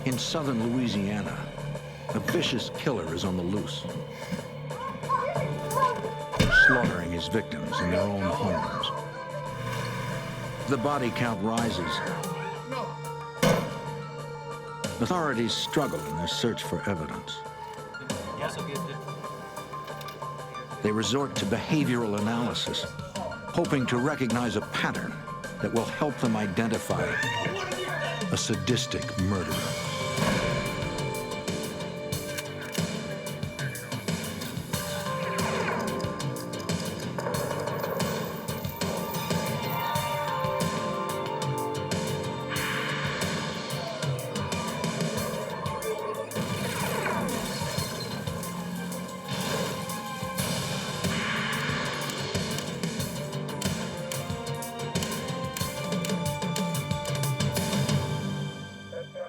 In southern Louisiana, a vicious killer is on the loose, slaughtering his victims in their own homes. The body count rises. Authorities struggle in their search for evidence. They resort to behavioral analysis, hoping to recognize a pattern that will help them identify a sadistic murderer.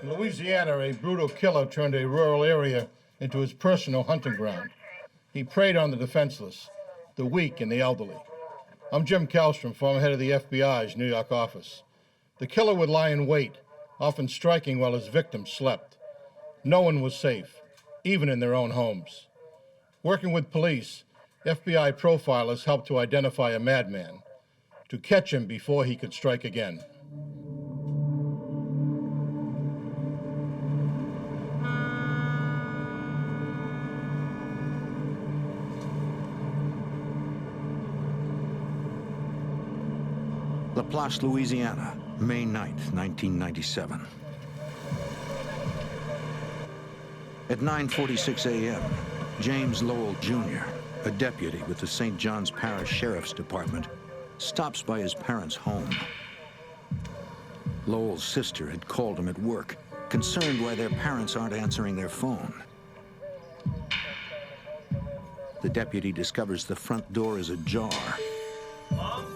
In Louisiana, a brutal killer turned a rural area into his personal hunting ground. He preyed on the defenseless, the weak, and the elderly. I'm Jim Kallstrom, former head of the FBI's New York office. The killer would lie in wait, often striking while his victims slept. No one was safe, even in their own homes. Working with police, FBI profilers helped to identify a madman, to catch him before he could strike again. Laplace, Louisiana, May 9th, 1997. At 9:46 a.m., James Lowell, Jr., a deputy with the St. John's Parish Sheriff's Department, stops by his parents' home. Lowell's sister had called him at work, concerned why their parents aren't answering their phone. The deputy discovers the front door is ajar. Mom?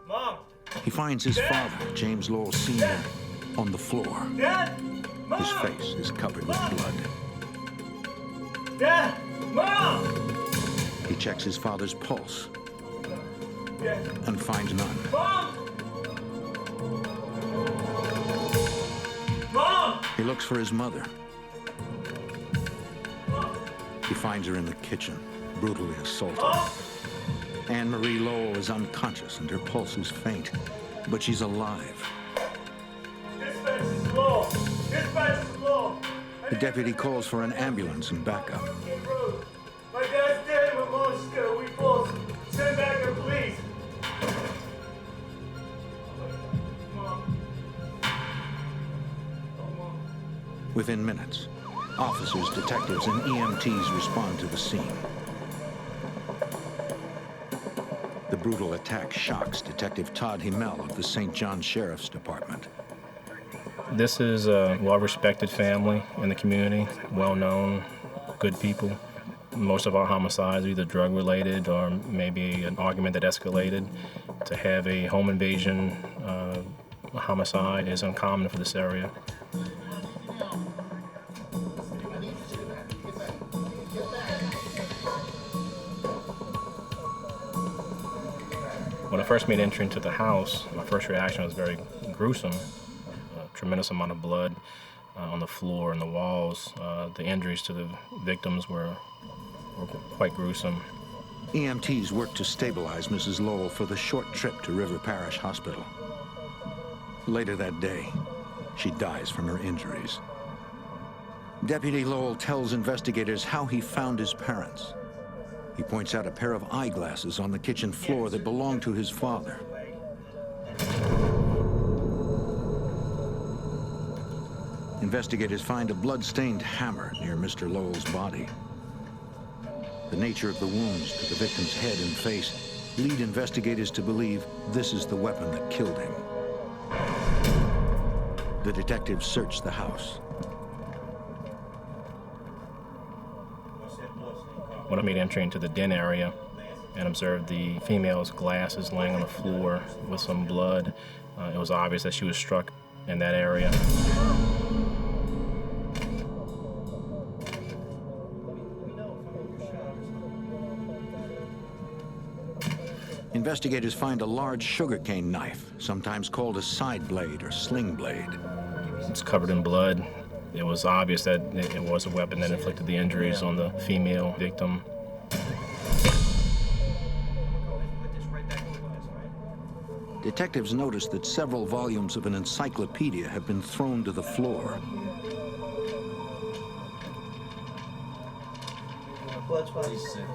Mom? He finds his father, James Lowell Sr., on the floor. Dad? Mom? His face is covered with blood. Dad? Mom? He checks his father's pulse Dad? and finds none. Mom? Mom? He looks for his mother. He finds her in the kitchen, brutally assaulted. Mom? Anne-Marie Lowell is unconscious and her pulse is faint, but she's alive. Dispatch is low. Dispatch is low. The deputy calls for an ambulance and backup. My dad's dead. My mom's scared. We both. Send back her, please. Mom. Oh, Mom. Within minutes, officers, detectives, and EMTs respond to the scene. The brutal attack shocks Detective Todd Himmel of the St. John Sheriff's Department. This is a well-respected family in the community, well-known, good people. Most of our homicides are either drug-related or maybe an argument that escalated. To have a home invasion homicide is uncommon for this area. When I first made entry into the house, my first reaction was very gruesome. A tremendous amount of blood on the floor and the walls. The injuries to the victims were quite gruesome. EMTs work to stabilize Mrs. Lowell for the short trip to River Parish Hospital. Later that day, she dies from her injuries. Deputy Lowell tells investigators how he found his parents. He points out a pair of eyeglasses on the kitchen floor that belonged to his father. Investigators find a blood-stained hammer near Mr. Lowell's body. The nature of the wounds to the victim's head and face lead investigators to believe this is the weapon that killed him. The detectives search the house. When I made entry into the den area and observed the female's glasses laying on the floor with some blood, it was obvious that she was struck in that area. Investigators find a large sugarcane knife, sometimes called a side blade or sling blade. It's covered in blood, It was obvious that it was a weapon that inflicted the injuries on the female victim. Detectives noticed that several volumes of an encyclopedia have been thrown to the floor. Well, that's what he said.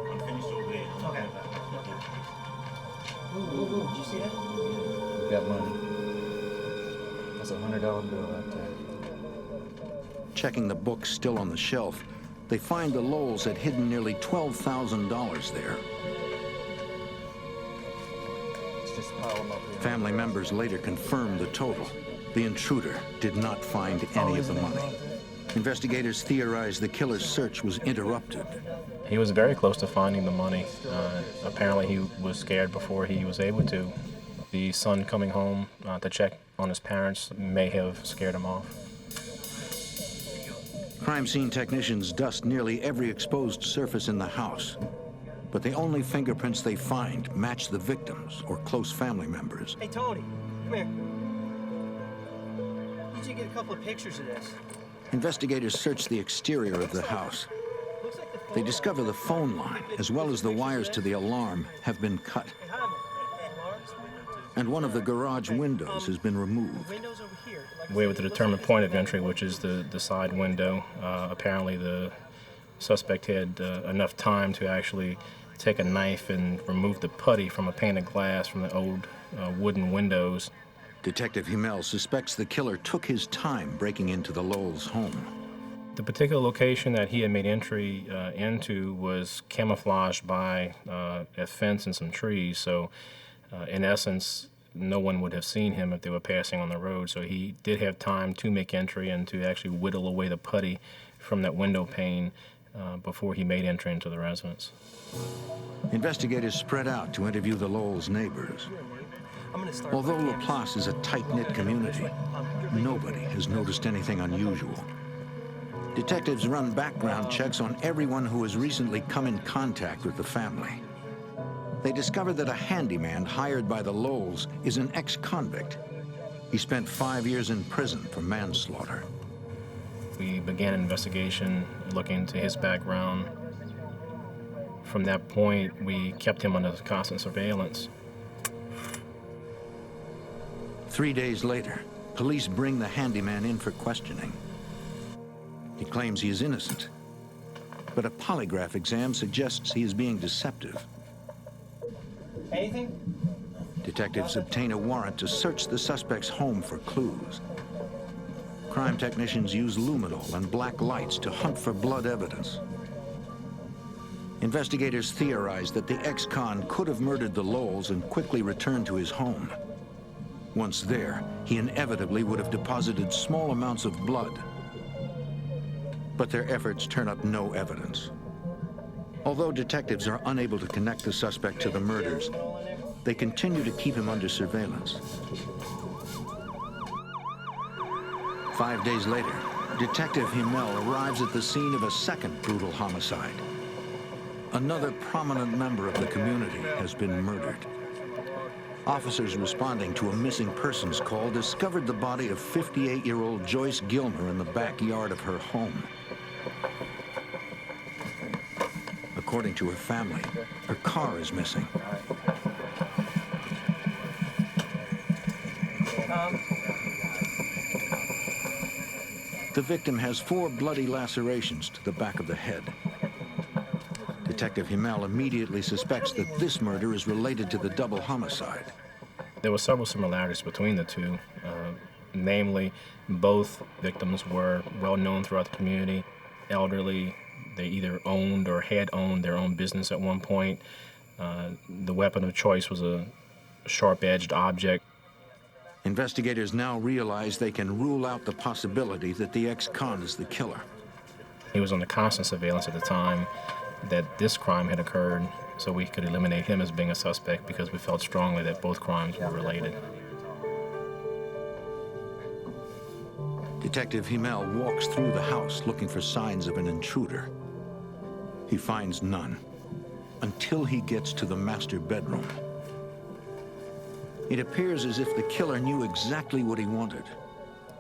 I'm finished over there. Okay. Ooh, did you see that? We got money. That's a $100 bill out there. Checking the books still on the shelf, they find the Lowells had hidden nearly $12,000 there. Let's just pile them up here. Family members later confirmed the total. The intruder did not find any of the money. Investigators theorized the killer's search was interrupted. He was very close to finding the money. Apparently he was scared before he was able to. The son coming home to check on his parents may have scared him off. Crime scene technicians dust nearly every exposed surface in the house, but the only fingerprints they find match the victims or close family members. Hey, Tony, come here. Need you to get a couple of pictures of this. Investigators search the exterior of the house. Looks like the phone. They discover the phone line, as well as the wires to the alarm, have been cut, Hey, hi, Lawrence. and one of the garage windows has been removed. Windows over here. Like I We're said, able to it looks determine like point of entry, which is the side window. Apparently the suspect had enough time to actually take a knife and remove the putty from a pane of glass from the old wooden windows. Detective Himmel suspects the killer took his time breaking into the Lowells' home. The particular location that he had made entry into was camouflaged by a fence and some trees, so in essence, no one would have seen him if they were passing on the road, so he did have time to make entry and to actually whittle away the putty from that window pane before he made entry into the residence. Investigators spread out to interview the Lowells' neighbors. I'm gonna start Although with Laplace is a tight-knit community, nobody has noticed anything unusual. Detectives run background checks on everyone who has recently come in contact with the family. They discover that a handyman hired by the Lowells is an ex-convict. He spent 5 years in prison for manslaughter. We began an investigation looking into his background. From that point, we kept him under constant surveillance. 3 days later, police bring the handyman in for questioning. He claims he is innocent, but a polygraph exam suggests he is being deceptive. anything? Detectives obtain a warrant to search the suspect's home for clues. Crime technicians use luminol and black lights to hunt for blood evidence. Investigators theorize that the ex-con could have murdered the Lowells and quickly returned to his home. Once there, he inevitably would have deposited small amounts of blood. But their efforts turn up no evidence. Although detectives are unable to connect the suspect to the murders, they continue to keep him under surveillance. 5 days later, Detective Himmel arrives at the scene of a second brutal homicide. Another prominent member of the community has been murdered. Officers responding to a missing persons call discovered the body of 58-year-old Joyce Gilmer in the backyard of her home. According to her family, her car is missing. The victim has 4 bloody lacerations to the back of the head. Detective Himmel immediately suspects that this murder is related to the double homicide. There were several similarities between the two. Namely, both victims were well known throughout the community, elderly. They either owned or had owned their own business at one point. The weapon of choice was a sharp-edged object. Investigators now realize they can rule out the possibility that the ex-con is the killer. He was under constant surveillance at the time that this crime had occurred, so we could eliminate him as being a suspect because we felt strongly that both crimes were related. Detective Himmel walks through the house looking for signs of an intruder. He finds none until he gets to the master bedroom. It appears as if the killer knew exactly what he wanted,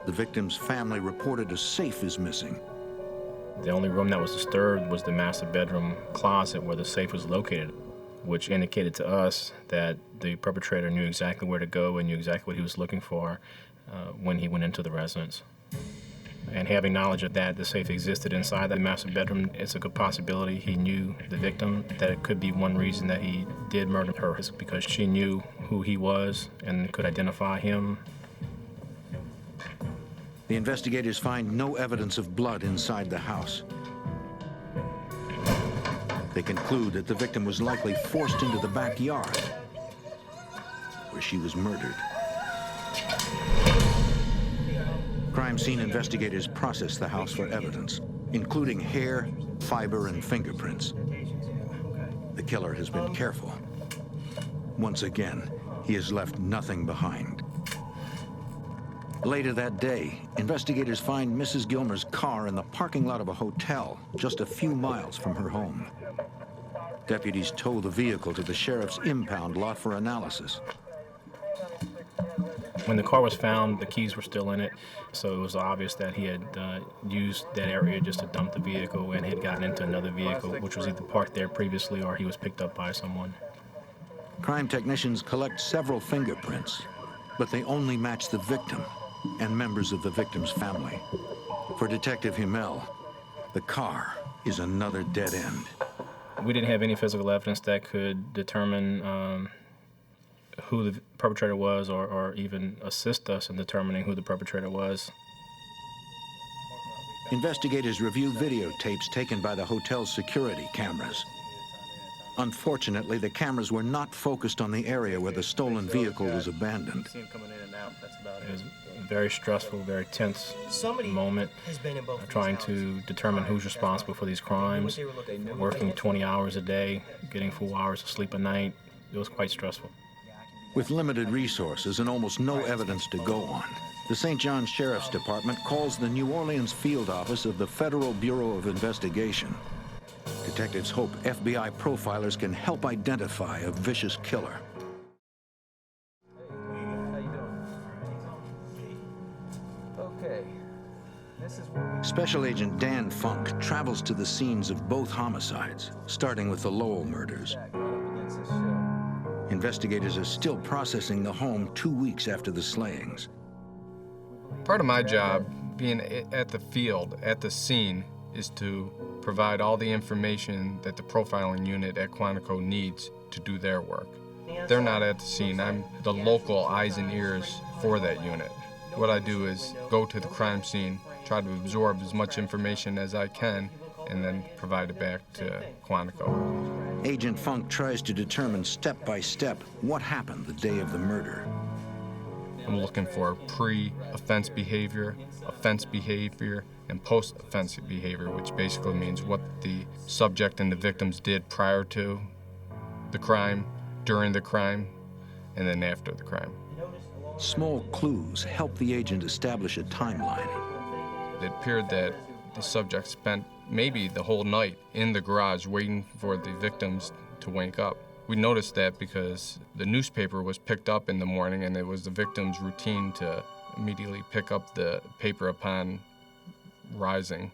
The victim's family reported a safe is missing. The only room that was disturbed was the master bedroom closet where the safe was located, which indicated to us that the perpetrator knew exactly where to go and knew exactly what he was looking for when he went into the residence. And having knowledge of that, the safe existed inside that master bedroom, it's a good possibility he knew the victim, that it could be one reason that he did murder her, is because she knew who he was and could identify him. The investigators find no evidence of blood inside the house. They conclude that the victim was likely forced into the backyard, where she was murdered. Crime scene investigators process the house for evidence, including hair, fiber, and fingerprints. The killer has been careful. Once again, he has left nothing behind. Later that day, investigators find Mrs. Gilmer's car in the parking lot of a hotel just a few miles from her home. Deputies tow the vehicle to the sheriff's impound lot for analysis. When the car was found, the keys were still in it, so it was obvious that he had used that area just to dump the vehicle and had gotten into another vehicle, which was either parked there previously or he was picked up by someone. Crime technicians collect several fingerprints, but they only match the victim and members of the victim's family. For Detective Himmel, the car is another dead end. We didn't have any physical evidence that could determine who the perpetrator was or even assist us in determining who the perpetrator was. Investigators review videotapes taken by the hotel's security cameras. Unfortunately, the cameras were not focused on the area where the stolen vehicle was abandoned. It was a very stressful, very tense moment, has been in both of trying these to determine who's responsible for these crimes, working 20 hours a day, getting 4 hours of sleep a night. It was quite stressful. With limited resources and almost no evidence to go on, the St. John Sheriff's Department calls the New Orleans field office of the Federal Bureau of Investigation. Detectives hope FBI profilers can help identify a vicious killer. Okay. This is where Special Agent Dan Funk travels to the scenes of both homicides, starting with the Lowell murders. we back up against this show. Investigators are still processing the home 2 weeks after the slayings. Part of my job, being at the field, at the scene, is to provide all the information that the profiling unit at Quantico needs to do their work. They're not at the scene. I'm the local eyes and ears for that unit. What I do is go to the crime scene, try to absorb as much information as I can, and then provide it back to Quantico. Agent Funk tries to determine step by step what happened the day of the murder. I'm looking for pre-offense behavior, offense behavior, and post-offense behavior, which basically means what the subject and the victims did prior to the crime, during the crime, and then after the crime. Small clues help the agent establish a timeline. It appeared that the subject spent maybe the whole night in the garage waiting for the victims to wake up. We noticed that because the newspaper was picked up in the morning, and it was the victim's routine to immediately pick up the paper upon rising.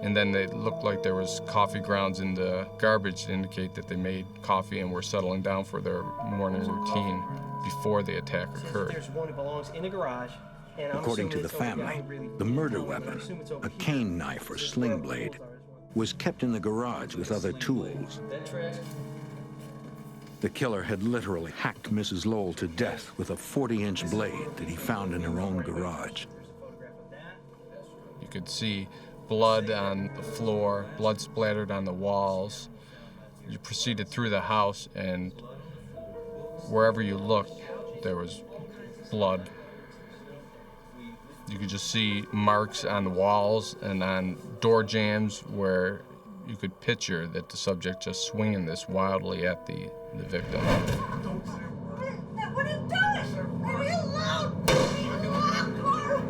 And then it looked like there was coffee grounds in the garbage to indicate that they made coffee and were settling down for their morning routine before the attack occurred. There's one that belongs in the garage. And I'm According to assuming the it's over family, here. the murder I weapon, assume it's over a here. cane knife or sling blade, was kept in the garage with other tools. The killer had literally hacked Mrs. Lowell to death with a 40-inch blade that he found in her own garage. You could see blood on the floor, blood splattered on the walls. You proceeded through the house, and wherever you looked, there was blood. You could just see marks on the walls and on door jambs where you could picture that the subject just swinging this wildly at the victim. What are you doing? Leave me alone! Leave me alone, Carl!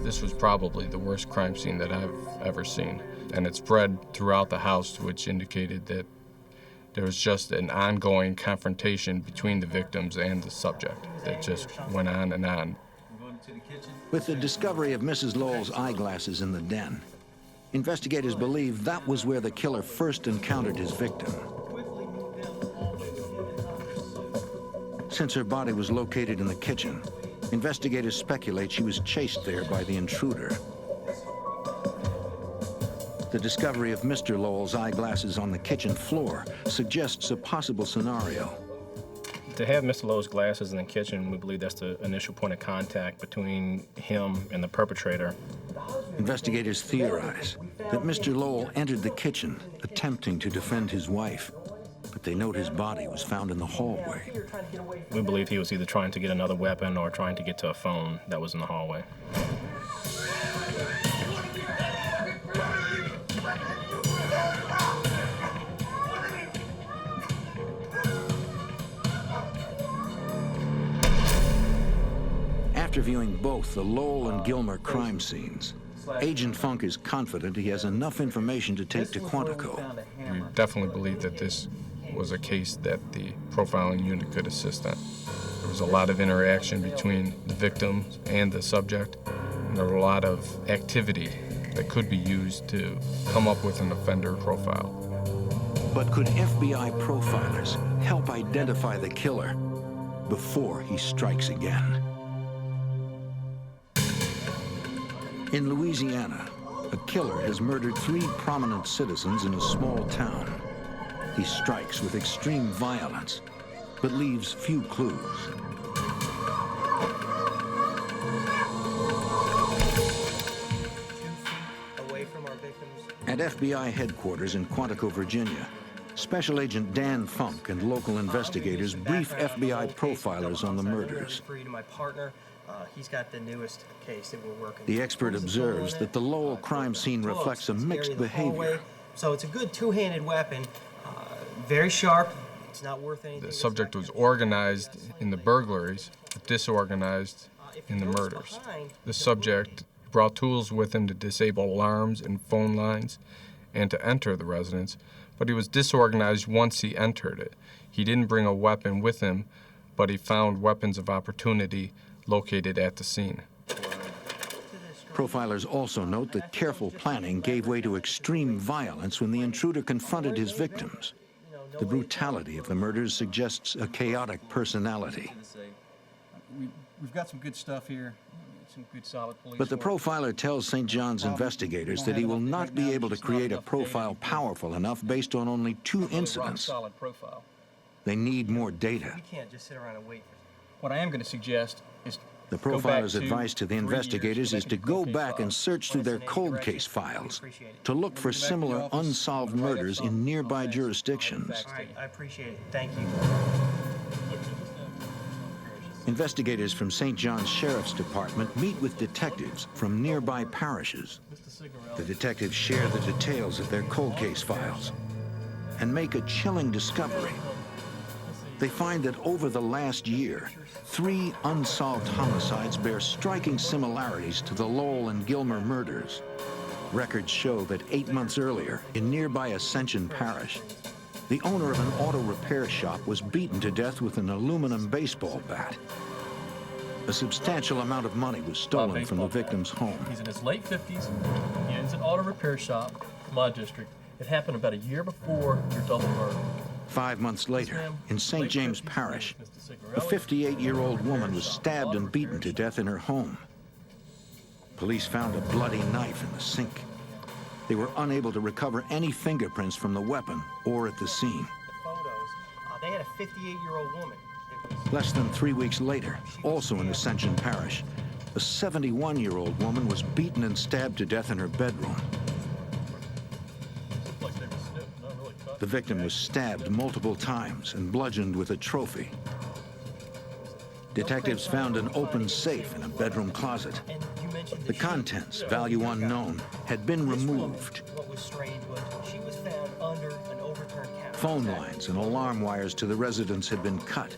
This was probably the worst crime scene that I've ever seen. And it spread throughout the house, which indicated that There was just an ongoing confrontation between the victims and the subject that just went on and on. With the discovery of Mrs. Lowell's eyeglasses in the den, investigators believe that was where the killer first encountered his victim. Since her body was located in the kitchen, investigators speculate she was chased there by the intruder. The discovery of Mr. Lowell's eyeglasses on the kitchen floor suggests a possible scenario. To have Mr. Lowell's glasses in the kitchen, we believe that's the initial point of contact between him and the perpetrator. Investigators theorize that Mr. Lowell entered the kitchen attempting to defend his wife, but they note his body was found in the hallway. We believe he was either trying to get another weapon or trying to get to a phone that was in the hallway. After viewing both the Lowell and Gilmer crime scenes, Agent Funk is confident he has enough information to take to Quantico. We definitely believe that this was a case that the profiling unit could assist on. There was a lot of interaction between the victim and the subject, and there were a lot of activity that could be used to come up with an offender profile. But could FBI profilers help identify the killer before he strikes again? In Louisiana, a killer has murdered 3 prominent citizens in a small town. He strikes with extreme violence, but leaves few clues. Away from our victims. At FBI headquarters in Quantico, Virginia, Special Agent Dan Funk and local investigators brief FBI profilers on the murders. To my partner, he's got the newest case that we're working. The expert observes that the Lowell crime scene reflects a mixed behavior. So it's a good two-handed weapon, very sharp. It's not worth anything. The subject was organized in the burglaries, but disorganized in the murders. The subject brought tools with him to disable alarms and phone lines and to enter the residence, but he was disorganized once he entered it. He didn't bring a weapon with him, but he found weapons of opportunity located at the scene. Profilers also note that careful planning gave way to extreme violence when the intruder confronted his victims. The brutality of the murders suggests a chaotic personality. We've got some good stuff here, some good solid police But the work. profiler tells St. John's investigators that he will not be able to create a profile powerful enough based on only 2 incidents. Solid profile. They need more data. We can't just sit around and wait for. What I am going to suggest is The go back profiler's to advice to the 3 investigators years is to go back and search through their cold case files to look for similar unsolved murders in nearby jurisdictions. All right, I appreciate it. Thank you. Investigators from St. John's Sheriff's Department meet with detectives from nearby parishes. The detectives share the details of their cold case files and make a chilling discovery. They find that over the last year, 3 unsolved homicides bear striking similarities to the Lowell and Gilmer murders. Records show that 8 months earlier, in nearby Ascension Parish, the owner of an auto repair shop was beaten to death with an aluminum baseball bat. A substantial amount of money was stolen from the victim's home. He's in his late 50s. He owns an auto repair shop in my district. It happened about a year before your double murder. 5 months later, in St. James Parish, a 58-year-old woman was stabbed and beaten to death in her home. Police found a bloody knife in the sink. They were unable to recover any fingerprints from the weapon or at the scene. Photos. They had a 58-year-old woman. Less than 3 weeks later, also in Ascension Parish, a 71-year-old woman was beaten and stabbed to death in her bedroom. The victim was stabbed multiple times and bludgeoned with a trophy. Detectives found an open safe in a bedroom closet. The contents, value unknown, had been removed. What was strange was she was found under an overturned couch. Phone lines and alarm wires to the residence had been cut.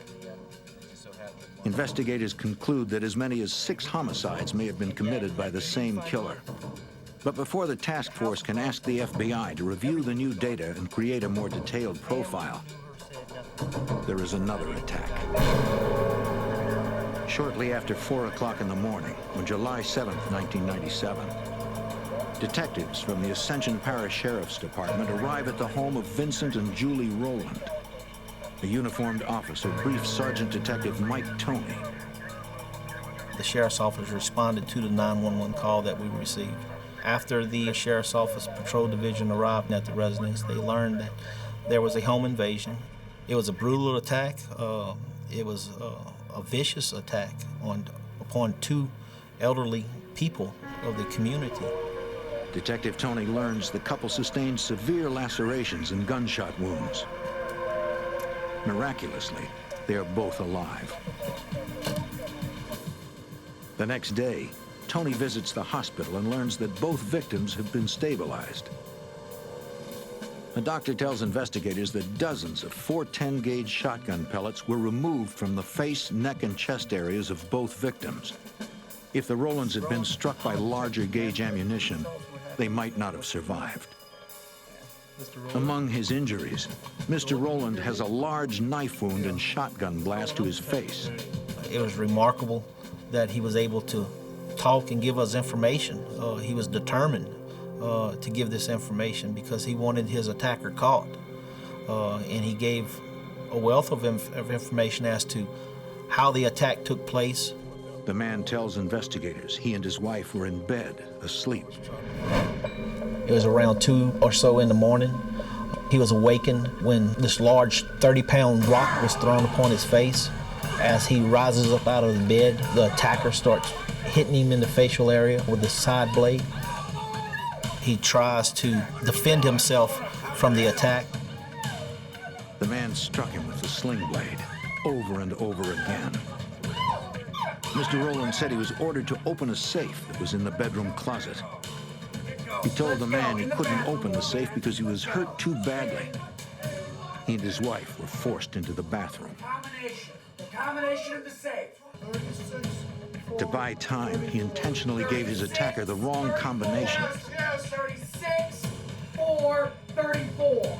Investigators conclude that as many as 6 homicides may have been committed by the same killer. But before the task force can ask the FBI to review the new data and create a more detailed profile, there is another attack. Shortly after 4 o'clock in the morning, on July 7th, 1997, detectives from the Ascension Parish Sheriff's Department arrive at the home of Vincent and Julie Rowland. A uniformed officer briefs Sergeant Detective Mike Toney. The sheriff's office responded to the 911 call that we received. After the sheriff's office patrol division arrived at the residence, they learned that there was a home invasion. It was a brutal attack. It was a vicious attack upon two elderly people of the community. Detective Toney learns the couple sustained severe lacerations and gunshot wounds. Miraculously, they are both alive. The next day, Toney visits the hospital and learns that both victims have been stabilized. The doctor tells investigators that dozens of .410 gauge shotgun pellets were removed from the face, neck, and chest areas of both victims. If the Rowlands had been struck by larger gauge ammunition, they might not have survived. Among his injuries, Mr. Rowland has a large knife wound and shotgun blast to his face. It was remarkable that he was able to talk and give us information. He was determined to give this information because he wanted his attacker caught. And he gave a wealth of information as to how the attack took place. The man tells investigators he and his wife were in bed, asleep. It was around 2 or so in the morning. He was awakened when this large 30-pound rock was thrown upon his face. As he rises up out of the bed, the attacker starts hitting him in the facial area with the side blade. He tries to defend himself from the attack. The man struck him with the sling blade over and over again. Mr. Rowland said he was ordered to open a safe that was in the bedroom closet. He told the man he couldn't open the safe because he was hurt too badly. He and his wife were forced into the bathroom. The combination of the safe. To buy time, he intentionally gave his attacker the wrong combination. 36, 4, 34.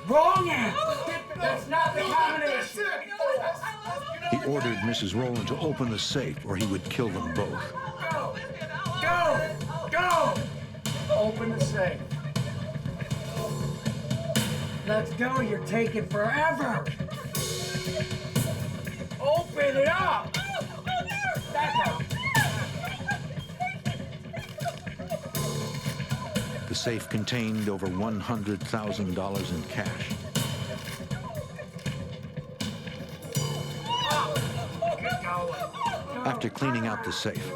Wrong answer. That's not the combination. He ordered Mrs. Rowland to open the safe or he would kill them both. Go! Go! Go! Open the safe. Let's go, you're taking forever. Open it up! Back up. The safe contained over $100,000 in cash. After cleaning out the safe,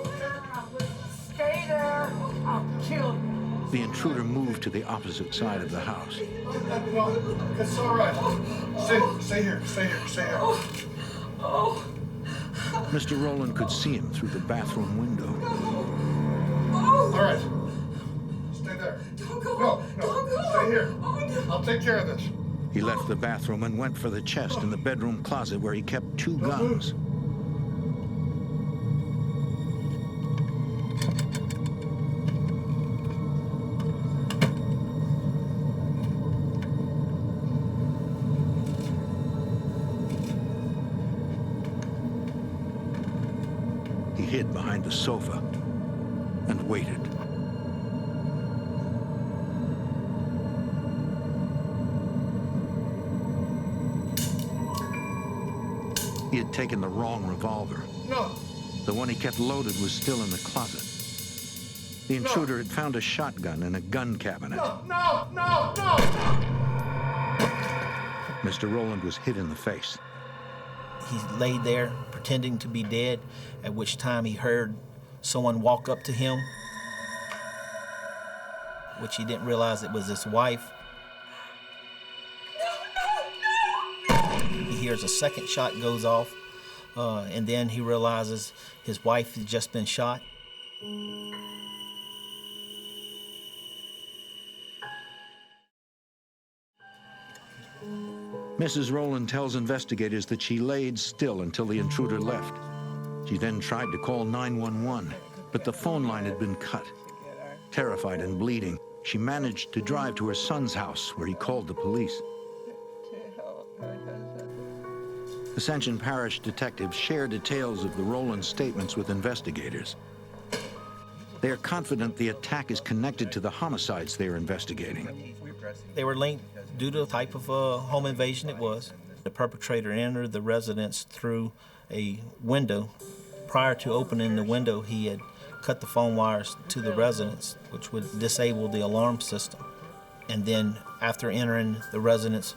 Stay there. I'll kill you. the intruder moved to the opposite side of the house. No, it's all right. Stay here. Mr. Rowland could see him through the bathroom window. All right. Stay there. No, stay here. I'll take care of this. He left the bathroom and went for the chest in the bedroom closet where he kept 2 guns. He hid behind the sofa and waited. He had taken the wrong revolver. No. The one he kept loaded was still in the closet. The intruder had found a shotgun in a gun cabinet. No! Mr. Rowland was hit in the face. He laid there pretending to be dead, at which time he heard someone walk up to him, which he didn't realize it was his wife. He hears a second shot goes off, and then he realizes his wife has just been shot. Mrs. Rowland tells investigators that she laid still until the intruder left. She then tried to call 911, but the phone line had been cut. Terrified and bleeding, she managed to drive to her son's house, where he called the police. Ascension Parish detectives share details of the Rowland statements with investigators. They are confident the attack is connected to the homicides they are investigating. They were linked due to the type of home invasion it was. The perpetrator entered the residence through a window. Prior to opening the window, he had cut the phone wires to the residence, which would disable the alarm system. And then after entering the residence,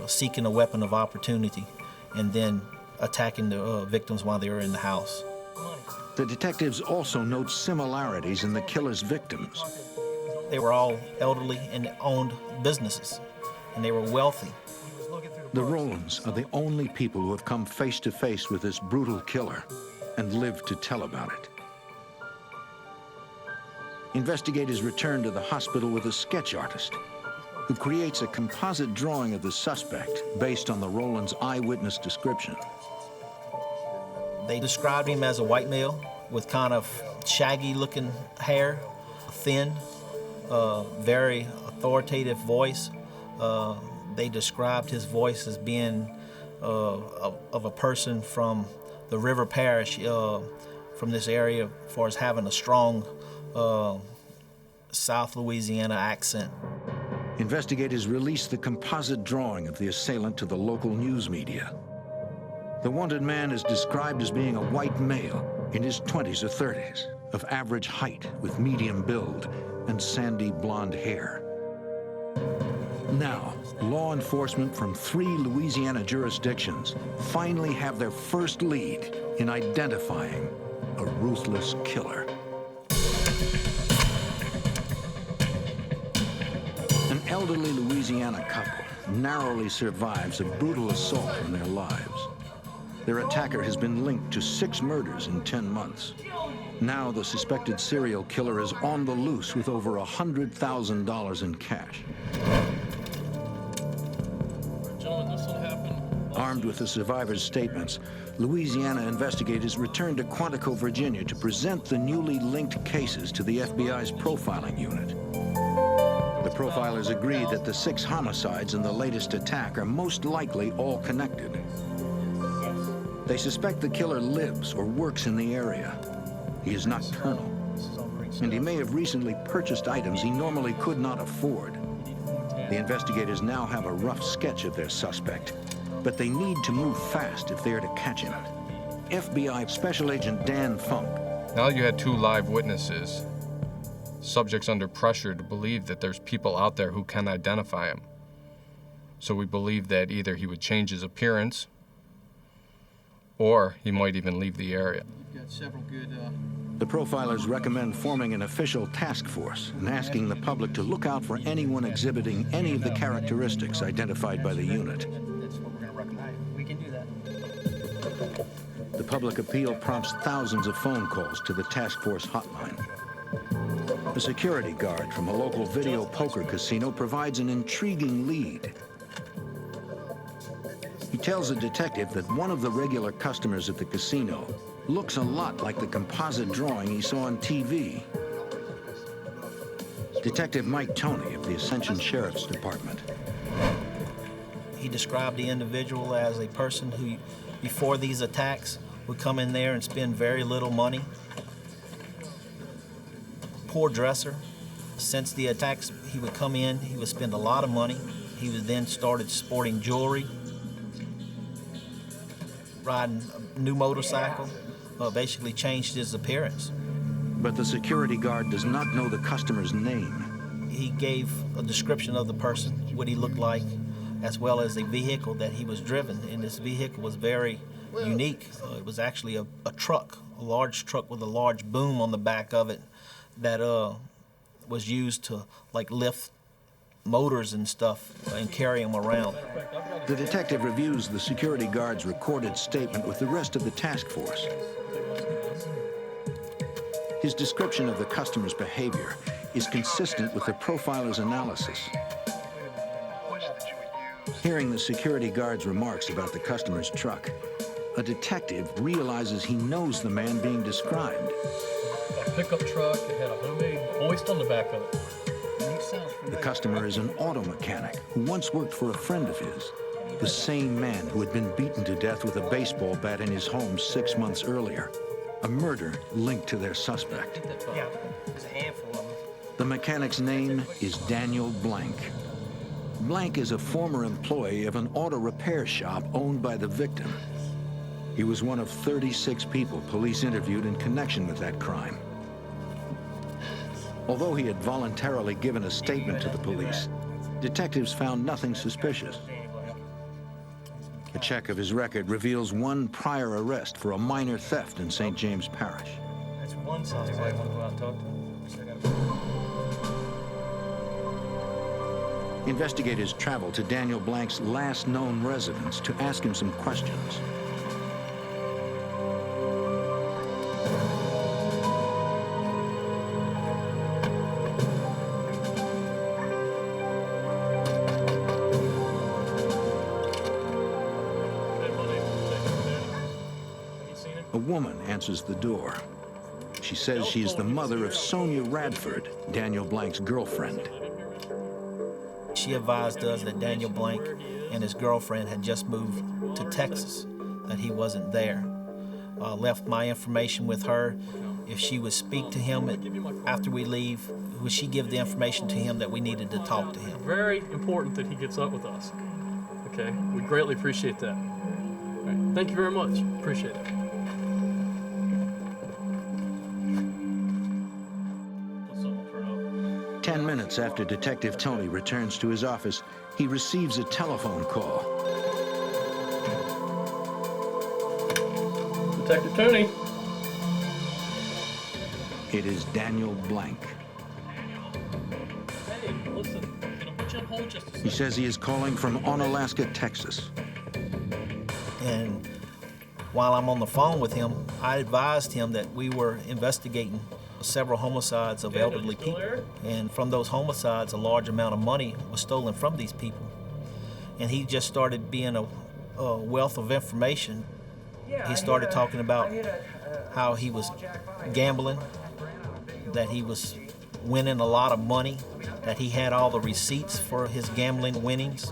seeking a weapon of opportunity, and then attacking the victims while they were in the house. The detectives also note similarities in the killer's victims. They were all elderly and owned businesses, and they were wealthy. The Rowlands are the only people who have come face to face with this brutal killer and lived to tell about it. Investigators return to the hospital with a sketch artist who creates a composite drawing of the suspect based on the Rowlands' eyewitness description. They described him as a white male with kind of shaggy-looking hair, thin, very authoritative voice. They described his voice as being of a person from the River Parish, from this area, as far as having a strong South Louisiana accent. Investigators released the composite drawing of the assailant to the local news media. The wanted man is described as being a white male in his 20s or 30s, of average height with medium build and sandy blonde hair. Now, law enforcement from 3 Louisiana jurisdictions finally have their first lead in identifying a ruthless killer. An elderly Louisiana couple narrowly survives a brutal assault on their lives. Their attacker has been linked to 6 murders in 10 months. Now the suspected serial killer is on the loose with over $100,000 in cash. Armed with the survivors' statements, Louisiana investigators returned to Quantico, Virginia to present the newly linked cases to the FBI's profiling unit. The profilers agreed that the 6 homicides and the latest attack are most likely all connected. They suspect the killer lives or works in the area. He is nocturnal, and he may have recently purchased items he normally could not afford. The investigators now have a rough sketch of their suspect, but they need to move fast if they are to catch him. FBI Special Agent Dan Funk. Now you had 2 live witnesses, subjects under pressure to believe that there's people out there who can identify him. So we believe that either he would change his appearance, or he might even leave the area. You've got several good... The profilers recommend forming an official task force and asking the public to look out for anyone exhibiting any of the characteristics identified by the unit. That's what we're going to recommend. We can do that. The public appeal prompts thousands of phone calls to the task force hotline. A security guard from a local video poker casino provides an intriguing lead. He tells a detective that one of the regular customers at the casino looks a lot like the composite drawing he saw on TV. Detective Mike Toney of the Ascension Sheriff's Department. He described the individual as a person who, before these attacks, would come in there and spend very little money. Poor dresser. Since the attacks, he would come in, he would spend a lot of money. He would then started sporting jewelry, riding a new motorcycle, basically changed his appearance. But the security guard does not know the customer's name. He gave a description of the person, what he looked like, as well as a vehicle that he was driven. And this vehicle was very unique. It was actually a truck, a large truck with a large boom on the back of it that was used to like lift motors and stuff and carry them around. The detective reviews the security guard's recorded statement with the rest of the task force. His description of the customer's behavior is consistent with the profiler's analysis. Hearing the security guard's remarks about the customer's truck, a detective realizes he knows the man being described. A pickup truck, it had a homemade hoist on the back of it. The customer is an auto mechanic who once worked for a friend of his, the same man who had been beaten to death with a baseball bat in his home 6 months earlier. A murder linked to their suspect. Yeah, there's a handful of them. The mechanic's name is Daniel Blank. Blank is a former employee of an auto repair shop owned by the victim. He was one of 36 people police interviewed in connection with that crime. Although he had voluntarily given a statement to the police, detectives found nothing suspicious. A check of his record reveals one prior arrest for a minor theft in St. James Parish. That's one side. Anybody want to go out and talk to him? Investigators travel to Daniel Blank's last known residence to ask him some questions. A woman answers the door. She says she is the mother of Sonia Radford, Daniel Blank's girlfriend. She advised us that Daniel Blank and his girlfriend had just moved to Texas, that he wasn't there. Left my information with her. If she would speak to him after we leave, would she give the information to him that we needed to talk to him? Very important that he gets up with us. Okay, we greatly appreciate that. All right. Thank you very much. Appreciate it. 10 minutes after Detective Tony returns to his office, he receives a telephone call. Detective Tony. It is Daniel Blank. Hey, listen, can I put you on hold just a second? He says he is calling from Onalaska, Texas. And while I'm on the phone with him, I advised him that we were investigating several homicides of elderly people. And from those homicides, a large amount of money was stolen from these people. And he just started being a wealth of information. He started talking about how he was gambling, that he was winning a lot of money, that he had all the receipts for his gambling winnings.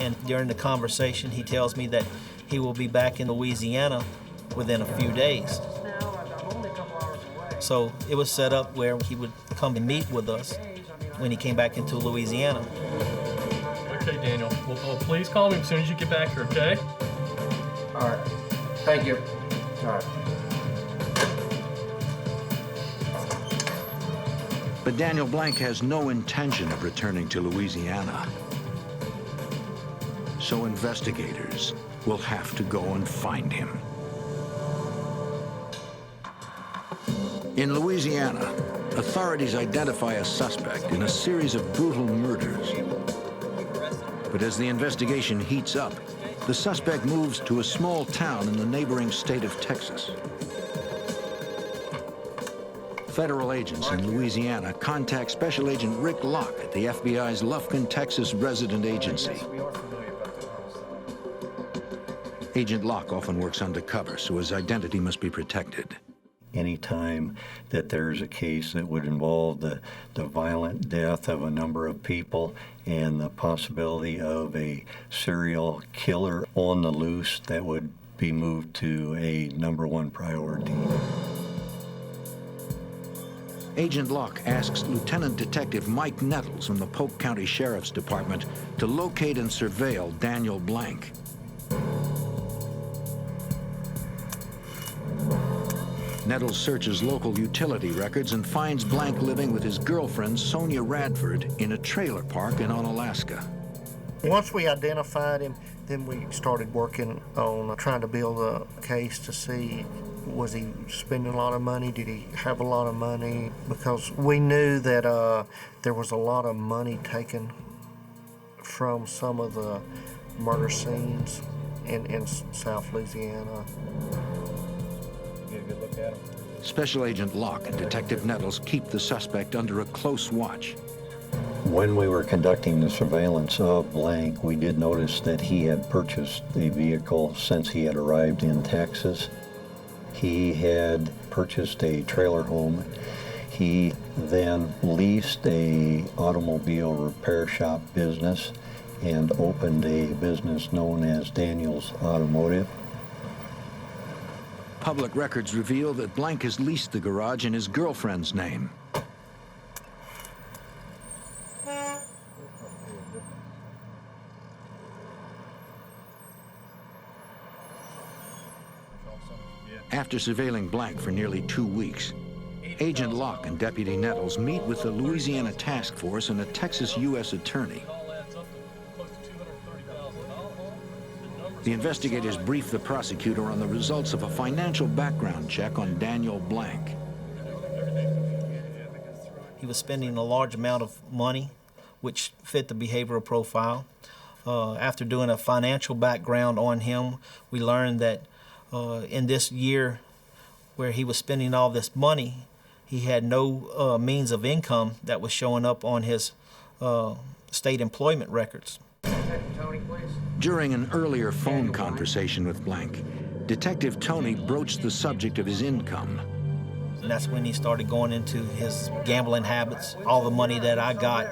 And during the conversation, he tells me that he will be back in Louisiana within a few days. So it was set up where he would come and meet with us when he came back into Louisiana. Okay, Daniel. Well, please call me as soon as you get back here, okay? All right. Thank you. All right. But Daniel Blank has no intention of returning to Louisiana. So investigators will have to go and find him. In Louisiana, authorities identify a suspect in a series of brutal murders. But as the investigation heats up, the suspect moves to a small town in the neighboring state of Texas. Federal agents in Louisiana contact Special Agent Rick Locke at the FBI's Lufkin, Texas resident agency. Agent Locke often works undercover, so his identity must be protected. Anytime that there's a case that would involve the violent death of a number of people and the possibility of a serial killer on the loose, that would be moved to a #1 priority. Agent Locke asks Lieutenant Detective Mike Nettles from the Polk County Sheriff's Department to locate and surveil Daniel Blank. Nettles searches local utility records and finds Blank living with his girlfriend, Sonia Radford, in a trailer park in Onalaska. Once we identified him, then we started working on trying to build a case to see, was he spending a lot of money? Did he have a lot of money? Because we knew that there was a lot of money taken from some of the murder scenes in South Louisiana. Get a good look at him. Special Agent Locke and Detective Nettles keep the suspect under a close watch. When we were conducting the surveillance of Blank, we did notice that he had purchased a vehicle since he had arrived in Texas. He had purchased a trailer home. He then leased a automobile repair shop business and opened a business known as Daniel's Automotive. Public records reveal that Blank has leased the garage in his girlfriend's name. After surveilling Blank for nearly 2 weeks, Agent Locke and Deputy Nettles meet with the Louisiana Task Force and a Texas U.S. attorney. The investigators brief the prosecutor on the results of a financial background check on Daniel Blank. He was spending a large amount of money, which fit the behavioral profile. After doing a financial background on him, we learned that in this year where he was spending all this money, he had no means of income that was showing up on his state employment records. Tony, please. During an earlier phone conversation with Blank, Detective Tony broached the subject of his income. And that's when he started going into his gambling habits. All the money that I got,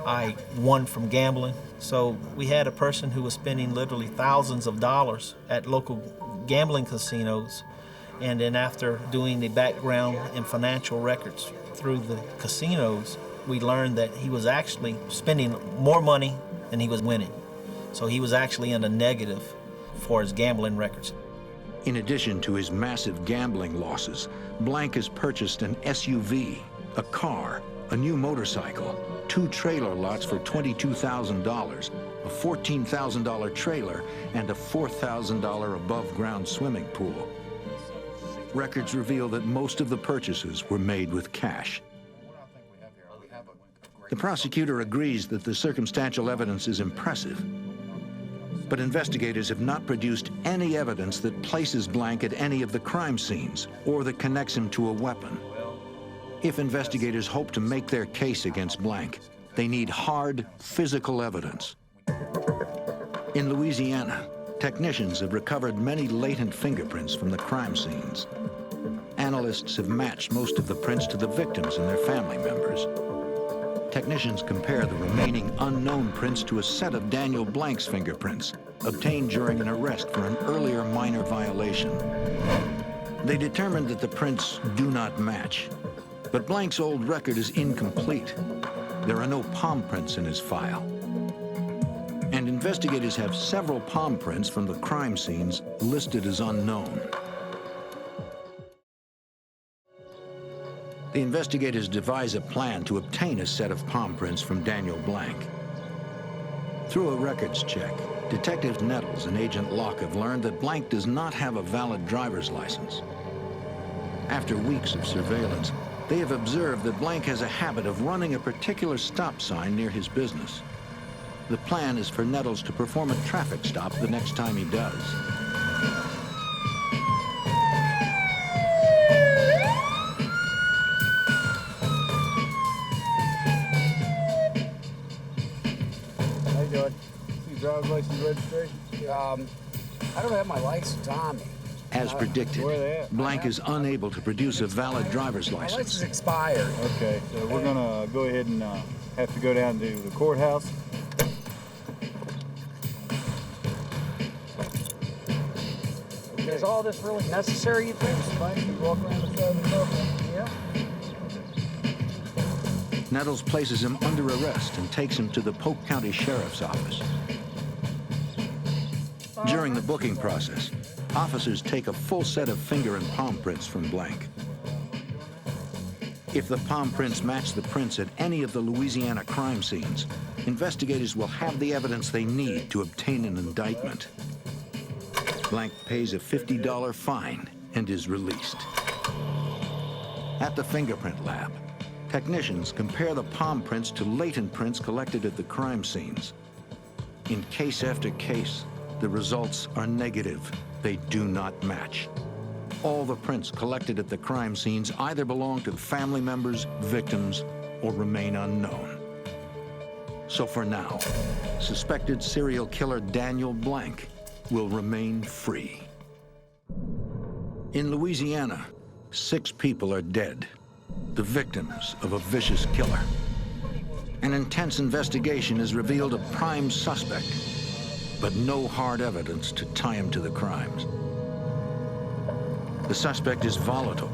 I won from gambling. So we had a person who was spending literally thousands of dollars at local gambling casinos. And then after doing the background and financial records through the casinos, we learned that he was actually spending more money than he was winning. So he was actually in a negative for his gambling records. In addition to his massive gambling losses, Blank has purchased an SUV, a car, a new motorcycle, 2 trailer lots for $22,000, a $14,000 trailer, and a $4,000 above-ground swimming pool. Records reveal that most of the purchases were made with cash. The prosecutor agrees that the circumstantial evidence is impressive, but investigators have not produced any evidence that places Blank at any of the crime scenes or that connects him to a weapon. If investigators hope to make their case against Blank, they need hard, physical evidence. In Louisiana, technicians have recovered many latent fingerprints from the crime scenes. Analysts have matched most of the prints to the victims and their family members. Technicians compare the remaining unknown prints to a set of Daniel Blank's fingerprints, obtained during an arrest for an earlier minor violation. They determined that the prints do not match, but Blank's old record is incomplete. There are no palm prints in his file. And investigators have several palm prints from the crime scenes listed as unknown. The investigators devise a plan to obtain a set of palm prints from Daniel Blank. Through a records check, Detective Nettles and Agent Locke have learned that Blank does not have a valid driver's license. After weeks of surveillance, they have observed that Blank has a habit of running a particular stop sign near his business. The plan is for Nettles to perform a traffic stop the next time he does. Driver's license registration? I don't have my license on me. As predicted, Blank is unable to produce a valid driver's My license. license expired. Okay, so we're gonna go ahead and have to go down to the courthouse. Is all this really necessary, you think? You walk around the side of the car. Yeah. Nettles places him under arrest and takes him to the Polk County Sheriff's Office. During the booking process, officers take a full set of finger and palm prints from Blank. If the palm prints match the prints at any of the Louisiana crime scenes, investigators will have the evidence they need to obtain an indictment. Blank pays a $50 fine and is released. At the fingerprint lab, technicians compare the palm prints to latent prints collected at the crime scenes. In case after case, the results are negative. They do not match. All the prints collected at the crime scenes either belong to family members, victims, or remain unknown. So for now, suspected serial killer Daniel Blank will remain free. In Louisiana, 6 people are dead, the victims of a vicious killer. An intense investigation has revealed a prime suspect, but no hard evidence to tie him to the crimes. The suspect is volatile.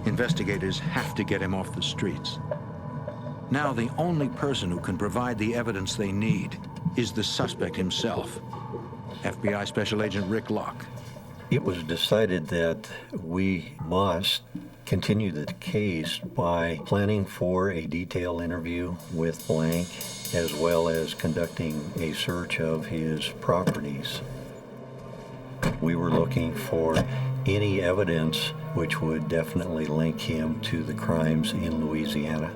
Investigators have to get him off the streets. Now the only person who can provide the evidence they need is the suspect himself, FBI Special Agent Rick Locke. It was decided that we must continue the case by planning for a detailed interview with Blank, as well as conducting a search of his properties. We were looking for any evidence which would definitely link him to the crimes in Louisiana.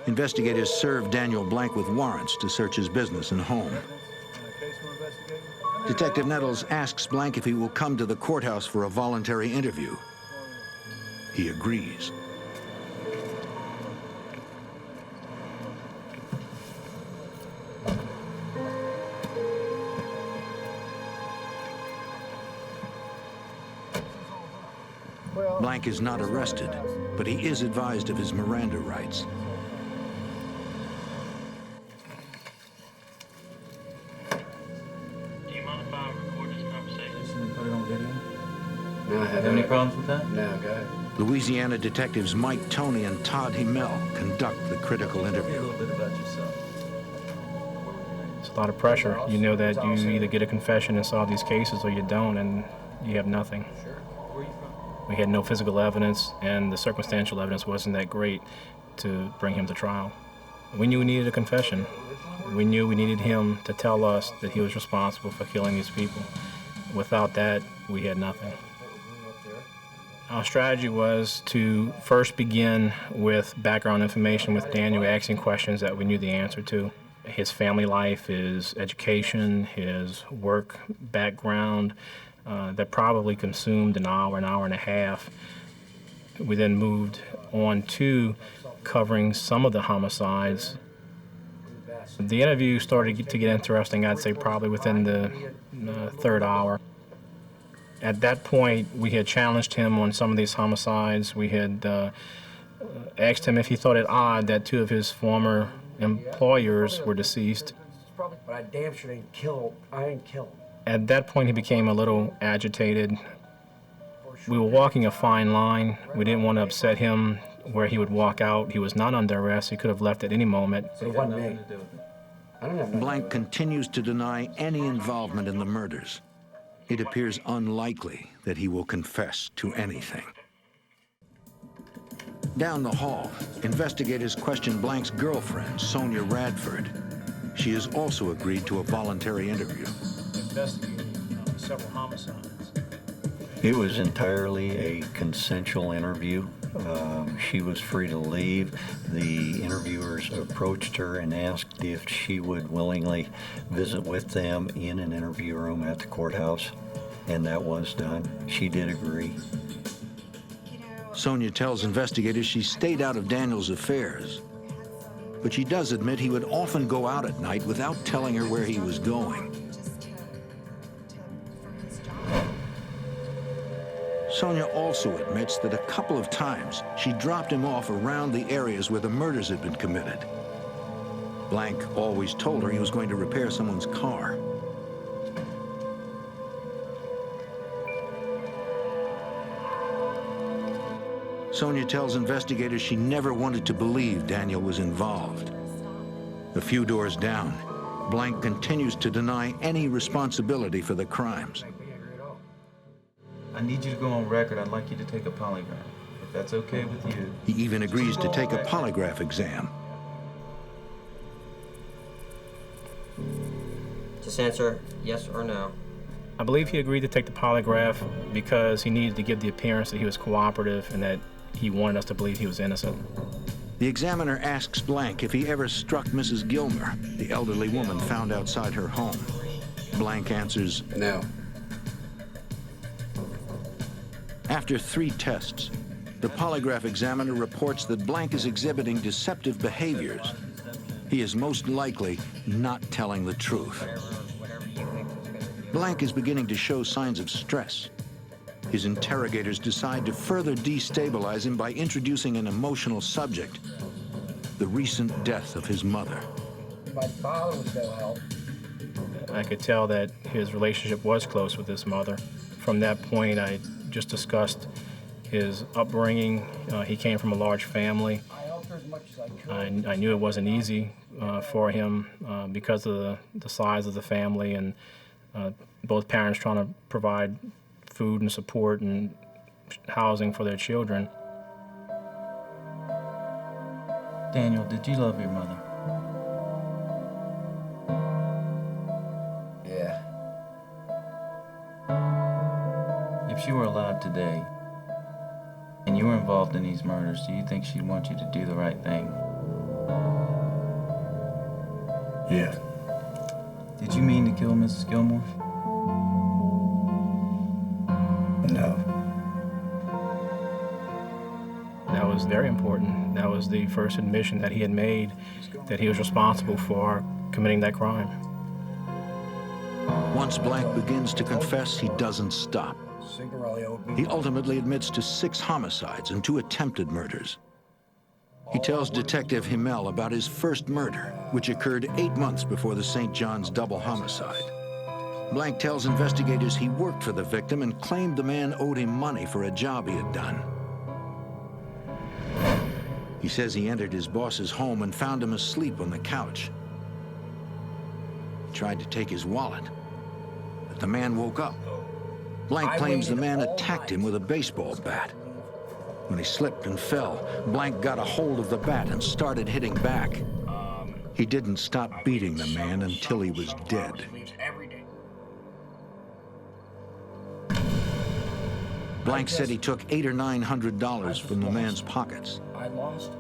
Investigators served Daniel Blank with warrants to search his business and home. Detective Nettles asks Blank if he will come to the courthouse for a voluntary interview. He agrees. Blank is not arrested, but he is advised of his Miranda rights. Do you mind if I record this conversation and put it on video? No, have any problems with that? No, go ahead. Louisiana detectives Mike Toney and Todd Himmel conduct the critical interview. A little bit about yourself. It's a lot of pressure. You know that you either get a confession and solve these cases or you don't, and you have nothing. Sure. Where are you from? We had no physical evidence, and the circumstantial evidence wasn't that great to bring him to trial. We knew we needed a confession. We knew we needed him to tell us that he was responsible for killing these people. Without that, we had nothing. Our strategy was to first begin with background information with Daniel, asking questions that we knew the answer to. His family life, his education, his work background, that probably consumed an hour and a half. We then moved on to covering some of the homicides. The interview started to get interesting, I'd say probably within the third hour. At that point, we had challenged him on some of these homicides. We had asked him if he thought it odd that 2 of his former employers were deceased. But I damn sure didn't kill him. I didn't kill him. At that point, he became a little agitated. We were walking a fine line. We didn't want to upset him where he would walk out. He was not under arrest. He could have left at any moment. But it wasn't me. I don't have nothing. Blank continues to deny any involvement in the murders. It appears unlikely that he will confess to anything. Down the hall, investigators question Blank's girlfriend, Sonia Radford. She has also agreed to a voluntary interview. Investigating several homicides. It was entirely a consensual interview. She was free to leave. The interviewers approached her and asked if she would willingly visit with them in an interview room at the courthouse, and that was done. She did agree. Sonia tells investigators she stayed out of Daniel's affairs, but she does admit he would often go out at night without telling her where he was going. Sonia also admits that a couple of times she dropped him off around the areas where the murders had been committed. Blank always told her he was going to repair someone's car. Sonia tells investigators she never wanted to believe Daniel was involved. A few doors down, Blank continues to deny any responsibility for the crimes. I need you to go on record. I'd like you to take a polygraph, if that's okay with you. He even agrees to take a polygraph exam. Just answer yes or no. I believe he agreed to take the polygraph because he needed to give the appearance that he was cooperative and that he wanted us to believe he was innocent. The examiner asks Blank if he ever struck Mrs. Gilmer, the elderly woman found outside her home. Blank answers No. After 3 tests, The polygraph examiner reports that Blank is exhibiting deceptive behaviors. He is most likely not telling the truth. Blank is beginning to show signs of stress. His interrogators decide to further destabilize him by introducing an emotional subject, the recent death of his mother. My father was no help. I could tell that his relationship was close with his mother. From that point, I just discussed his upbringing. He came from a large family. I helped her as much as I could. I knew it wasn't easy for him because of the size of the family and both parents trying to provide food and support and housing for their children. Daniel, did you love your mother? Yeah. If she were alive today and you were involved in these murders, do you think she'd want you to do the right thing? Yeah. Did you mean to kill Mrs. Gilmore? No. That was very important. That was the first admission that he had made that he was responsible for committing that crime. Once Blank begins to confess, he doesn't stop. He ultimately admits to 6 homicides and 2 attempted murders. He tells Detective Himmel about his first murder, which occurred 8 months before the St. John's double homicide. Blank tells investigators he worked for the victim and claimed the man owed him money for a job he had done. He says he entered his boss's home and found him asleep on the couch. He tried to take his wallet, but the man woke up. Blank claims the man attacked him with a baseball bat. When he slipped and fell, Blank got a hold of the bat and started hitting back. He didn't stop beating the man until he was dead. Blank said he took $800 or $900 from the man's pockets. I lost.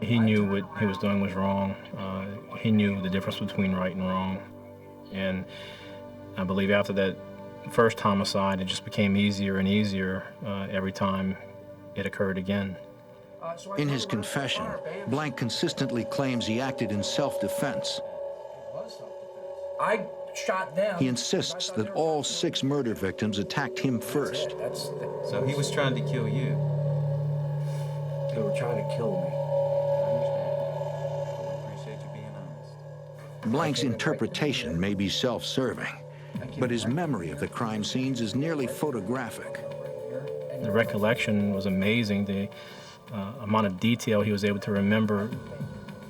He knew what he was doing was wrong. He knew the difference between right and wrong. And I believe after that first homicide, it just became easier and easier every time it occurred again. In his confession, Blank consistently claims he acted in self-defense. I shot them. He insists that all 6 murder victims attacked him first. So he was trying to kill you? They were trying to kill me. I appreciate you being honest. Blank's interpretation may be self-serving, but his memory of the crime scenes is nearly photographic. The recollection was amazing. The amount of detail he was able to remember,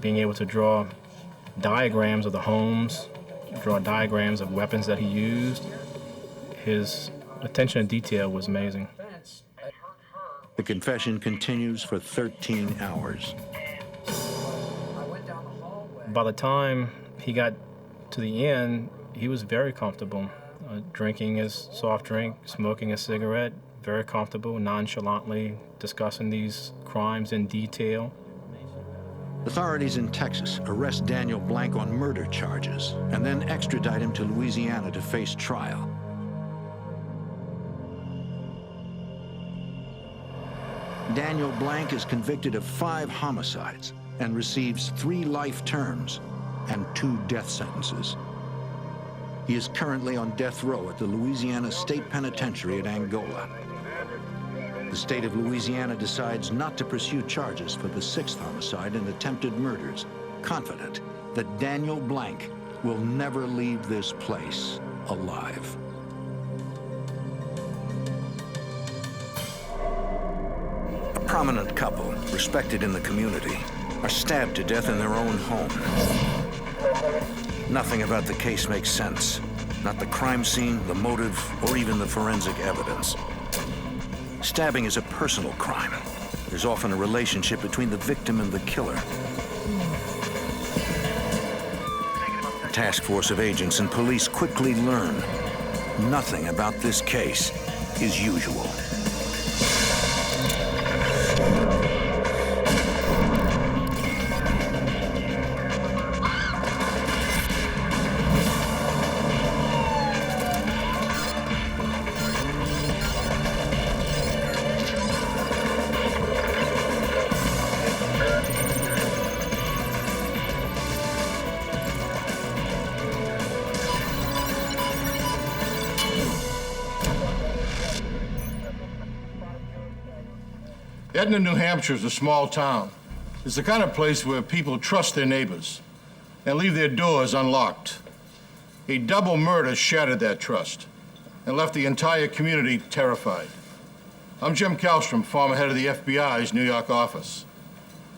being able to draw diagrams of the homes, draw diagrams of weapons that he used. His attention to detail was amazing. The confession continues for 13 hours. By the time he got to the end, he was very comfortable, drinking his soft drink, smoking a cigarette, very comfortable, nonchalantly discussing these crimes in detail. Authorities in Texas arrest Daniel Blank on murder charges and then extradite him to Louisiana to face trial. Daniel Blank is convicted of 5 homicides and receives 3 life terms and 2 death sentences. He is currently on death row at the Louisiana State Penitentiary at Angola. The state of Louisiana decides not to pursue charges for the 6th homicide and attempted murders, confident that Daniel Blank will never leave this place alive. A prominent couple, respected in the community, are stabbed to death in their own home. Nothing about the case makes sense. Not the crime scene, the motive, or even the forensic evidence. Stabbing is a personal crime. There's often a relationship between the victim and the killer. A task force of agents and police quickly learn nothing about this case is usual. Edna, New Hampshire is a small town. It's the kind of place where people trust their neighbors and leave their doors unlocked. A double murder shattered that trust and left the entire community terrified. I'm Jim Kallstrom, former head of the FBI's New York office.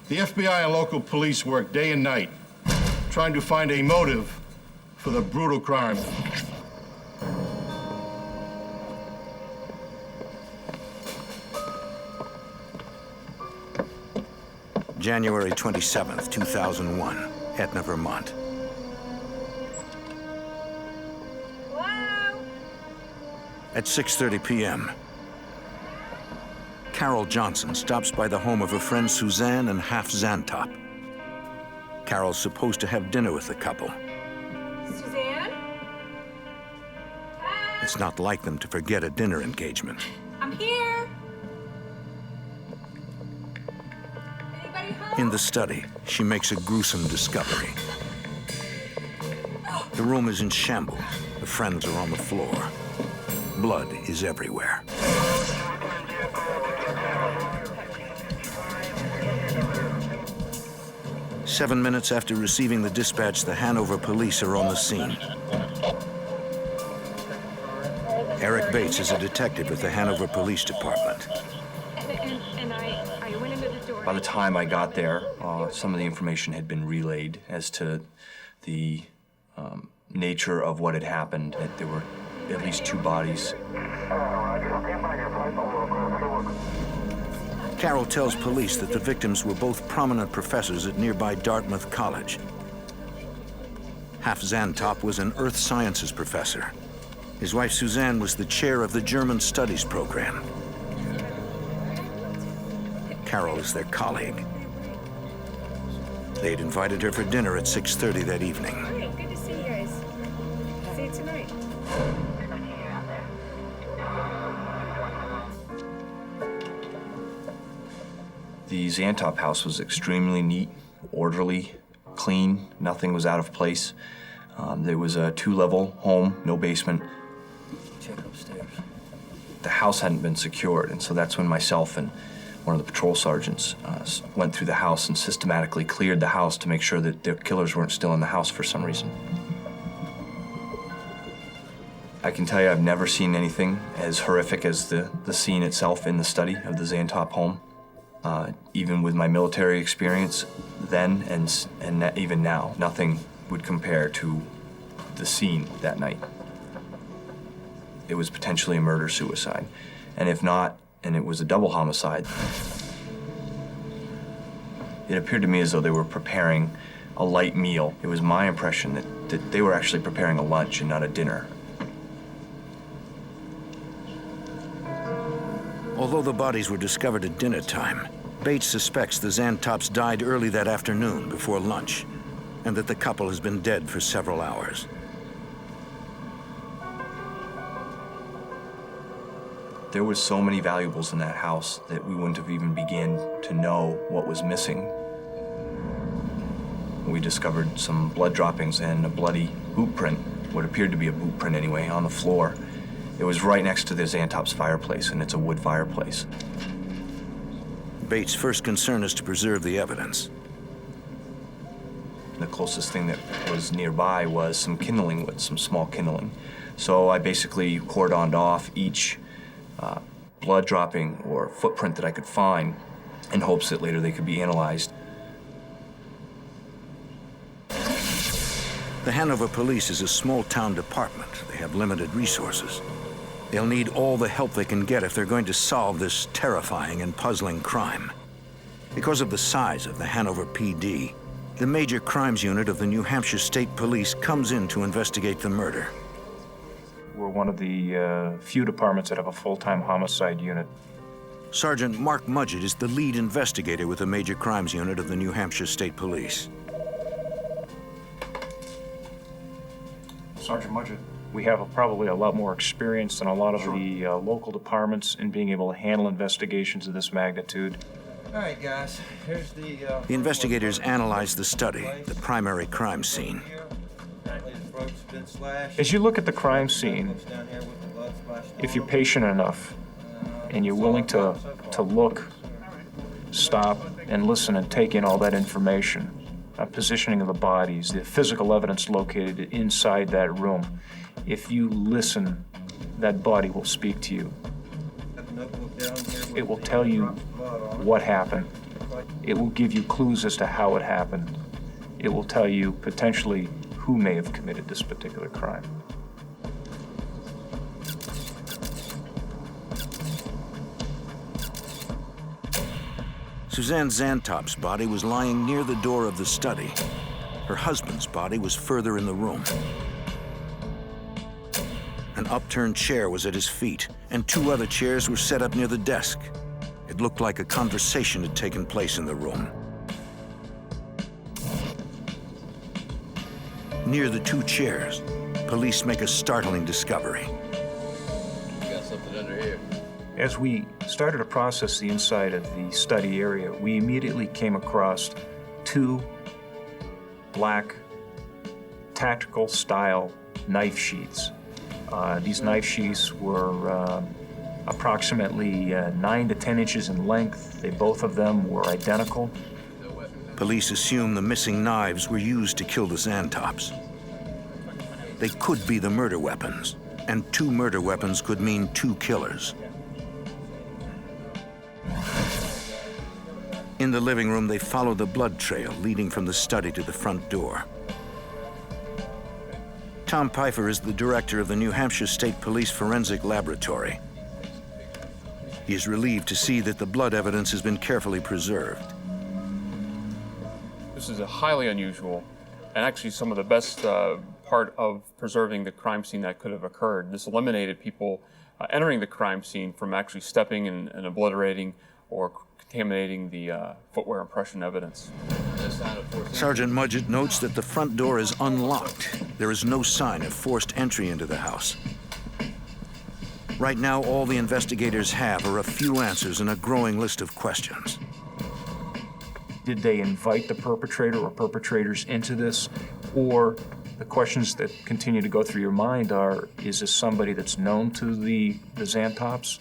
The FBI and local police work day and night trying to find a motive for the brutal crime. January 27th, 2001, Etna, Vermont. Hello? At 6:30 p.m., Carol Johnson stops by the home of her friend Susanne and half Zantop. Carol's supposed to have dinner with the couple. Suzanne? It's not like them to forget a dinner engagement. I'm here. Anybody home? In the study, she makes a gruesome discovery. The room is in shambles. The friends are on the floor. Blood is everywhere. Seven minutes after receiving the dispatch, the Hanover police are on the scene. Eric Bates is a detective with the Hanover Police Department. And I went into the door. By the time I got there, some of the information had been relayed as to the nature of what had happened. That there were at least 2 bodies. Carol tells police that the victims were both prominent professors at nearby Dartmouth College. Half Zantop was an earth sciences professor. His wife Susanne was the chair of the German Studies program. Carol is their colleague. They'd invited her for dinner at 6:30 that evening. Great, good to see you guys. See you tonight. The Zantop house was extremely neat, orderly, clean. Nothing was out of place. There was a 2-level home, no basement. Check upstairs. The house hadn't been secured, and so that's when myself and one of the patrol sergeants went through the house and systematically cleared the house to make sure that the killers weren't still in the house for some reason. I can tell you I've never seen anything as horrific as the scene itself in the study of the Zantop home. Even with my military experience then and even now, nothing would compare to the scene that night. It was potentially a murder-suicide. And if not, and it was a double homicide, it appeared to me as though they were preparing a light meal. It was my impression that they were actually preparing a lunch and not a dinner. Although the bodies were discovered at dinner time, Bates suspects the Zantops died early that afternoon before lunch, and that the couple has been dead for several hours. There was so many valuables in that house that we wouldn't have even begun to know what was missing. We discovered some blood droppings and a bloody boot print, what appeared to be a boot print anyway, on the floor. It was right next to the Zantop's fireplace, and it's a wood fireplace. Bates' first concern is to preserve the evidence. The closest thing that was nearby was some kindling wood, some small kindling. So I basically cordoned off each blood dropping or footprint that I could find in hopes that later they could be analyzed. The Hanover Police is a small-town department. They have limited resources. They'll need all the help they can get if they're going to solve this terrifying and puzzling crime. Because of the size of the Hanover PD, the Major Crimes Unit of the New Hampshire State Police comes in to investigate the murder. We're one of the few departments that have a full-time homicide unit. Sergeant Mark Mudgett is the lead investigator with the Major Crimes Unit of the New Hampshire State Police. Sergeant Mudgett, we have probably a lot more experience than a lot of the local departments in being able to handle investigations of this magnitude. All right, guys, here's the... The investigators analyze the study, the primary crime scene. As you look at the crime scene, if you're patient enough and you're willing to look stop and listen and take in all that information. Positioning of the bodies, the physical evidence located inside that room. If you listen, that body will speak to you. It will tell you what happened. It will give you clues as to how it happened. It will tell you potentially who may have committed this particular crime. Susanne Zantop's body was lying near the door of the study. Her husband's body was further in the room. An upturned chair was at his feet, and 2 other chairs were set up near the desk. It looked like a conversation had taken place in the room. Near the 2 chairs, police make a startling discovery. Got something under here. As we started to process the inside of the study area, we immediately came across 2 black tactical-style knife sheaths. These knife sheaths were approximately 9 to 10 inches in length. Both of them were identical. Police assume the missing knives were used to kill the Zantops. They could be the murder weapons, and 2 murder weapons could mean 2 killers. In the living room, they follow the blood trail leading from the study to the front door. Tom Pfeiffer is the director of the New Hampshire State Police Forensic Laboratory. He is relieved to see that the blood evidence has been carefully preserved. This is a highly unusual and actually some of the best part of preserving the crime scene that could have occurred. This eliminated people entering the crime scene from actually stepping and obliterating or contaminating the footwear impression evidence. Sergeant Mudgett notes that the front door is unlocked. There is no sign of forced entry into the house. Right now, all the investigators have are a few answers and a growing list of questions. Did they invite the perpetrator or perpetrators into this? Or the questions that continue to go through your mind are, is this somebody that's known to the Zantops?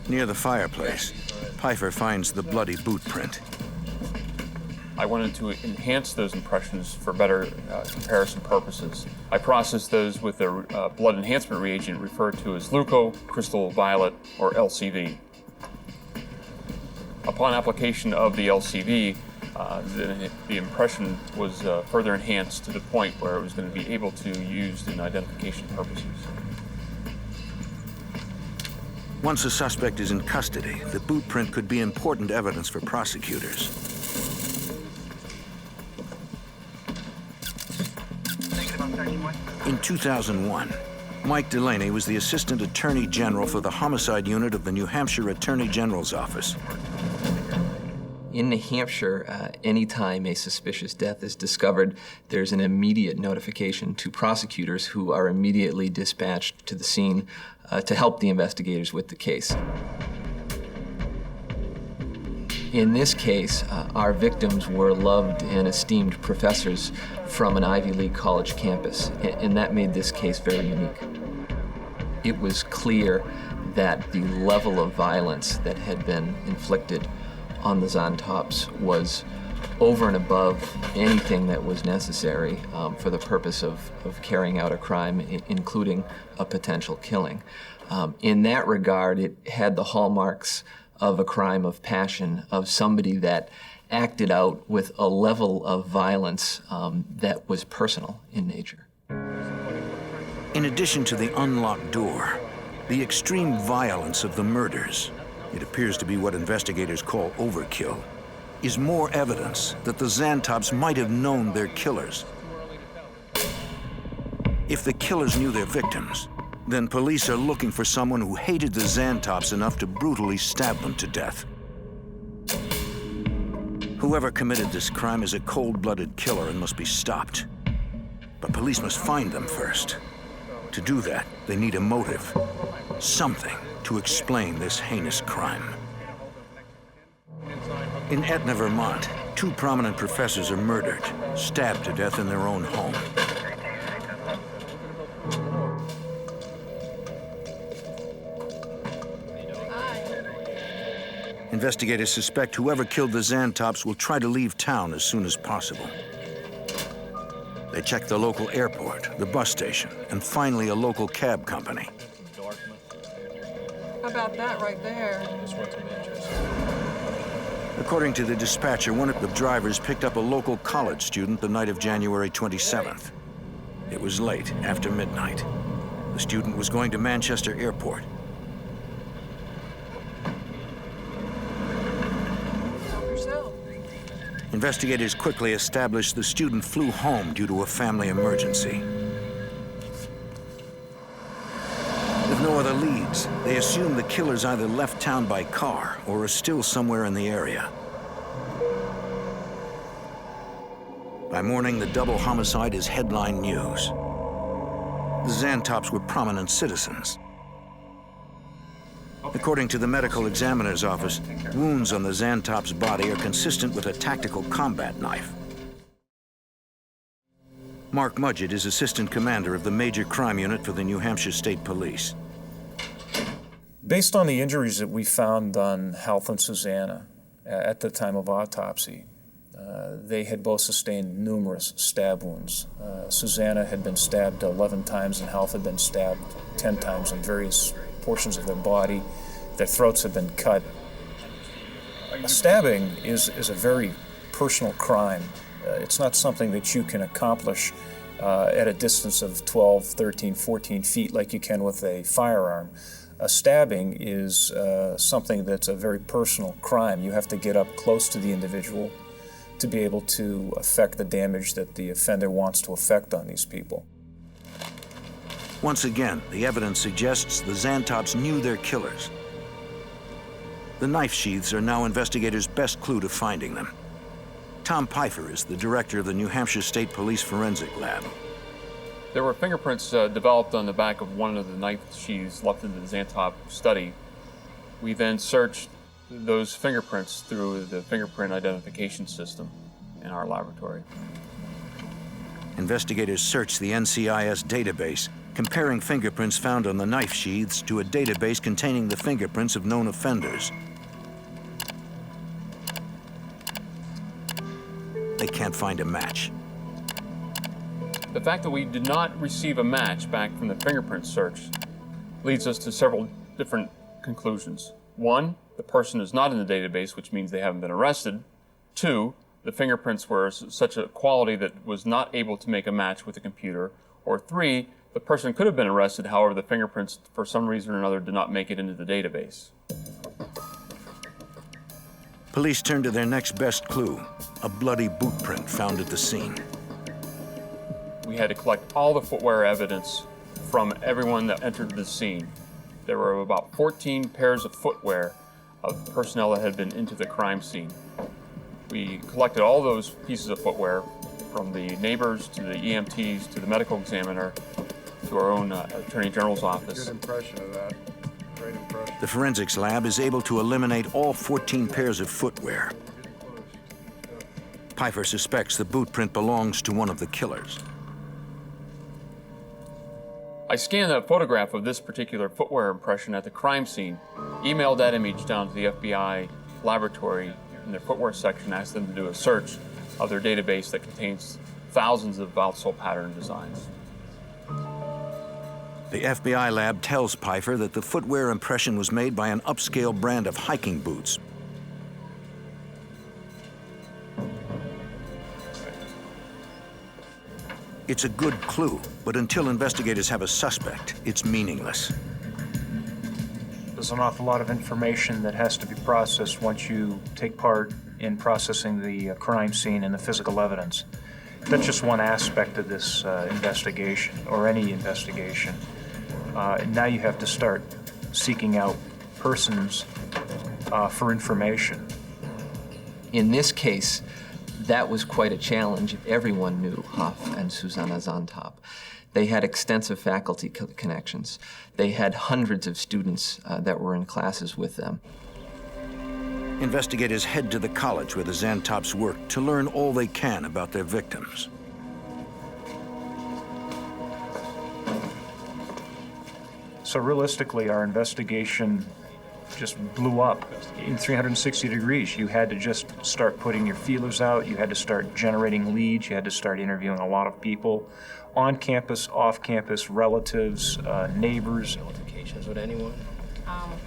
Near the fireplace, Pfeiffer finds the bloody boot print. I wanted to enhance those impressions for better comparison purposes. I processed those with a blood enhancement reagent referred to as leuco crystal violet, or LCV. Upon application of the LCV, the impression was further enhanced to the point where it was going to be able to be used in identification purposes. Once a suspect is in custody, the boot print could be important evidence for prosecutors. In 2001, Mike Delaney was the Assistant Attorney General for the Homicide Unit of the New Hampshire Attorney General's Office. In New Hampshire, anytime a suspicious death is discovered, there's an immediate notification to prosecutors who are immediately dispatched to the scene to help the investigators with the case. In this case, our victims were loved and esteemed professors from an Ivy League college campus, and that made this case very unique. It was clear that the level of violence that had been inflicted on the Zantops was over and above anything that was necessary for the purpose of carrying out a crime, including a potential killing. In that regard, it had the hallmarks of a crime of passion, of somebody that acted out with a level of violence that was personal in nature. In addition to the unlocked door, the extreme violence of the murders, it appears to be what investigators call overkill, is more evidence that the Zantops might have known their killers. If the killers knew their victims, then police are looking for someone who hated the Zantops enough to brutally stab them to death. Whoever committed this crime is a cold-blooded killer and must be stopped. But police must find them first. To do that, they need a motive, something to explain this heinous crime. In Etna, Vermont, 2 prominent professors are murdered, stabbed to death in their own home. Investigators suspect whoever killed the Zantops will try to leave town as soon as possible. They check the local airport, the bus station, and finally a local cab company. How about that right there? Just went to Manchester. According to the dispatcher, one of the drivers picked up a local college student the night of January 27th. It was late, after midnight. The student was going to Manchester Airport. Investigators quickly established the student flew home due to a family emergency. With no other leads, they assume the killers either left town by car or are still somewhere in the area. By morning, the double homicide is headline news. The Zantops were prominent citizens. According to the medical examiner's office, wounds on the Zantop's body are consistent with a tactical combat knife. Mark Mudgett is assistant commander of the Major Crime Unit for the New Hampshire State Police. Based on the injuries that we found on Health and Susanne at the time of autopsy, they had both sustained numerous stab wounds. Susanne had been stabbed 11 times and Health had been stabbed 10 times in various portions of their body. Their throats had been cut. A stabbing is a very personal crime. It's not something that you can accomplish at a distance of 12, 13, 14 feet like you can with a firearm. A stabbing is something that's a very personal crime. You have to get up close to the individual to be able to affect the damage that the offender wants to affect on these people. Once again, the evidence suggests the Zantops knew their killers. The knife sheaths are now investigators' best clue to finding them. Tom Pfeiffer is the director of the New Hampshire State Police Forensic Lab. There were fingerprints developed on the back of one of the knife sheaths left in the Zantop study. We then searched those fingerprints through the fingerprint identification system in our laboratory. Investigators searched the NCIS database, comparing fingerprints found on the knife sheaths to a database containing the fingerprints of known offenders. They can't find a match. The fact that we did not receive a match back from the fingerprint search leads us to several different conclusions. One, the person is not in the database, which means they haven't been arrested. Two, the fingerprints were such a quality that was not able to make a match with the computer. Or three, the person could have been arrested, however, the fingerprints, for some reason or another, did not make it into the database. Police turned to their next best clue, a bloody boot print found at the scene. We had to collect all the footwear evidence from everyone that entered the scene. There were about 14 pairs of footwear of personnel that had been into the crime scene. We collected all those pieces of footwear from the neighbors to the EMTs to the medical examiner to our own Attorney General's office. Good impression of that. Great impression. The forensics lab is able to eliminate all 14 pairs of footwear. Pfeiffer suspects the boot print belongs to one of the killers. I scanned a photograph of this particular footwear impression at the crime scene, emailed that image down to the FBI laboratory in their footwear section, asked them to do a search of their database that contains thousands of outsole pattern designs. The FBI lab tells Pfeiffer that the footwear impression was made by an upscale brand of hiking boots. It's a good clue, but until investigators have a suspect, it's meaningless. There's an awful lot of information that has to be processed once you take part in processing the crime scene and the physical evidence. That's just one aspect of this investigation, or any investigation. And now you have to start seeking out persons for information. In this case, that was quite a challenge. Everyone knew Huff and Susanne Zantop. They had extensive faculty connections. They had hundreds of students that were in classes with them. Investigators head to the college where the Zantops work to learn all they can about their victims. So realistically, our investigation just blew up in 360 degrees. You had to just start putting your feelers out. You had to start generating leads. You had to start interviewing a lot of people on campus, off campus, relatives, neighbors. Notifications with anyone?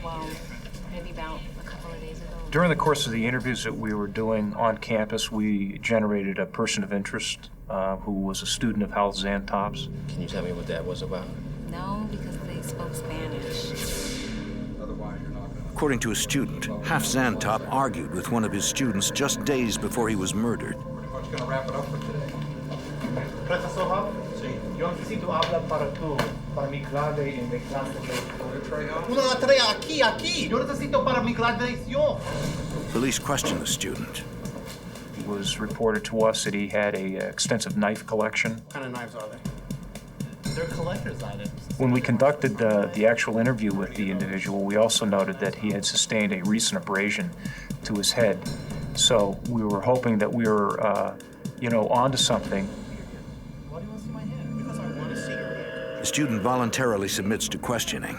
Well, maybe about a couple of days ago. During the course of the interviews that we were doing on campus, we generated a person of interest who was a student of Hal Zantop's. Can you tell me what that was about? No, because they spoke Spanish. According to a student, Half Zantop argued with one of his students just days before he was murdered. Going to wrap it up for today. Professor, yo necesito hablar para mi clave en mi clase de... Una tarea aquí. Yo necesito para mi graduación. Police questioned the student. It was reported to us that he had an extensive knife collection. What kind of knives are they? They're collector's items. When we conducted the actual interview with the individual, we also noted that he had sustained a recent abrasion to his head. So we were hoping that we were, onto something. The student voluntarily submits to questioning.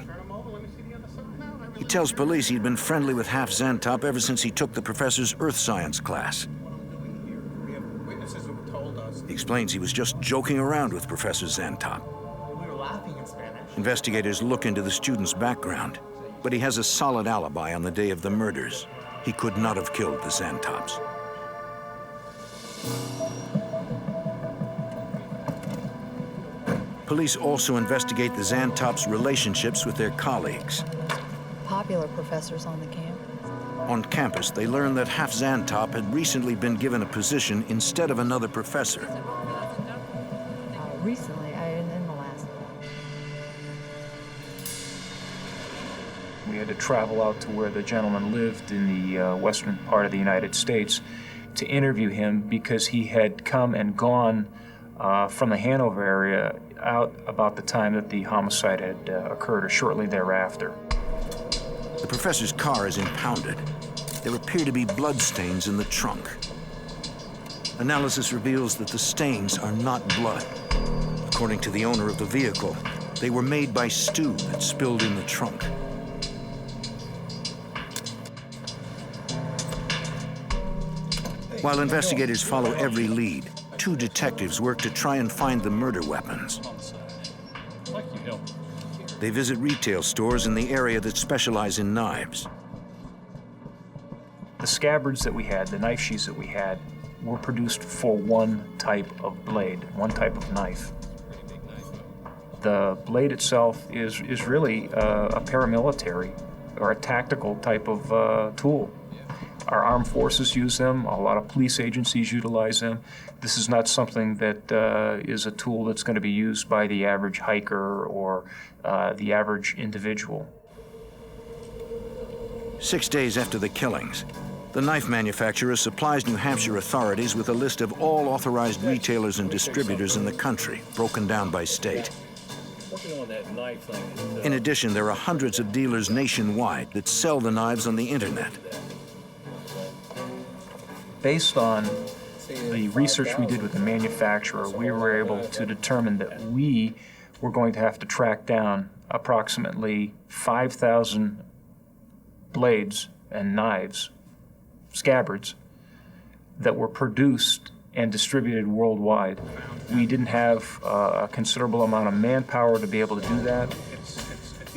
He tells police he'd been friendly with Half Zantop ever since he took the professor's earth science class. He explains he was just joking around with Professor Zantop. We were laughing in Spanish. Investigators look into the student's background, but he has a solid alibi on the day of the murders. He could not have killed the Zantops. Police also investigate the Zantops' relationships with their colleagues. Popular professors on the campus. On campus, they learn that Half Zantop had recently been given a position instead of another professor. Recently, in the last. We had to travel out to where the gentleman lived in the western part of the United States to interview him because he had come and gone from the Hanover area out about the time that the homicide had occurred or shortly thereafter. The professor's car is impounded. There appear to be bloodstains in the trunk. Analysis reveals that the stains are not blood. According to the owner of the vehicle, they were made by stew that spilled in the trunk. While investigators follow every lead, 2 detectives work to try and find the murder weapons. They visit retail stores in the area that specialize in knives. The scabbards that we had, the knife sheaths that we had, were produced for one type of blade, one type of knife. The blade itself is really a paramilitary or a tactical type of tool. Our armed forces use them. A lot of police agencies utilize them. This is not something that is a tool that's going to be used by the average hiker or the average individual. 6 days after the killings, the knife manufacturer supplies New Hampshire authorities with a list of all authorized retailers and distributors in the country, broken down by state. In addition, there are hundreds of dealers nationwide that sell the knives on the internet. Based on the research we did with the manufacturer, we were able to determine that we were going to have to track down approximately 5,000 blades and knives, scabbards, that were produced and distributed worldwide. We didn't have a considerable amount of manpower to be able to do that.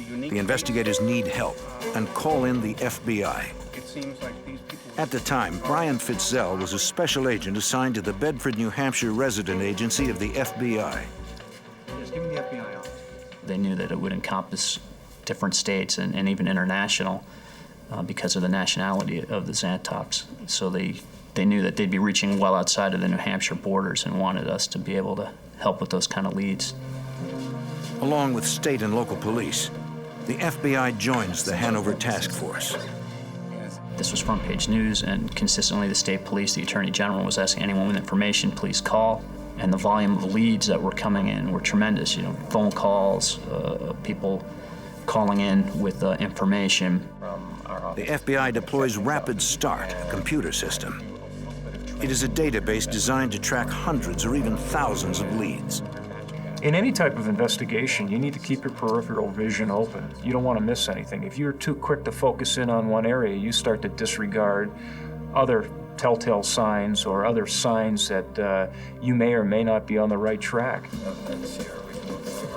The investigators need help and call in the FBI. At the time, Brian Fitzell was a special agent assigned to the Bedford, New Hampshire resident agency of the FBI. Just give me the FBI office. They knew that it would encompass different states and even international because of the nationality of the Zantops. So they knew that they'd be reaching well outside of the New Hampshire borders and wanted us to be able to help with those kind of leads. Along with state and local police, the FBI joins the Hanover Task Force. This was front page news, and consistently the state police, the attorney general, was asking anyone with information, please call. And the volume of leads that were coming in were tremendous. You know, phone calls, people calling in with information. The FBI deploys Rapid Start, a computer system. It is a database designed to track hundreds or even thousands of leads. In any type of investigation, you need to keep your peripheral vision open. You don't want to miss anything. If you're too quick to focus in on one area, you start to disregard other telltale signs or other signs that you may or may not be on the right track.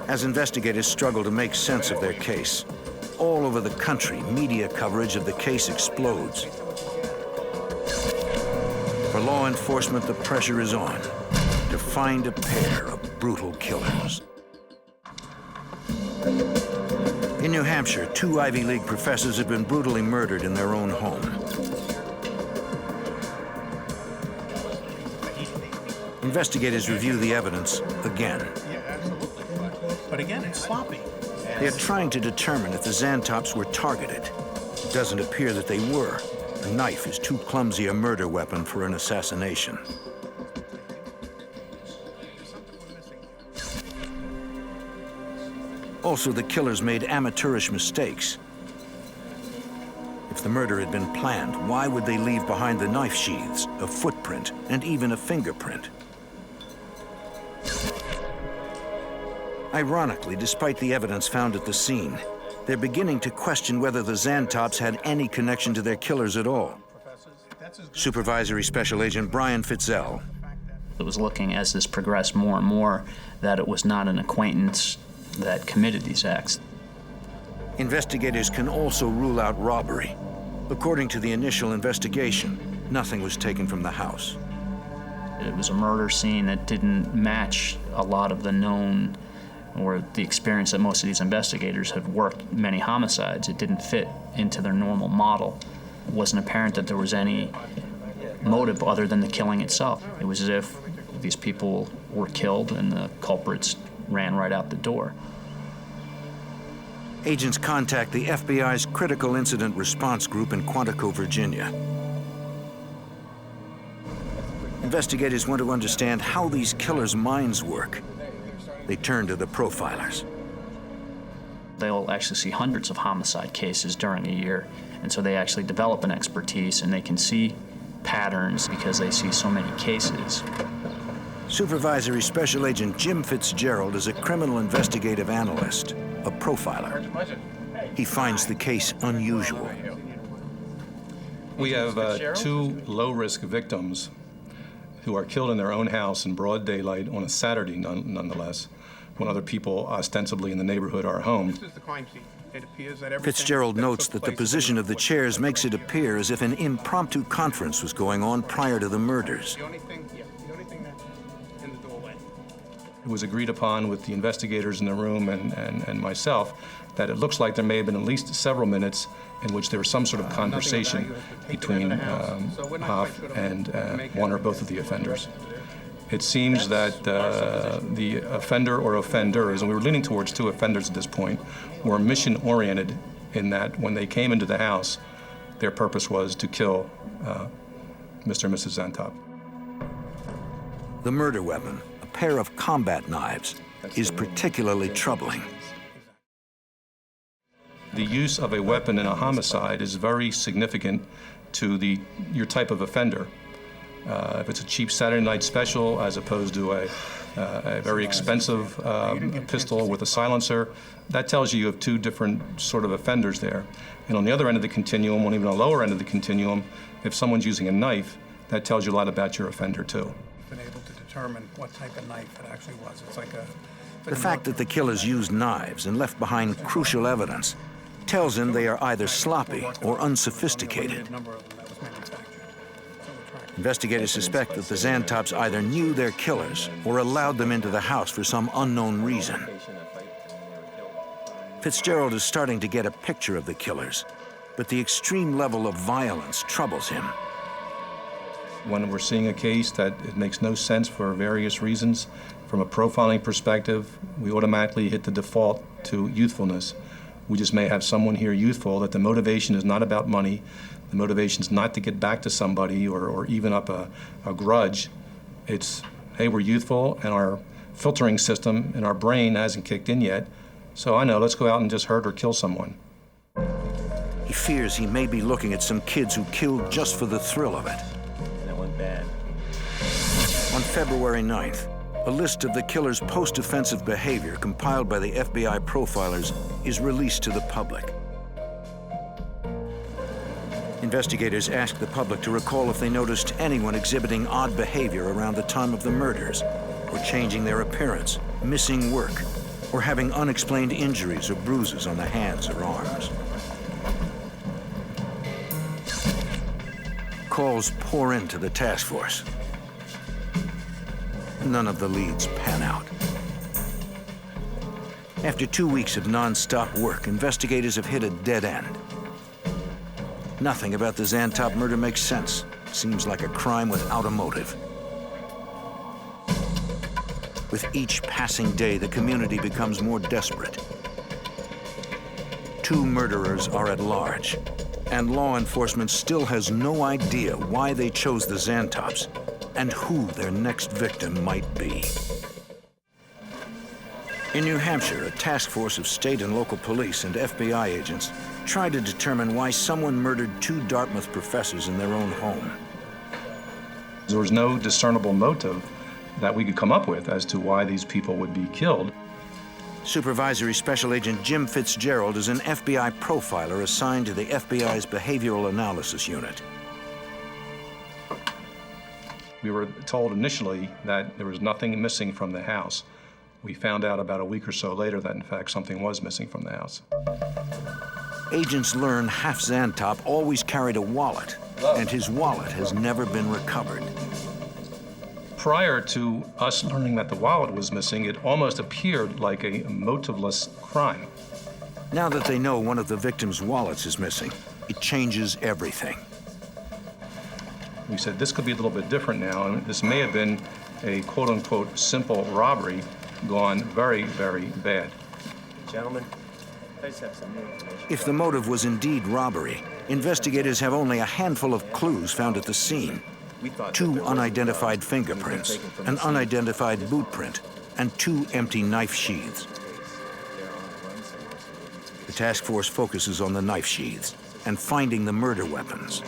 As investigators struggle to make sense of their case, all over the country, media coverage of the case explodes. For law enforcement, the pressure is on to find a pair of brutal killers. In New Hampshire, 2 Ivy League professors have been brutally murdered in their own home. Investigators review the evidence again. Yeah, absolutely. But again, it's sloppy. They're trying to determine if the Zantops were targeted. It doesn't appear that they were. A knife is too clumsy a murder weapon for an assassination. Also, the killers made amateurish mistakes. If the murder had been planned, why would they leave behind the knife sheaths, a footprint, and even a fingerprint? Ironically, despite the evidence found at the scene, they're beginning to question whether the Zantops had any connection to their killers at all. Supervisory Special Agent Brian Fitzell. It was looking, as this progressed more and more, that it was not an acquaintance that committed these acts. Investigators can also rule out robbery. According to the initial investigation, nothing was taken from the house. It was a murder scene that didn't match a lot of the known or the experience that most of these investigators had worked many homicides. It didn't fit into their normal model. It wasn't apparent that there was any motive other than the killing itself. It was as if these people were killed and the culprits ran right out the door. Agents contact the FBI's Critical Incident Response Group in Quantico, Virginia. Investigators want to understand how these killers' minds work. They turn to the profilers. They'll actually see hundreds of homicide cases during a year, and so they actually develop an expertise and they can see patterns because they see so many cases. Supervisory Special Agent Jim Fitzgerald is a criminal investigative analyst, a profiler. He finds the case unusual. We have 2 low-risk victims who are killed in their own house in broad daylight on a Saturday, nonetheless, when other people ostensibly in the neighborhood are home. This is the crime scene. It appears that Fitzgerald notes that the position of the chairs makes it appear as if an impromptu conference was going on prior to the murders. The only thing that's in the doorway. It was agreed upon with the investigators in the room and myself that it looks like there may have been at least several minutes in which there was some sort of conversation between Hoff and one or both of the offenders. It seems that the offender or offenders, and we were leaning towards 2 offenders at this point, were mission-oriented in that when they came into the house, their purpose was to kill Mr. and Mrs. Zantop. The murder weapon, a pair of combat knives, is particularly troubling. The use of a weapon in a homicide is very significant to your type of offender. If it's a cheap Saturday night special as opposed to a very expensive pistol with a silencer, that tells you have 2 different sort of offenders there. And on the other end of the continuum, or even on the lower end of the continuum, if someone's using a knife, that tells you a lot about your offender too. Been able to determine what type of knife it actually was. It's like a... The fact that the killers used knives and left behind crucial evidence tells him they are either sloppy or unsophisticated. Investigators suspect that the Zantops either knew their killers or allowed them into the house for some unknown reason. Fitzgerald is starting to get a picture of the killers, but the extreme level of violence troubles him. When we're seeing a case that it makes no sense for various reasons, from a profiling perspective, we automatically hit the default to youthfulness. We just may have someone here youthful, that the motivation is not about money, the motivation is not to get back to somebody or even up a grudge. It's, hey, we're youthful and our filtering system in our brain hasn't kicked in yet, so I know, let's go out and just hurt or kill someone. He fears he may be looking at some kids who killed just for the thrill of it. And it went bad. On February 9th, a list of the killer's post-offensive behavior compiled by the FBI profilers is released to the public. Investigators ask the public to recall if they noticed anyone exhibiting odd behavior around the time of the murders, or changing their appearance, missing work, or having unexplained injuries or bruises on the hands or arms. Calls pour into the task force. None of the leads pan out. After 2 weeks of non-stop work, investigators have hit a dead end. Nothing about the Zantop murder makes sense. Seems like a crime without a motive. With each passing day, the community becomes more desperate. 2 murderers are at large, and law enforcement still has no idea why they chose the Zantops and who their next victim might be. In New Hampshire, a task force of state and local police and FBI agents tried to determine why someone murdered 2 Dartmouth professors in their own home. There was no discernible motive that we could come up with as to why these people would be killed. Supervisory Special Agent Jim Fitzgerald is an FBI profiler assigned to the FBI's Behavioral Analysis Unit. We were told initially that there was nothing missing from the house. We found out about a week or so later that, in fact, something was missing from the house. Agents learn Half Zantop always carried a wallet, and his wallet has never been recovered. Prior to us learning that the wallet was missing, it almost appeared like a motiveless crime. Now that they know one of the victims' wallets is missing, it changes everything. We said this could be a little bit different now, and this may have been a quote-unquote simple robbery gone very, very bad. Gentlemen, I just have some new information. If the motive was indeed robbery, investigators have only a handful of clues found at the scene. 2 unidentified fingerprints, an unidentified boot print, and 2 empty knife sheaths. The task force focuses on the knife sheaths and finding the murder weapons.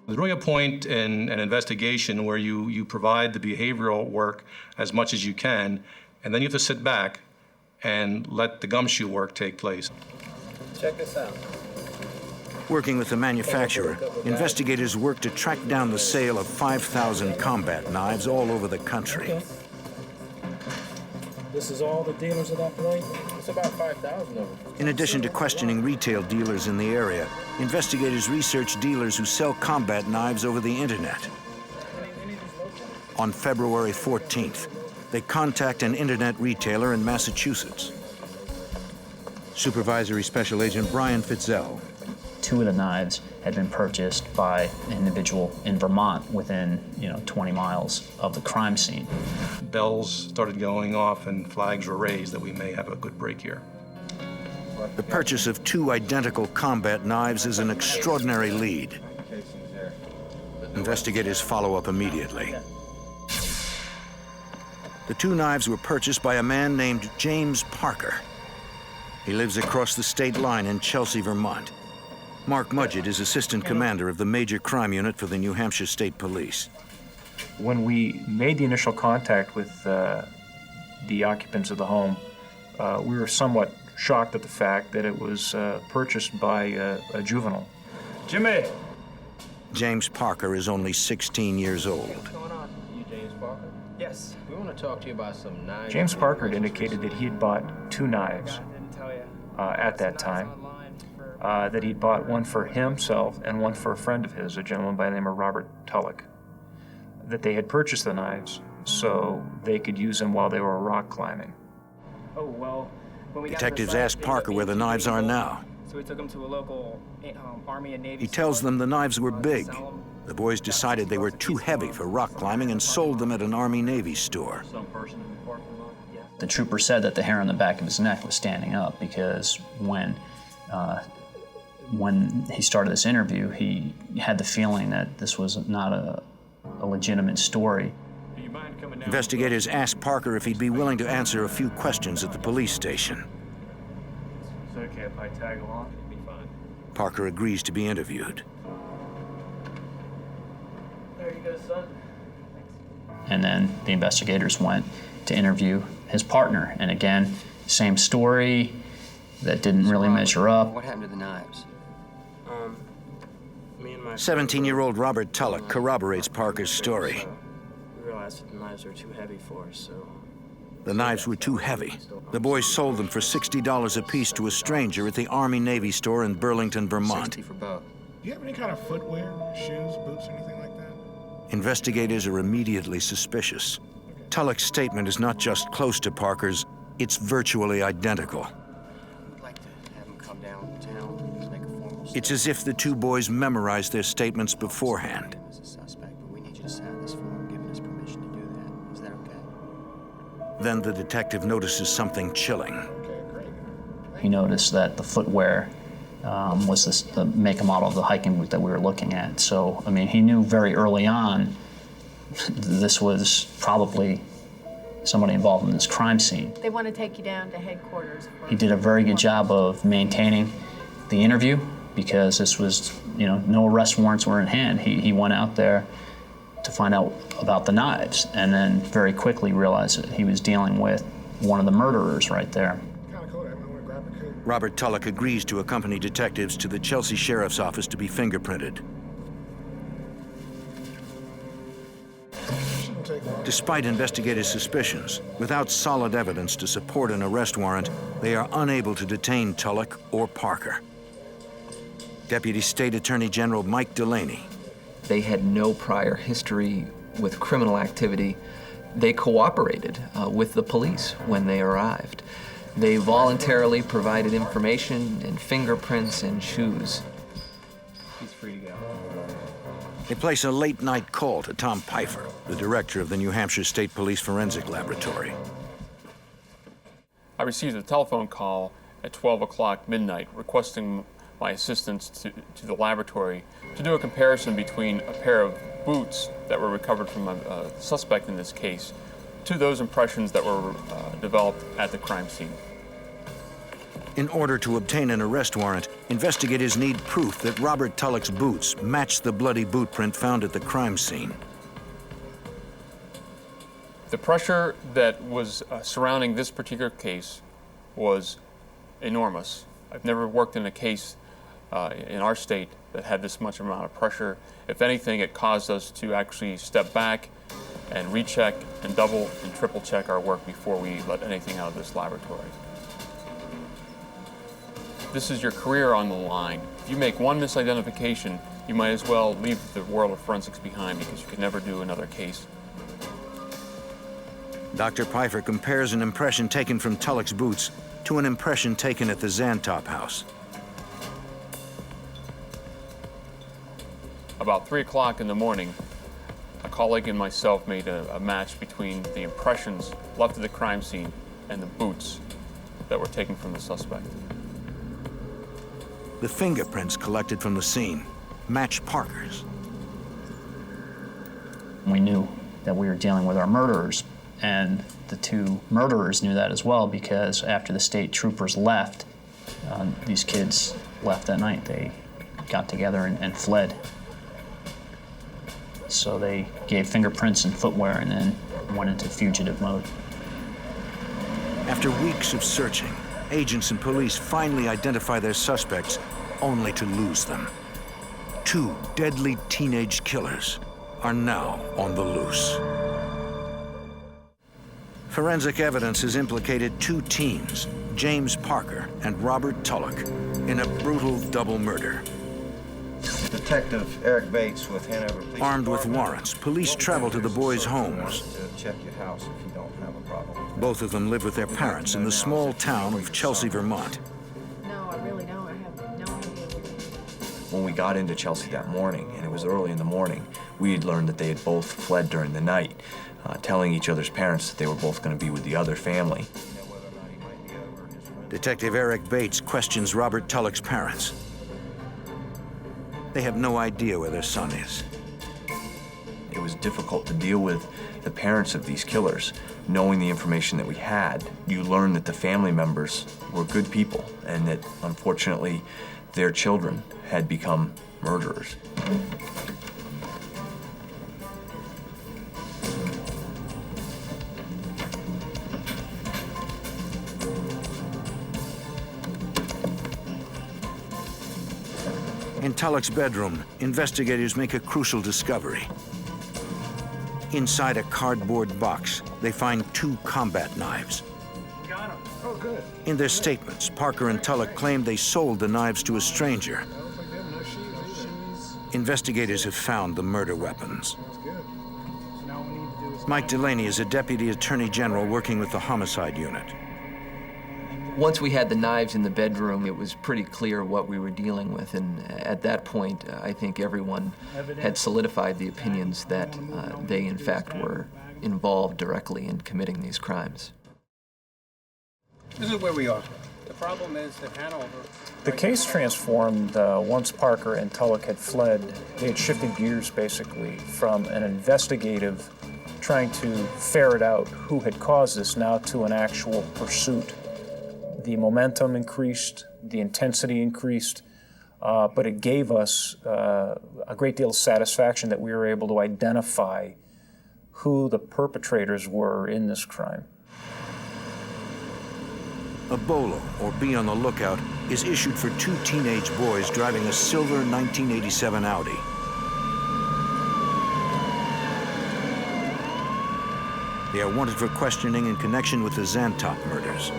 There's really a point in an investigation where you provide the behavioral work as much as you can, and then you have to sit back and let the gumshoe work take place. Check this out. Working with the manufacturer, investigators work to track down the sale of 5,000 combat knives all over the country. Okay. This is all the dealers of that point? It's about 5,000 of them. In addition to questioning retail dealers in the area, investigators research dealers who sell combat knives over the internet. On February 14th, they contact an internet retailer in Massachusetts. Supervisory Special Agent Brian Fitzell. 2 of the knives had been purchased by an individual in Vermont within, 20 miles of the crime scene. Bells started going off and flags were raised that we may have a good break here. The purchase of 2 identical combat knives is an extraordinary lead. Investigators follow up immediately. The 2 knives were purchased by a man named James Parker. He lives across the state line in Chelsea, Vermont. Mark Mudgett is assistant commander of the Major Crime Unit for the New Hampshire State Police. When we made the initial contact with the occupants of the home, we were somewhat shocked at the fact that it was purchased by a juvenile. Jimmy! James Parker is only 16 years old. What's going on? You James Parker? Yes. We want to talk to you about some knives. James Parker had indicated that he had bought 2 knives at that time. That he'd bought one for himself and one for a friend of his, a gentleman by the name of Robert Tulloch. That they had purchased the knives so they could use them while they were rock climbing. Oh, well, when we Detectives ask Parker where the knives are now. So we took them to a local Army and Navy. He tells them the knives were big. The boys decided they were too heavy for rock climbing and sold them at an Army-Navy store. The trooper said that the hair on the back of his neck was standing up because when he started this interview, he had the feeling that this was not a legitimate story. Investigators asked Parker if he'd be willing to answer a few questions at the police station. It's okay if I tag along? It'd be fine. Parker agrees to be interviewed. There you go, son. And then the investigators went to interview his partner. And again, same story, that didn't really measure up. What happened to the knives? 17-year-old Robert Tulloch corroborates Parker's story. We realized that the knives were too heavy for us, so... The knives were too heavy. The boys sold them for $60 apiece to a stranger at the Army-Navy store in Burlington, Vermont. 60 for both. Do you have any kind of footwear, shoes, boots, anything like that? Investigators are immediately suspicious. Tulloch's statement is not just close to Parker's, it's virtually identical. I'd like to have him come downtown and make a formal It's as if the two boys memorized their statements beforehand. as a suspect, but we need you to sign this form giving us permission to do that. Is that okay? Then the detective notices something chilling. He noticed that the footwear was the make and model of the hiking boot that we were looking at. So, I mean, he knew very early on this was probably somebody involved in this crime scene. They want to take you down to headquarters. He did a very good job of maintaining the interview because this was, you know, no arrest warrants were in hand. He went out there to find out about the knives and then very quickly realized that he was dealing with one of the murderers right there. Robert Tulloch agrees to accompany detectives to the Chelsea Sheriff's Office to be fingerprinted. Despite investigators' suspicions, without solid evidence to support an arrest warrant, they are unable to detain Tulloch or Parker. Deputy State Attorney General Mike Delaney. They had no prior history with criminal activity. They cooperated with the police when they arrived. They voluntarily provided information and fingerprints and shoes. He's free to go. They place a late-night call to Tom Pfeiffer, the director of the New Hampshire State Police Forensic Laboratory. I received a telephone call at 12 o'clock midnight requesting my assistance to the laboratory to do a comparison between a pair of boots that were recovered from a suspect in this case to those impressions that were developed at the crime scene. In order to obtain an arrest warrant, investigators need proof that Robert Tulloch's boots match the bloody boot print found at the crime scene. The pressure that was surrounding this particular case was enormous. I've never worked in a case in our state that had this much amount of pressure. If anything, it caused us to actually step back and recheck and double and triple check our work before we let anything out of this laboratory. This is your career on the line. If you make one misidentification, you might as well leave the world of forensics behind because you could never do another case. Dr. Pfeiffer compares an impression taken from Tulloch's boots to an impression taken at the Zantop house. About 3 o'clock in the morning, a colleague and myself made a match between the impressions left at the crime scene and the boots that were taken from the suspect. The fingerprints collected from the scene match Parker's. We knew that we were dealing with our murderers, and the two murderers knew that as well because after the state troopers left, these kids left that night. They got together and fled. So they gave fingerprints and footwear and then went into fugitive mode. After weeks of searching, agents and police finally identify their suspects, only to lose them. 2 deadly teenage killers are now on the loose. Forensic evidence has implicated 2 teens, James Parker and Robert Tulloch, in a brutal double murder. Detective Eric Bates with Hanover Police. Armed with warrants, police travel to the boys' homes. To check your house if you don't have a problem. Both of them live with their parents in the small town of Chelsea, Vermont. No, I really don't. I have no idea. When we got into Chelsea that morning, and it was early in the morning, we had learned that they had both fled during the night, telling each other's parents that they were both going to be with the other family. Detective Eric Bates questions Robert Tulloch's parents. They have no idea where their son is. It was difficult to deal with the parents of these killers. Knowing the information that we had, you learn that the family members were good people and that, unfortunately, their children had become murderers. In Tulloch's bedroom, investigators make a crucial discovery. Inside a cardboard box, they find 2 combat knives. Got him. Oh, good. In their statements, Parker and Tulloch claimed they sold the knives to a stranger. Investigators have found the murder weapons. Mike Delaney is a deputy attorney general working with the homicide unit. Once we had the knives in the bedroom, it was pretty clear what we were dealing with, and at that point, I think everyone had solidified the opinions that they, in fact, were involved directly in committing these crimes. This is where we are. The problem is that Hanover... The case transformed once Parker and Tulloch had fled. They had shifted gears, basically, from an investigative trying to ferret out who had caused this now to an actual pursuit. The momentum increased, the intensity increased, but it gave us a great deal of satisfaction that we were able to identify who the perpetrators were in this crime. A bolo, or be on the lookout, is issued for 2 teenage boys driving a silver 1987 Audi. They are wanted for questioning in connection with the Zantop murders.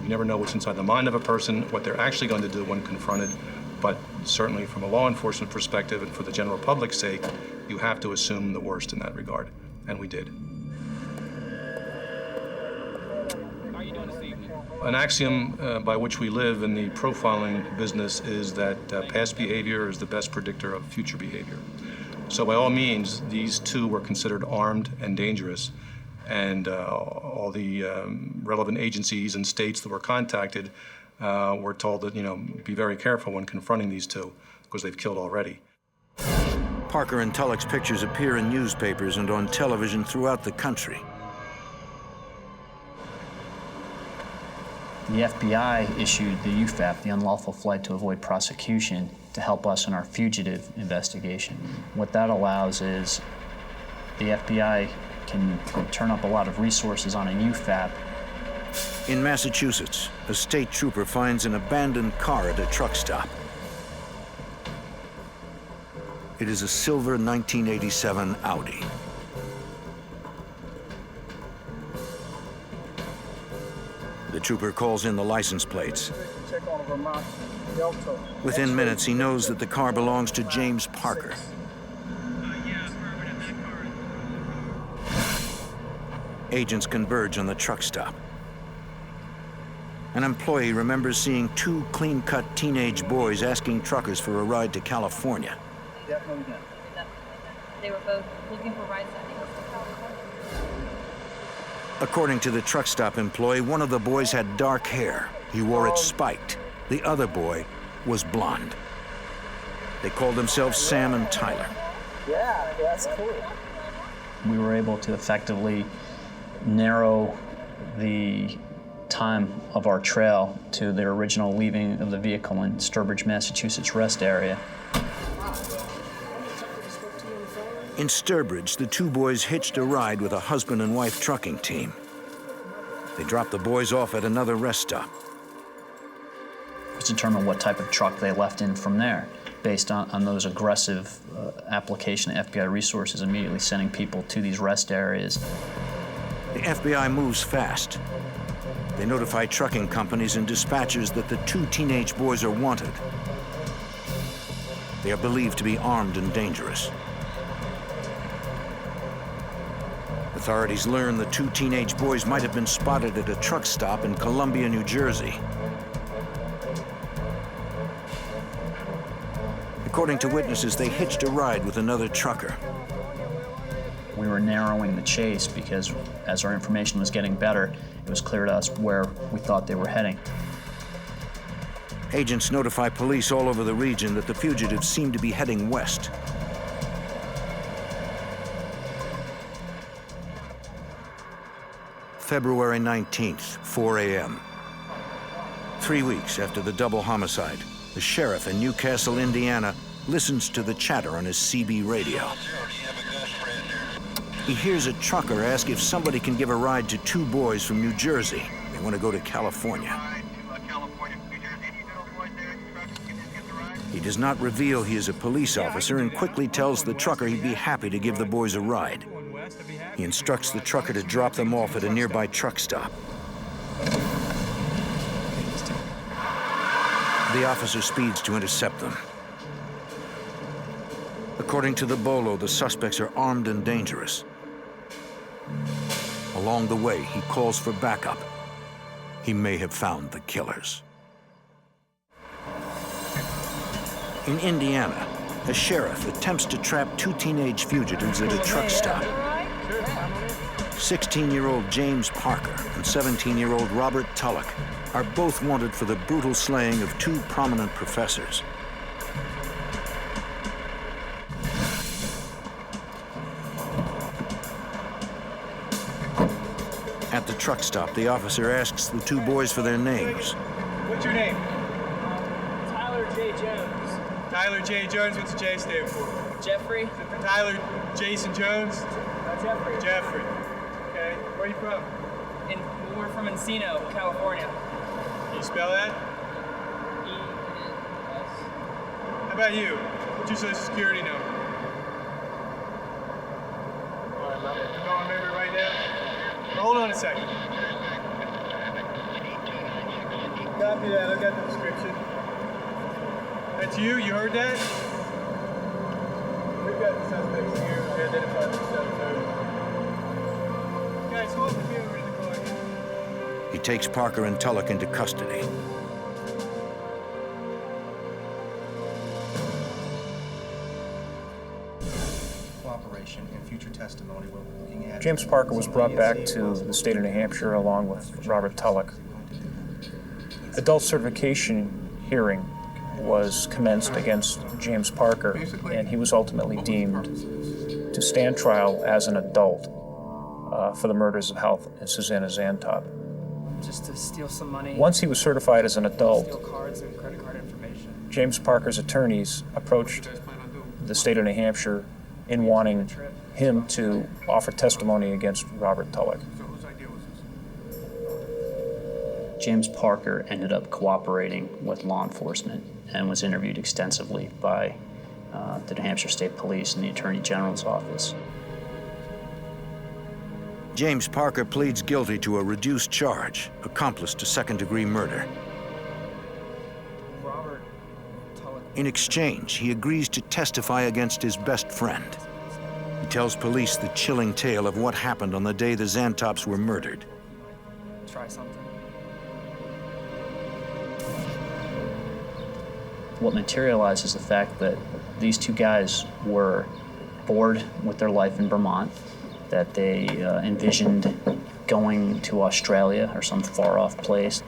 You never know what's inside the mind of a person, what they're actually going to do when confronted, but certainly from a law enforcement perspective and for the general public's sake, you have to assume the worst in that regard, and we did. An axiom by which we live in the profiling business is that past behavior is the best predictor of future behavior. So by all means, these 2 were considered armed and dangerous, and all the relevant agencies and states that were contacted were told that, be very careful when confronting these 2, because they've killed already. Parker and Tulloch's pictures appear in newspapers and on television throughout the country. The FBI issued the UFAP, the unlawful flight to avoid prosecution, to help us in our fugitive investigation. What that allows is the FBI can turn up a lot of resources on a UFAP. In Massachusetts, a state trooper finds an abandoned car at a truck stop. It is a silver 1987 Audi. The trooper calls in the license plates. Within minutes, he knows that the car belongs to James Parker. Agents converge on the truck stop. An employee remembers seeing 2 clean-cut teenage boys asking truckers for a ride to California. They were both looking for rides, I think. According to the truck stop employee, one of the boys had dark hair. He wore it spiked. The other boy was blonde. They called themselves Sam and Tyler. Yeah, that's cool. We were able to effectively narrow the time of our trail to their original leaving of the vehicle in Sturbridge, Massachusetts rest area. In Sturbridge, the 2 boys hitched a ride with a husband and wife trucking team. They dropped the boys off at another rest stop. To determine what type of truck they left in from there, based on those aggressive application of FBI resources, immediately sending people to these rest areas. The FBI moves fast. They notify trucking companies and dispatchers that the 2 teenage boys are wanted. They are believed to be armed and dangerous. Authorities learn the 2 teenage boys might have been spotted at a truck stop in Columbia, New Jersey. According to witnesses, they hitched a ride with another trucker. We were narrowing the chase because as our information was getting better, it was clear to us where we thought they were heading. Agents notify police all over the region that the fugitives seem to be heading west. February 19th, 4 a.m. 3 weeks after the double homicide, the sheriff in Newcastle, Indiana, listens to the chatter on his CB radio. He hears a trucker ask if somebody can give a ride to 2 boys from New Jersey. They want to go to California. He does not reveal he is a police officer and quickly tells the trucker he'd be happy to give the boys a ride. He instructs the trucker to drop them off at a nearby truck stop. The officer speeds to intercept them. According to the bolo, the suspects are armed and dangerous. Along the way, he calls for backup. He may have found the killers. In Indiana, a sheriff attempts to trap two teenage fugitives at a truck stop. 16-year-old James Parker and 17-year-old Robert Tulloch are both wanted for the brutal slaying of two prominent professors. At the truck stop, the officer asks the two boys for their names. What's your name? Tyler J. Jones. Tyler J. Jones. What's the J stand for? Jeffrey. Tyler Jason Jones? Jeffrey. Jeffrey. Okay. Where are you from? We're from Encino, California. Can you spell that? E-N-S. How about you? What's your social security number? You don't remember it right now? Hold on a second. Copy that. Look at the description. That's you? You heard that? We've got the suspects here. They identified themselves earlier. Guys, hold the mirror in the car. He takes Parker and Tulloch into custody. Cooperation and future testimony we're looking at. James Parker was brought back to the state of New Hampshire along with Robert Tulloch. Adult certification hearing was commenced against James Parker, and he was ultimately deemed to stand trial as an adult for the murders of Hal and Susanne Zantop. Just to steal some money. Once he was certified as an adult, Steal cards and credit card information. James Parker's attorneys approached the state of New Hampshire in wanting him to offer testimony against Robert Tulloch. James Parker ended up cooperating with law enforcement and was interviewed extensively by the New Hampshire State Police and the Attorney General's office. James Parker pleads guilty to a reduced charge, accomplice to second-degree murder. In exchange, he agrees to testify against his best friend. He tells police the chilling tale of what happened on the day the Zantops were murdered. Try something. What materialized is the fact that these two guys were bored with their life in Vermont, that they envisioned going to Australia or some far-off place.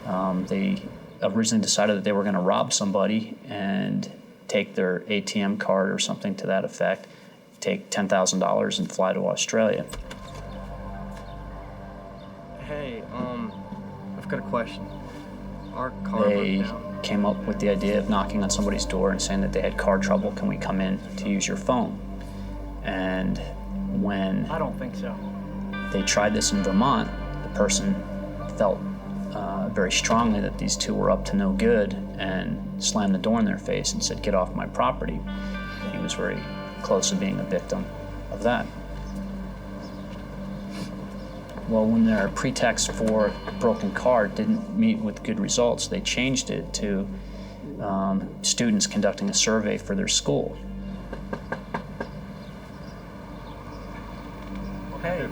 They originally decided that they were going to rob somebody and take their ATM card or something to that effect, take $10,000 and fly to Australia. Hey, I've got a question. Our car They broke down. came up with the idea of knocking on somebody's door and saying that they had car trouble, can we come in to use your phone? And when I don't think so. they tried this in Vermont, the person felt very strongly that these two were up to no good and slammed the door in their face and said, get off my property. He was very close to being a victim of that. Well, when their pretext for broken car didn't meet with good results, they changed it to students conducting a survey for their school. Hey,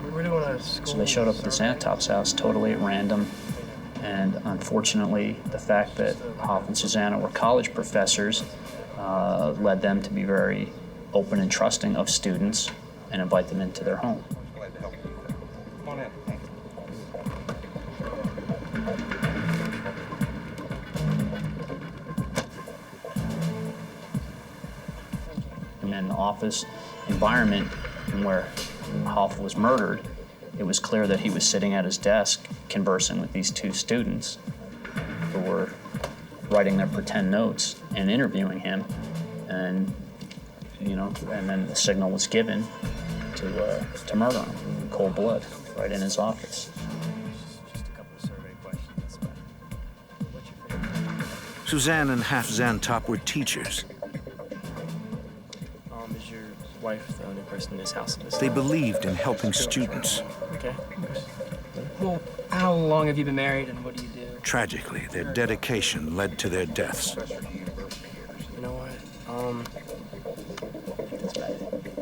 we were doing a school. So they showed up at the Zantop's house totally at random, and unfortunately, the fact that Hoff and Susanna were college professors led them to be very open and trusting of students and invite them into their home. Come on in. And in the office environment where Hoff was murdered, it was clear that he was sitting at his desk conversing with these two students who were writing their pretend notes and interviewing him, and and then the signal was given to murder him in cold blood right in his office. Susanne and half Zantop were teachers. Is your wife the only person in this house at this They time? believed in helping students. Okay. Well, how long have you been married and what do you do? Tragically, their dedication led to their deaths. You know what?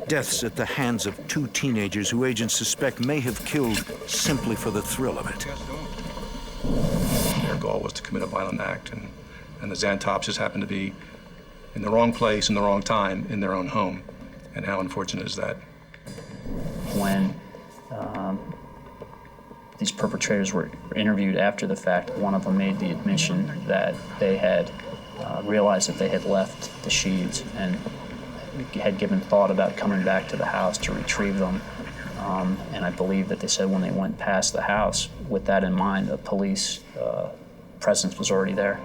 Deaths at the hands of two teenagers who agents suspect may have killed simply for the thrill of it. Their goal was to commit a violent act, and the Zantops just happened to be in the wrong place, in the wrong time, in their own home. And how unfortunate is that? When these perpetrators were interviewed after the fact, one of them made the admission that they had realized that they had left the sheaves and had given thought about coming back to the house to retrieve them. And I believe that they said when they went past the house, with that in mind, the police presence was already there.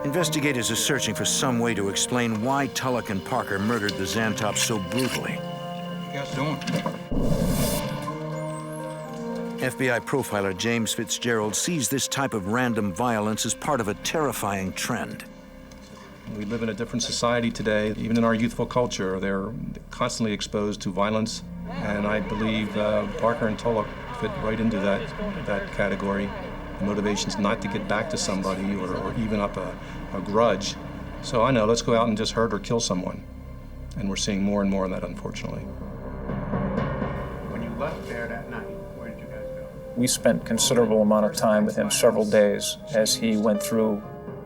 Investigators are searching for some way to explain why Tulloch and Parker murdered the Zantops so brutally. FBI profiler James Fitzgerald sees this type of random violence as part of a terrifying trend. We live in a different society today. Even in our youthful culture, they're constantly exposed to violence. And I believe Parker and Tulloch fit right into that category. The motivation's not to get back to somebody or even up a grudge. So I know, let's go out and just hurt or kill someone. And we're seeing more and more of that, unfortunately. When you left there that night, where did you guys go? We spent considerable amount of time with him, several days, as he went through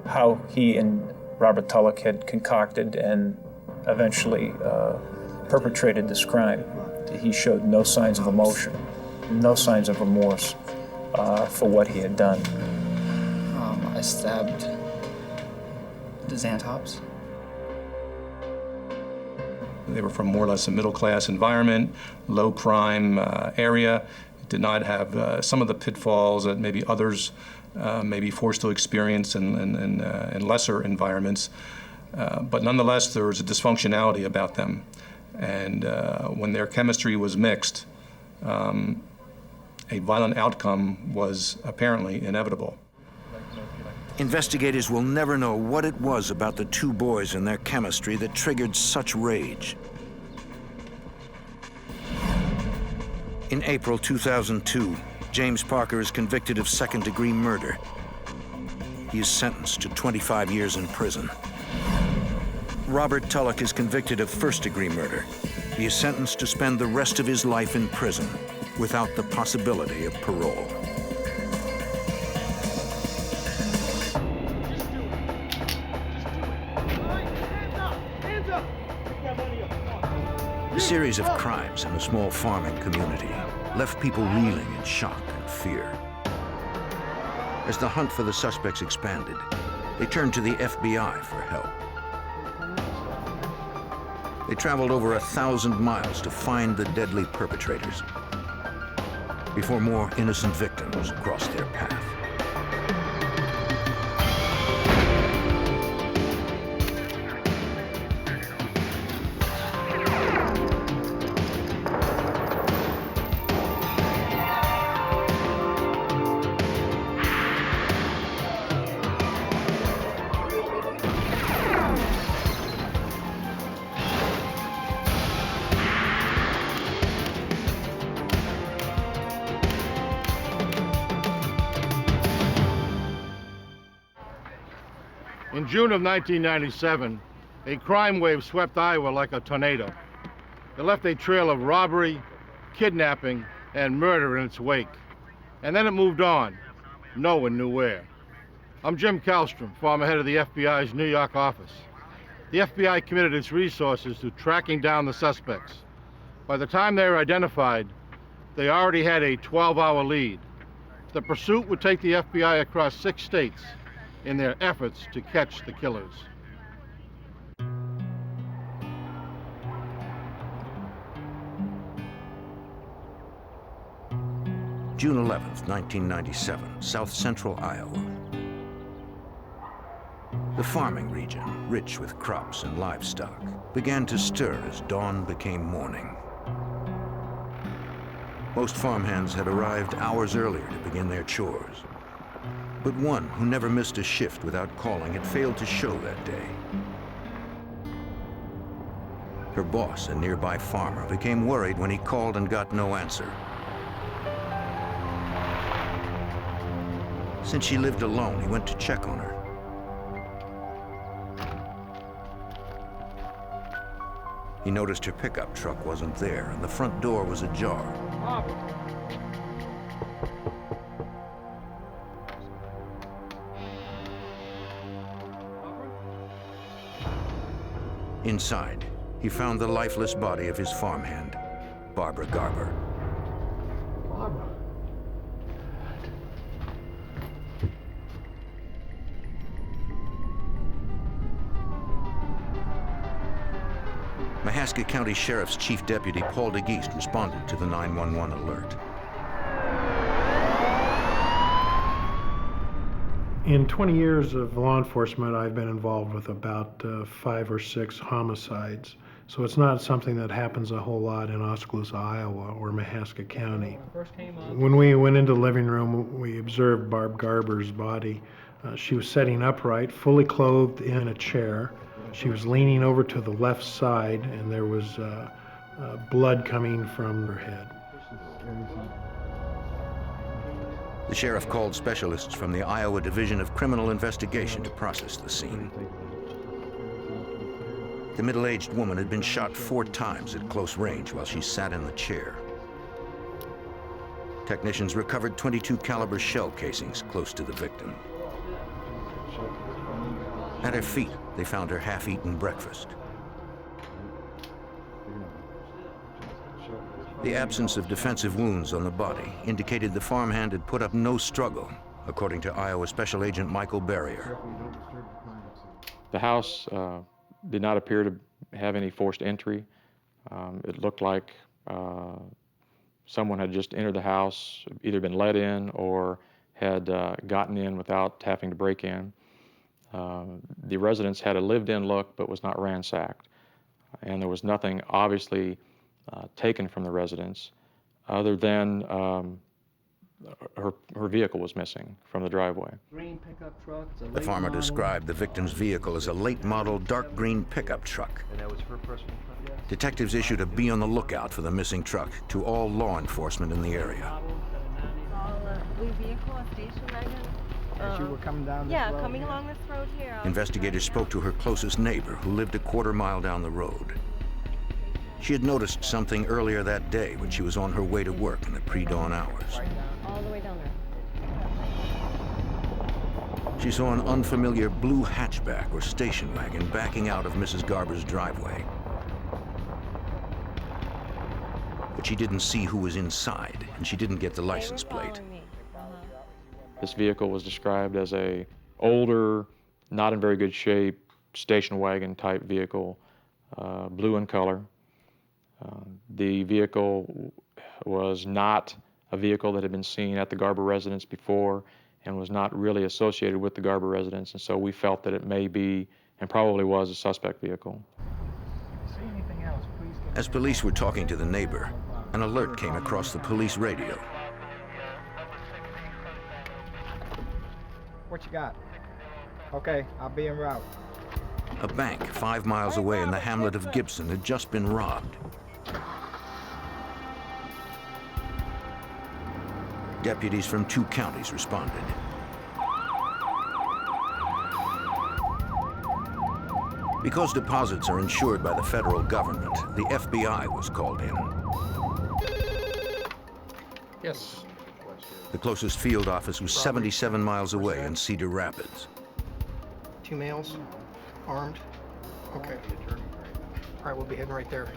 how he and Robert Tulloch had concocted and eventually perpetrated this crime. He showed no signs of emotion, no signs of remorse for what he had done. I stabbed the Zantops. They were from more or less a middle-class environment, low crime area. It did not have some of the pitfalls that maybe others may be forced to experience in lesser environments. But nonetheless, there was a dysfunctionality about them. And when their chemistry was mixed, a violent outcome was apparently inevitable. Investigators will never know what it was about the two boys and their chemistry that triggered such rage. In April 2002, James Parker is convicted of second-degree murder. He is sentenced to 25 years in prison. Robert Tulloch is convicted of first-degree murder. He is sentenced to spend the rest of his life in prison without the possibility of parole. A series of crimes in a small farming community left people reeling in shock and fear. As the hunt for the suspects expanded, they turned to the FBI for help. They traveled over 1,000 miles to find the deadly perpetrators before more innocent victims crossed their path. In June of 1997, a crime wave swept Iowa like a tornado. It left a trail of robbery, kidnapping, and murder in its wake. And then it moved on. No one knew where. I'm Jim Kallstrom, former head of the FBI's New York office. The FBI committed its resources to tracking down the suspects. By the time they were identified, they already had a 12-hour lead. The pursuit would take the FBI across 6 states in their efforts to catch the killers. June 11th, 1997, south central Iowa. The farming region, rich with crops and livestock, began to stir as dawn became morning. Most farmhands had arrived hours earlier to begin their chores. But one who never missed a shift without calling had failed to show that day. Her boss, a nearby farmer, became worried when he called and got no answer. Since she lived alone, he went to check on her. He noticed her pickup truck wasn't there, and the front door was ajar. Inside, he found the lifeless body of his farmhand, Barbara Garber. Barbara. Mahaska County Sheriff's Chief Deputy Paul DeGeest responded to the 911 alert. In 20 years of law enforcement, I've been involved with about 5 or 6 homicides. So it's not something that happens a whole lot in Oskaloosa, Iowa, or Mahaska County. When we went into the living room, we observed Barb Garber's body. She was sitting upright, fully clothed in a chair. She was leaning over to the left side, and there was blood coming from her head. The sheriff called specialists from the Iowa Division of Criminal Investigation to process the scene. The middle-aged woman had been shot 4 times at close range while she sat in the chair. Technicians recovered .22 caliber shell casings close to the victim. At her feet, they found her half-eaten breakfast. The absence of defensive wounds on the body indicated the farmhand had put up no struggle, according to Iowa Special Agent Michael Barrier. The house did not appear to have any forced entry. It looked like someone had just entered the house, either been let in or had gotten in without having to break in. The residence had a lived-in look but was not ransacked, and there was nothing obviously taken from the residence other than her vehicle was missing from the driveway. Green pickup truck. The farmer described the victim's vehicle as a late model dark green pickup truck. And that was her personal truck? Yes. Detectives issued a be on the lookout for the missing truck to all law enforcement in the area. Vehicle, a station wagon. As you were coming down this road? Yeah, coming along this road here. Investigators spoke to her closest neighbor, who lived a quarter mile down the road. She had noticed something earlier that day when she was on her way to work in the pre-dawn hours. All the way down there. She saw an unfamiliar blue hatchback or station wagon backing out of Mrs. Garber's driveway. But she didn't see who was inside, and she didn't get the license plate. This vehicle was described as a older, not in very good shape, station wagon type vehicle, blue in color. The vehicle was not a vehicle that had been seen at the Garber residence before and was not really associated with the Garber residence, and so we felt that it may be, and probably was, a suspect vehicle. As police were talking to the neighbor, an alert came across the police radio. What you got? Okay, I'll be en route. A bank 5 miles away in the hamlet of Gibson had just been robbed. Deputies from 2 counties responded. Because deposits are insured by the federal government, the FBI was called in. Yes. The closest field office was 77 miles away in Cedar Rapids. 2 males, armed. Okay. All right, we'll be heading right there.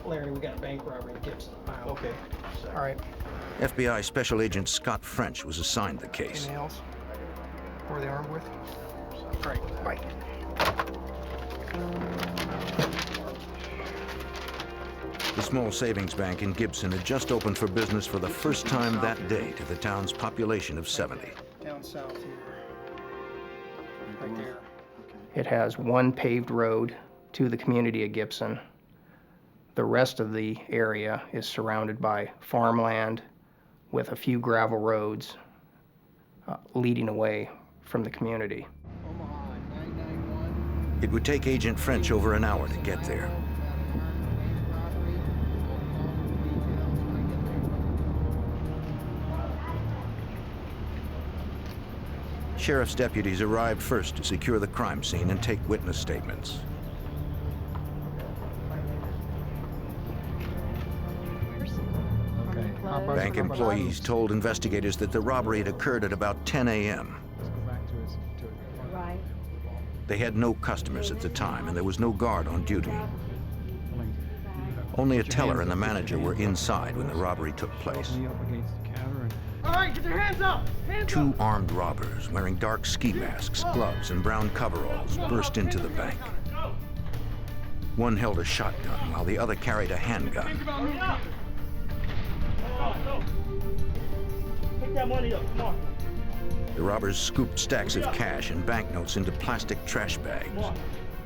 Larry, we got a bank robbery in Gibson. Okay. All right. FBI Special Agent Scott French was assigned the case. 2 males. What are they armed with? All right, bye. The small savings bank in Gibson had just opened for business for the first time that day to the town's population of 70. Down south here. Right there. It has 1 paved road to the community of Gibson. The rest of the area is surrounded by farmland with a few gravel roads leading away from the community. It would take Agent French over an hour to get there. Sheriff's deputies arrived first to secure the crime scene and take witness statements. Bank employees told investigators that the robbery had occurred at about 10 a.m. They had no customers at the time, and there was no guard on duty. Only a teller and the manager were inside when the robbery took place. All right, get your hands up! Two armed robbers wearing dark ski masks, gloves, and brown coveralls burst into the bank. One held a shotgun while the other carried a handgun. Pick that money up, come on. The robbers scooped stacks of cash and banknotes into plastic trash bags.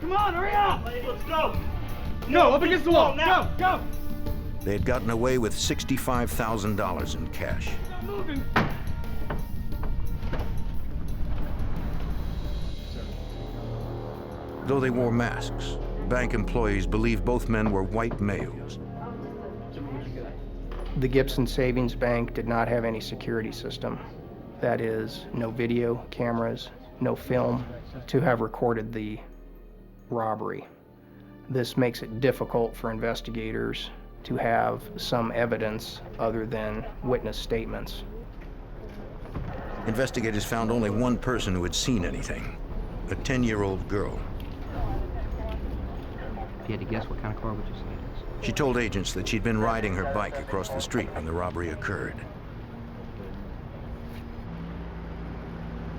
Come on, hurry up! Let's go! No, up against the wall, now! Go! They had gotten away with $65,000 in cash. Stop moving! Though they wore masks, bank employees believed both men were white males. The Gibson Savings Bank did not have any security system. That is, no video cameras, no film to have recorded the robbery. This makes it difficult for investigators to have some evidence other than witness statements. Investigators found only one person who had seen anything, a 10-year-old girl. If you had to guess, what kind of car would you say it is? She told agents that she'd been riding her bike across the street when the robbery occurred.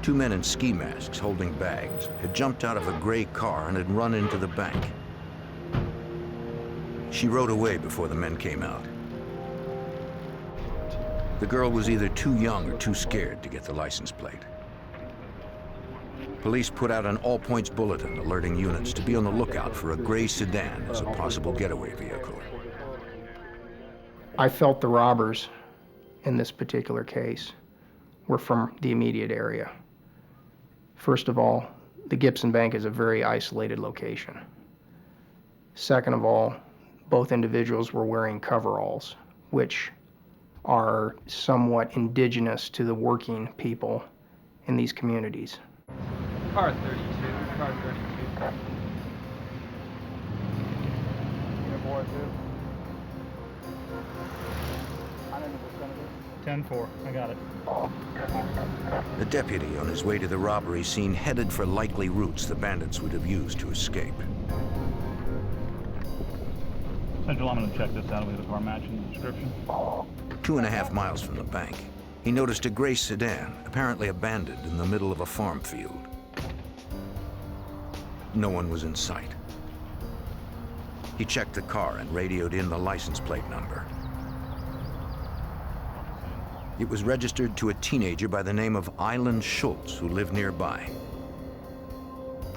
Two men in ski masks holding bags had jumped out of a gray car and had run into the bank. She rode away before the men came out. The girl was either too young or too scared to get the license plate. Police put out an all-points bulletin alerting units to be on the lookout for a gray sedan as a possible getaway vehicle. I felt the robbers in this particular case were from the immediate area. First of all, the Gibson Bank is a very isolated location. Second of all, both individuals were wearing coveralls, which are somewhat indigenous to the working people in these communities. Car 32, car 32. You're board too. 10-4, I got it. The deputy on his way to the robbery scene headed for likely routes the bandits would have used to escape. Central, I'm going to check this out. We have a car matching the description. 2.5 miles from the bank, he noticed a gray sedan, apparently abandoned in the middle of a farm field. No one was in sight. He checked the car and radioed in the license plate number. It was registered to a teenager by the name of Island Schultz, who lived nearby.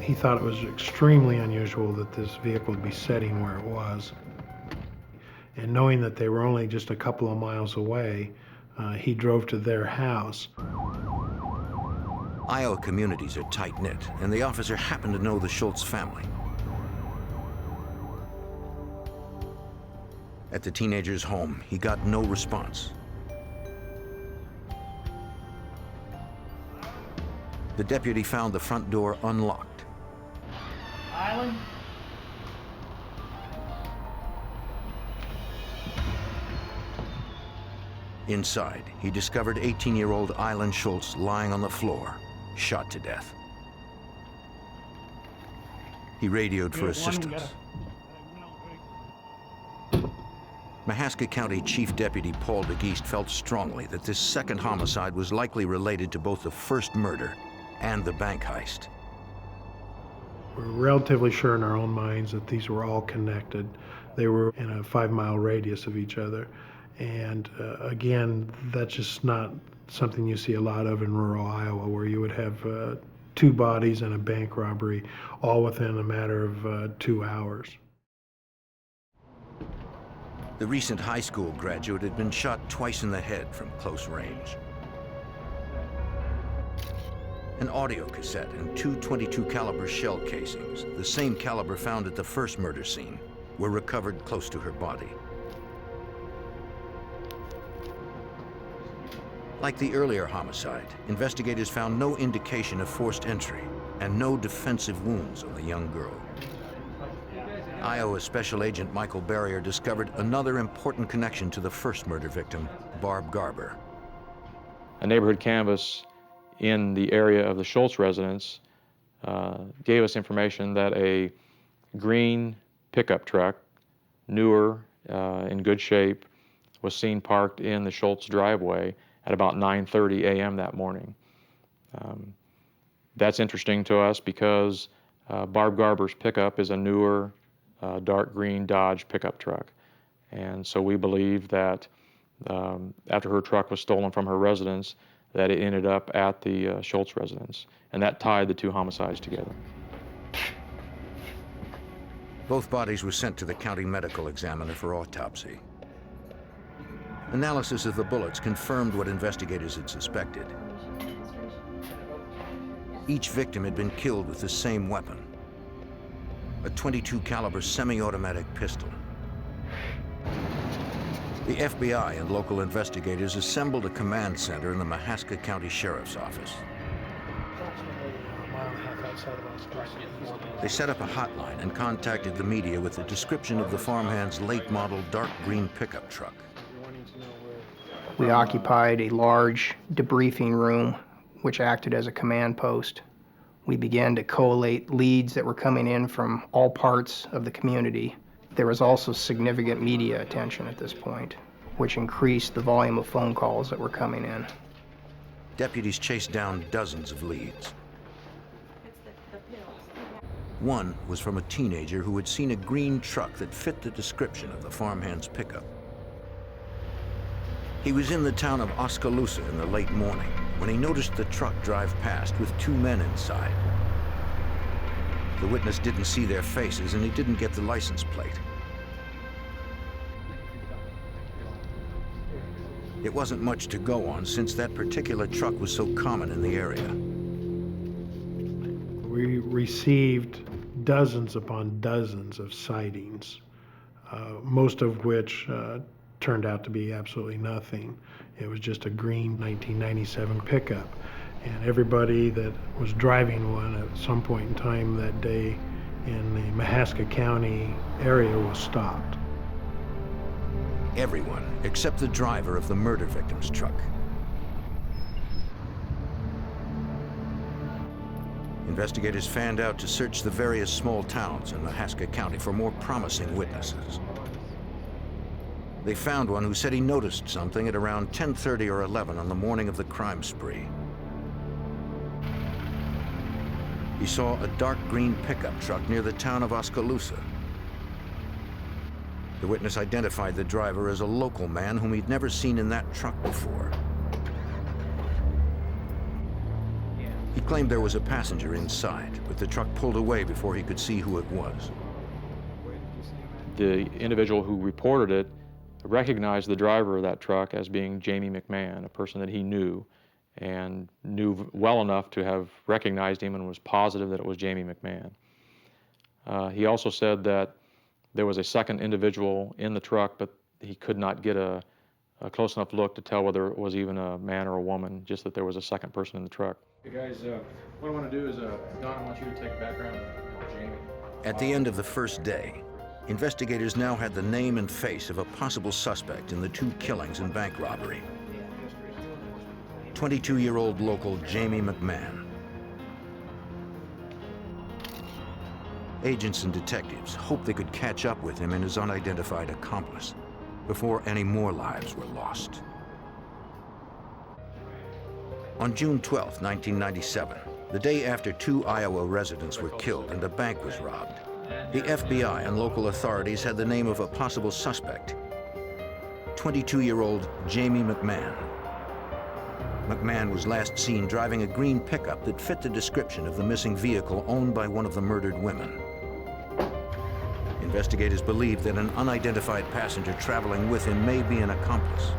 He thought it was extremely unusual that this vehicle would be sitting where it was. And knowing that they were only just a couple of miles away, he drove to their house. Iowa communities are tight-knit, and the officer happened to know the Schultz family. At the teenager's home, he got no response. The deputy found the front door unlocked. Island? Inside, he discovered 18-year-old Island Schultz lying on the floor, shot to death. He radioed for assistance. Mahaska County Chief Deputy Paul DeGeest felt strongly that this second homicide was likely related to both the first murder and the bank heist. We're relatively sure in our own minds that these were all connected. They were in a 5-mile radius of each other. And again, that's just not something you see a lot of in rural Iowa, where you would have 2 bodies and a bank robbery all within a matter of 2 hours. The recent high school graduate had been shot twice in the head from close range. An audio cassette and two .22 caliber shell casings, the same caliber found at the first murder scene, were recovered close to her body. Like the earlier homicide, investigators found no indication of forced entry and no defensive wounds on the young girl. Iowa Special Agent Michael Barrier discovered another important connection to the first murder victim, Barb Garber. A neighborhood canvass in the area of the Schultz residence gave us information that a green pickup truck, newer, in good shape, was seen parked in the Schultz driveway at about 9:30 a.m. that morning. That's interesting to us because Barb Garber's pickup is a newer, dark green Dodge pickup truck. And so we believe that after her truck was stolen from her residence, that it ended up at the Schultz residence. And that tied the two homicides together. Both bodies were sent to the county medical examiner for autopsy. Analysis of the bullets confirmed what investigators had suspected. Each victim had been killed with the same weapon, a .22 caliber semi-automatic pistol. The FBI and local investigators assembled a command center in the Mahaska County Sheriff's Office. They set up a hotline and contacted the media with a description of the farmhand's late model dark green pickup truck. We occupied a large debriefing room which acted as a command post. We began to collate leads that were coming in from all parts of the community. There was also significant media attention at this point, which increased the volume of phone calls that were coming in. Deputies chased down dozens of leads. One was from a teenager who had seen a green truck that fit the description of the farmhand's pickup. He was in the town of Oskaloosa in the late morning when he noticed the truck drive past with two men inside. The witness didn't see their faces and he didn't get the license plate. It wasn't much to go on since that particular truck was so common in the area. We received dozens upon dozens of sightings, most of which turned out to be absolutely nothing. It was just a green 1997 pickup. And everybody that was driving one at some point in time that day in the Mahaska County area was stopped. Everyone except the driver of the murder victim's truck. Investigators fanned out to search the various small towns in Mahaska County for more promising witnesses. They found one who said he noticed something at around 10:30 or 11 on the morning of the crime spree. He saw a dark green pickup truck near the town of Oskaloosa. The witness identified the driver as a local man whom he'd never seen in that truck before. He claimed there was a passenger inside, but the truck pulled away before he could see who it was. The individual who reported it recognized the driver of that truck as being Jamie McMahon, a person that he knew and knew well enough to have recognized him and was positive that it was Jamie McMahon. He also said that there was a second individual in the truck, but he could not get a close enough look to tell whether it was even a man or a woman, just that there was a second person in the truck. Hey guys, what I want to do is, Don, I want you to take background on Jamie. At the end of the first day, investigators now had the name and face of a possible suspect in the two killings and bank robbery. 22-year-old local Jamie McMahon. Agents and detectives hoped they could catch up with him and his unidentified accomplice before any more lives were lost. On June 12, 1997, the day after two Iowa residents were killed and a bank was robbed, the FBI and local authorities had the name of a possible suspect, 22-year-old Jamie McMahon. McMahon was last seen driving a green pickup that fit the description of the missing vehicle owned by one of the murdered women. Investigators believe that an unidentified passenger traveling with him may be an accomplice.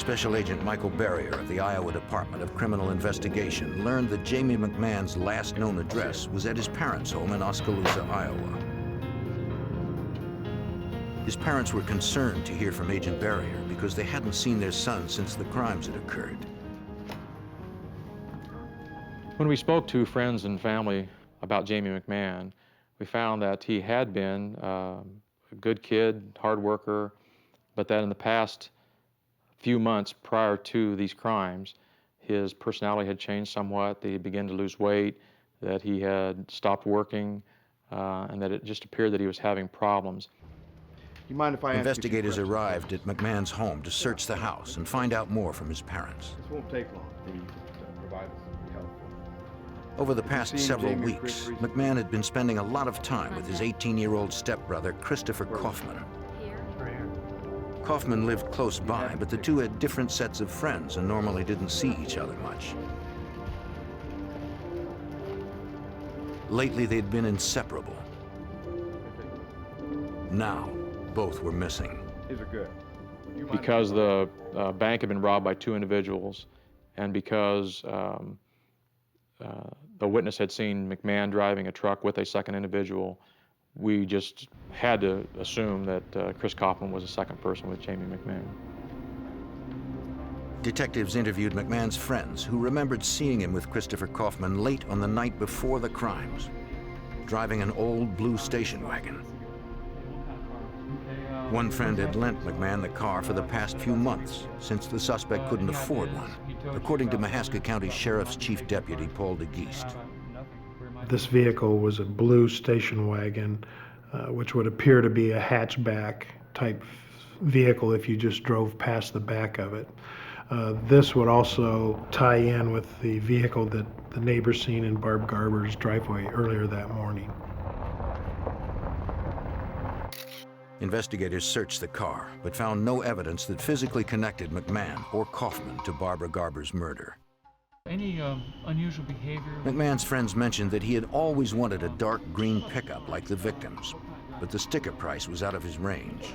Special Agent Michael Barrier of the Iowa Department of Criminal Investigation learned that Jamie McMahon's last known address was at his parents' home in Oskaloosa, Iowa. His parents were concerned to hear from Agent Barrier because they hadn't seen their son since the crimes had occurred. When we spoke to friends and family about Jamie McMahon, we found that he had been a good kid, hard worker, but that in the past few months prior to these crimes, his personality had changed somewhat, that he began to lose weight, that he had stopped working, and that it just appeared that he was having problems. You mind if I ask Investigators arrived at McMahon's home to search the house and find out more from his parents. This won't take long for you to provide us with help. Over the past several weeks, McMahon had been spending a lot of time with his 18-year-old stepbrother, Christopher Kaufman. Kaufman lived close by, but the two had different sets of friends and normally didn't see each other much. Lately, they'd been inseparable. Now, both were missing. These are good. Because the bank had been robbed by two individuals, and because the witness had seen McMahon driving a truck with a second individual, we just had to assume that Chris Kaufman was the second person with Jamie McMahon. Detectives interviewed McMahon's friends, who remembered seeing him with Christopher Kaufman late on the night before the crimes, driving an old blue station wagon. One friend had lent McMahon the car for the past few months, since the suspect couldn't afford one, according to Mahaska County Sheriff's Chief Deputy Paul DeGeest. This vehicle was a blue station wagon, which would appear to be a hatchback type vehicle if you just drove past the back of it. This would also tie in with the vehicle that the neighbors seen in Barb Garber's driveway earlier that morning. Investigators searched the car, but found no evidence that physically connected McMahon or Kaufman to Barbara Garber's murder. Any unusual behavior? McMahon's friends mentioned that he had always wanted a dark green pickup like the victims, but the sticker price was out of his range.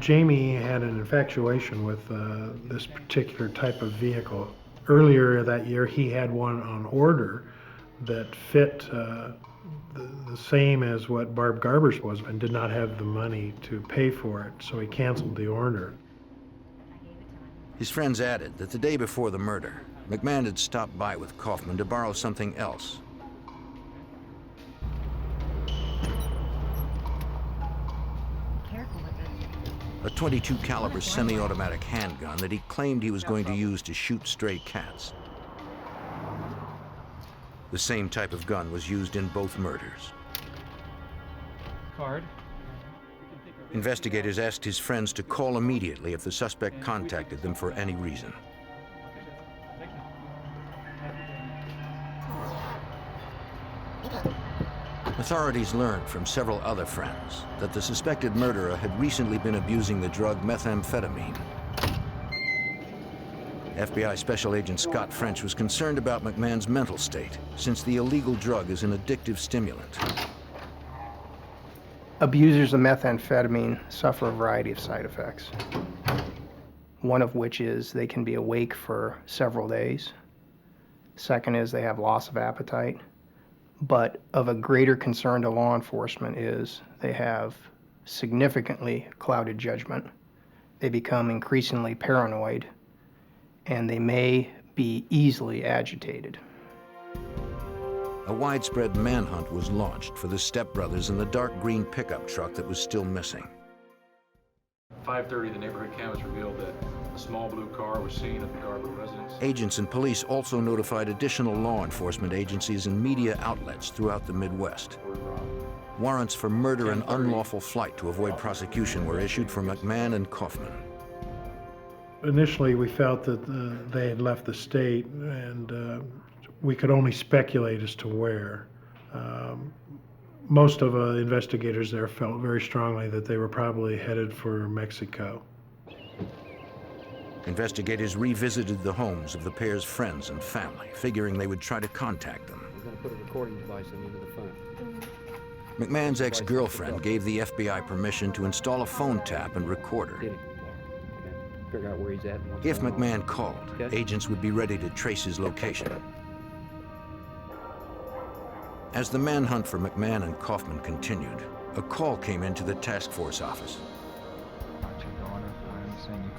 Jamie had an infatuation with this particular type of vehicle. Earlier that year, he had one on order that fit the same as what Barb Garber's was, and did not have the money to pay for it, so he canceled the order. His friends added that the day before the murder, McMahon had stopped by with Kaufman to borrow something else. A .22 caliber semi-automatic handgun that he claimed he was going to use to shoot stray cats. The same type of gun was used in both murders. Card. Investigators asked his friends to call immediately if the suspect contacted them for any reason. Authorities learned from several other friends that the suspected murderer had recently been abusing the drug methamphetamine. FBI Special Agent Scott French was concerned about McMahon's mental state, since the illegal drug is an addictive stimulant. Abusers of methamphetamine suffer a variety of side effects, one of which is they can be awake for several days. Second is they have loss of appetite. But of a greater concern to law enforcement is they have significantly clouded judgment. They become increasingly paranoid, and they may be easily agitated. A widespread manhunt was launched for the stepbrothers in the dark green pickup truck that was still missing. 5:30, the neighborhood canvas revealed that a small blue car was seen at the Garber residence. Agents and police also notified additional law enforcement agencies and media outlets throughout the Midwest. Warrants for murder and unlawful flight to avoid prosecution were issued for McMahon and Kaufman. Initially, we felt that they had left the state, and we could only speculate as to where. Most of the investigators there felt very strongly that they were probably headed for Mexico. Investigators revisited the homes of the pair's friends and family, figuring they would try to contact them. We're going to put a recording device on the end of the phone. McMahon's ex-girlfriend gave the FBI permission to install a phone tap and recorder. figure out where he's at and what's If going on. McMahon called, Okay. agents would be ready to trace his location. As the manhunt for McMahon and Kaufman continued, a call came into the task force office.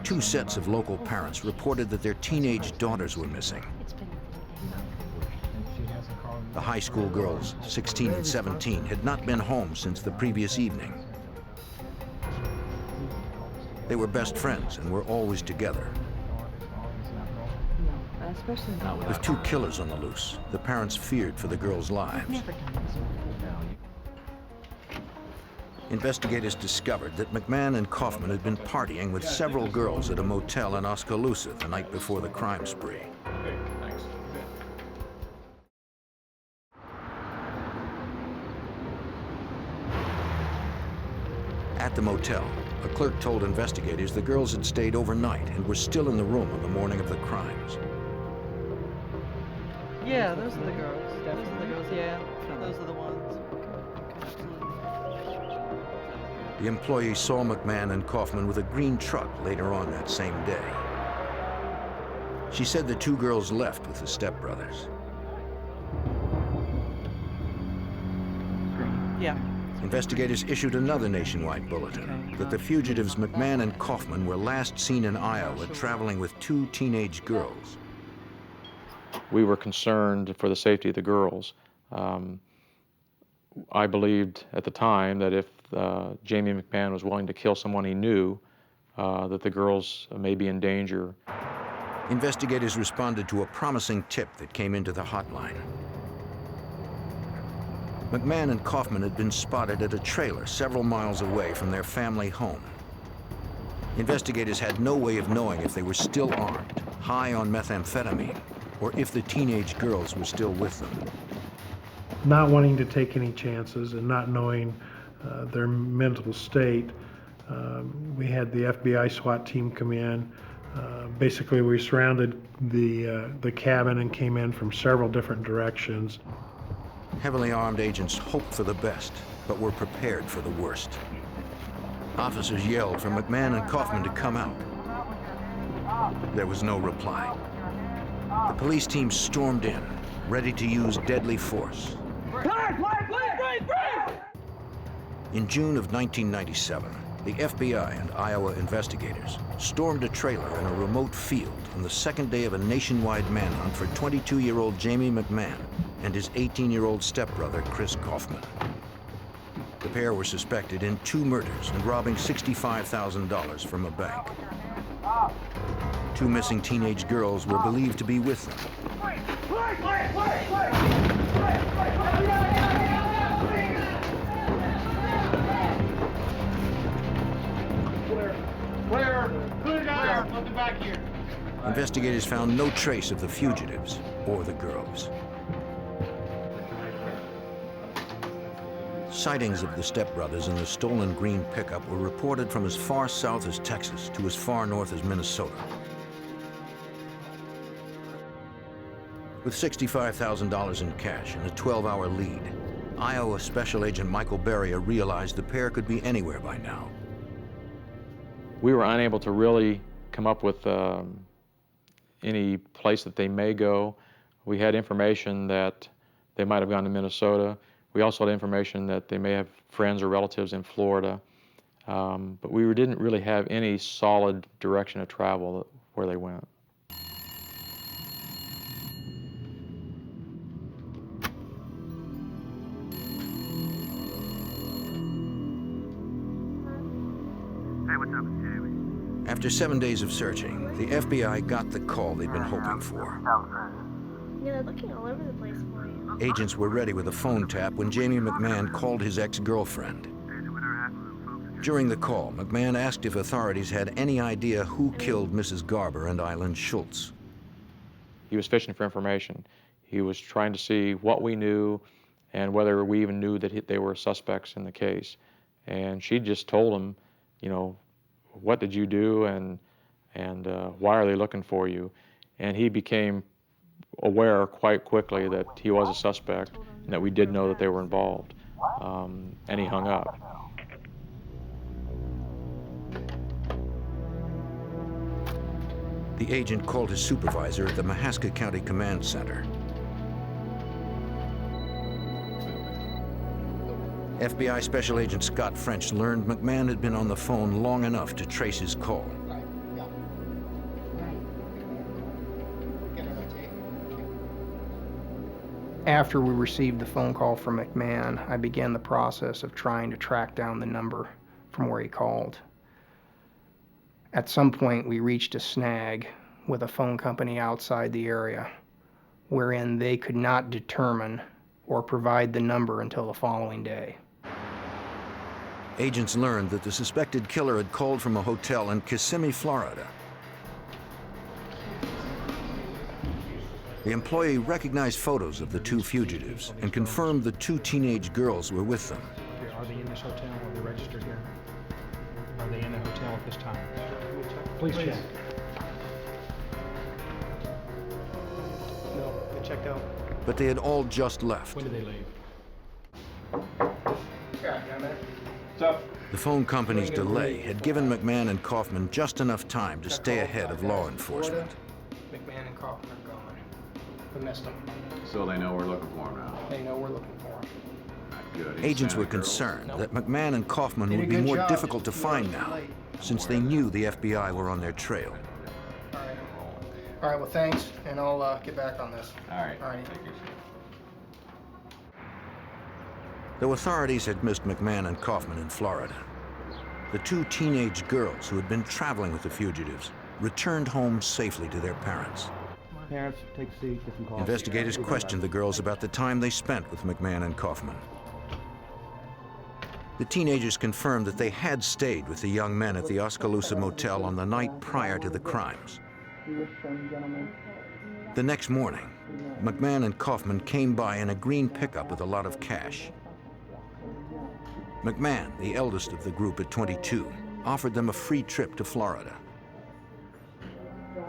Two sets of local parents reported that their teenage daughters were missing. The high school girls, 16 and 17, had not been home since the previous evening. They were best friends and were always together. With two killers on the loose, the parents feared for the girls' lives. Investigators discovered that McMahon and Kaufman had been partying with several girls at a motel in Oskaloosa the night before the crime spree. At the motel, a clerk told investigators the girls had stayed overnight and were still in the room on the morning of the crimes. Yeah, those are the girls. Those are the girls, yeah. Those are the ones. The employee saw McMahon and Kaufman with a green truck later on that same day. She said the two girls left with the stepbrothers. Yeah. Investigators issued another nationwide bulletin that the fugitives McMahon and Kaufman were last seen in Iowa traveling with two teenage girls. We were concerned for the safety of the girls. I believed at the time that if Jamie McMahon was willing to kill someone he knew, that the girls may be in danger. Investigators responded to a promising tip that came into the hotline. McMahon and Kaufman had been spotted at a trailer several miles away from their family home. Investigators had no way of knowing if they were still armed, high on methamphetamine, or if the teenage girls were still with them. Not wanting to take any chances and not knowing their mental state, we had the FBI SWAT team come in. Basically, we surrounded the cabin and came in from several different directions. Heavily armed agents hoped for the best, but were prepared for the worst. Officers yelled for McMahon and Kaufman to come out. There was no reply. The police team stormed in, ready to use deadly force. In June of 1997, the FBI and Iowa investigators stormed a trailer in a remote field on the second day of a nationwide manhunt for 22-year-old Jamie McMahon and his 18-year-old stepbrother, Chris Kaufman. The pair were suspected in 2 murders and robbing $65,000 from a bank. 2 missing teenage girls were believed to be with them. Clear. Looking back here. Investigators found no trace of the fugitives or the girls. Sightings of the stepbrothers in the stolen green pickup were reported from as far south as Texas to as far north as Minnesota. With $65,000 in cash and a 12-hour lead, Iowa Special Agent Michael Beria realized the pair could be anywhere by now. We were unable to really come up with any place that they may go. We had information that they might have gone to Minnesota. We also had information that they may have friends or relatives in Florida. But we didn't really have any solid direction of travel where they went. After 7 days of searching, the FBI got the call they'd been hoping for. Yeah, they're looking all over the place for you. Agents were ready with a phone tap when Jamie McMahon called his ex-girlfriend. During the call, McMahon asked if authorities had any idea who killed Mrs. Garber and Eileen Schultz. He was fishing for information. He was trying to see what we knew and whether we even knew that they were suspects in the case. And she just told him, you know, what did you do and why are they looking for you? And he became aware quite quickly that he was a suspect and that we did know that they were involved. And he hung up. The agent called his supervisor at the Mahaska County Command Center. FBI Special Agent Scott French learned McMahon had been on the phone long enough to trace his call. After we received the phone call from McMahon, I began the process of trying to track down the number from where he called. At some point, we reached a snag with a phone company outside the area, wherein they could not determine or provide the number until the following day. Agents learned that the suspected killer had called from a hotel in Kissimmee, Florida. The employee recognized photos of the two fugitives and confirmed the two teenage girls were with them. Are they in this hotel? Are they registered here? Are they in the hotel at this time? Please check. No, they checked out. But they had all just left. When did they leave? The phone company's delay had given McMahon and Kaufman just enough time to stay ahead of law enforcement. McMahon and Kaufman are gone. We missed them. So they know we're looking for them now. They know we're looking for them. Good. Agents were concerned that McMahon and Kaufman would be more difficult to find now, since they knew the FBI were on their trail. All right, well, thanks, and I'll get back on this. All right. All right. Though authorities had missed McMahon and Kaufman in Florida, the two teenage girls who had been traveling with the fugitives returned home safely to their parents. Parents, take a seat, get some coffee. Investigators questioned the girls about the time they spent with McMahon and Kaufman. The teenagers confirmed that they had stayed with the young men at the Oskaloosa Motel on the night prior to the crimes. The next morning, McMahon and Kaufman came by in a green pickup with a lot of cash. McMahon, the eldest of the group at 22, offered them a free trip to Florida.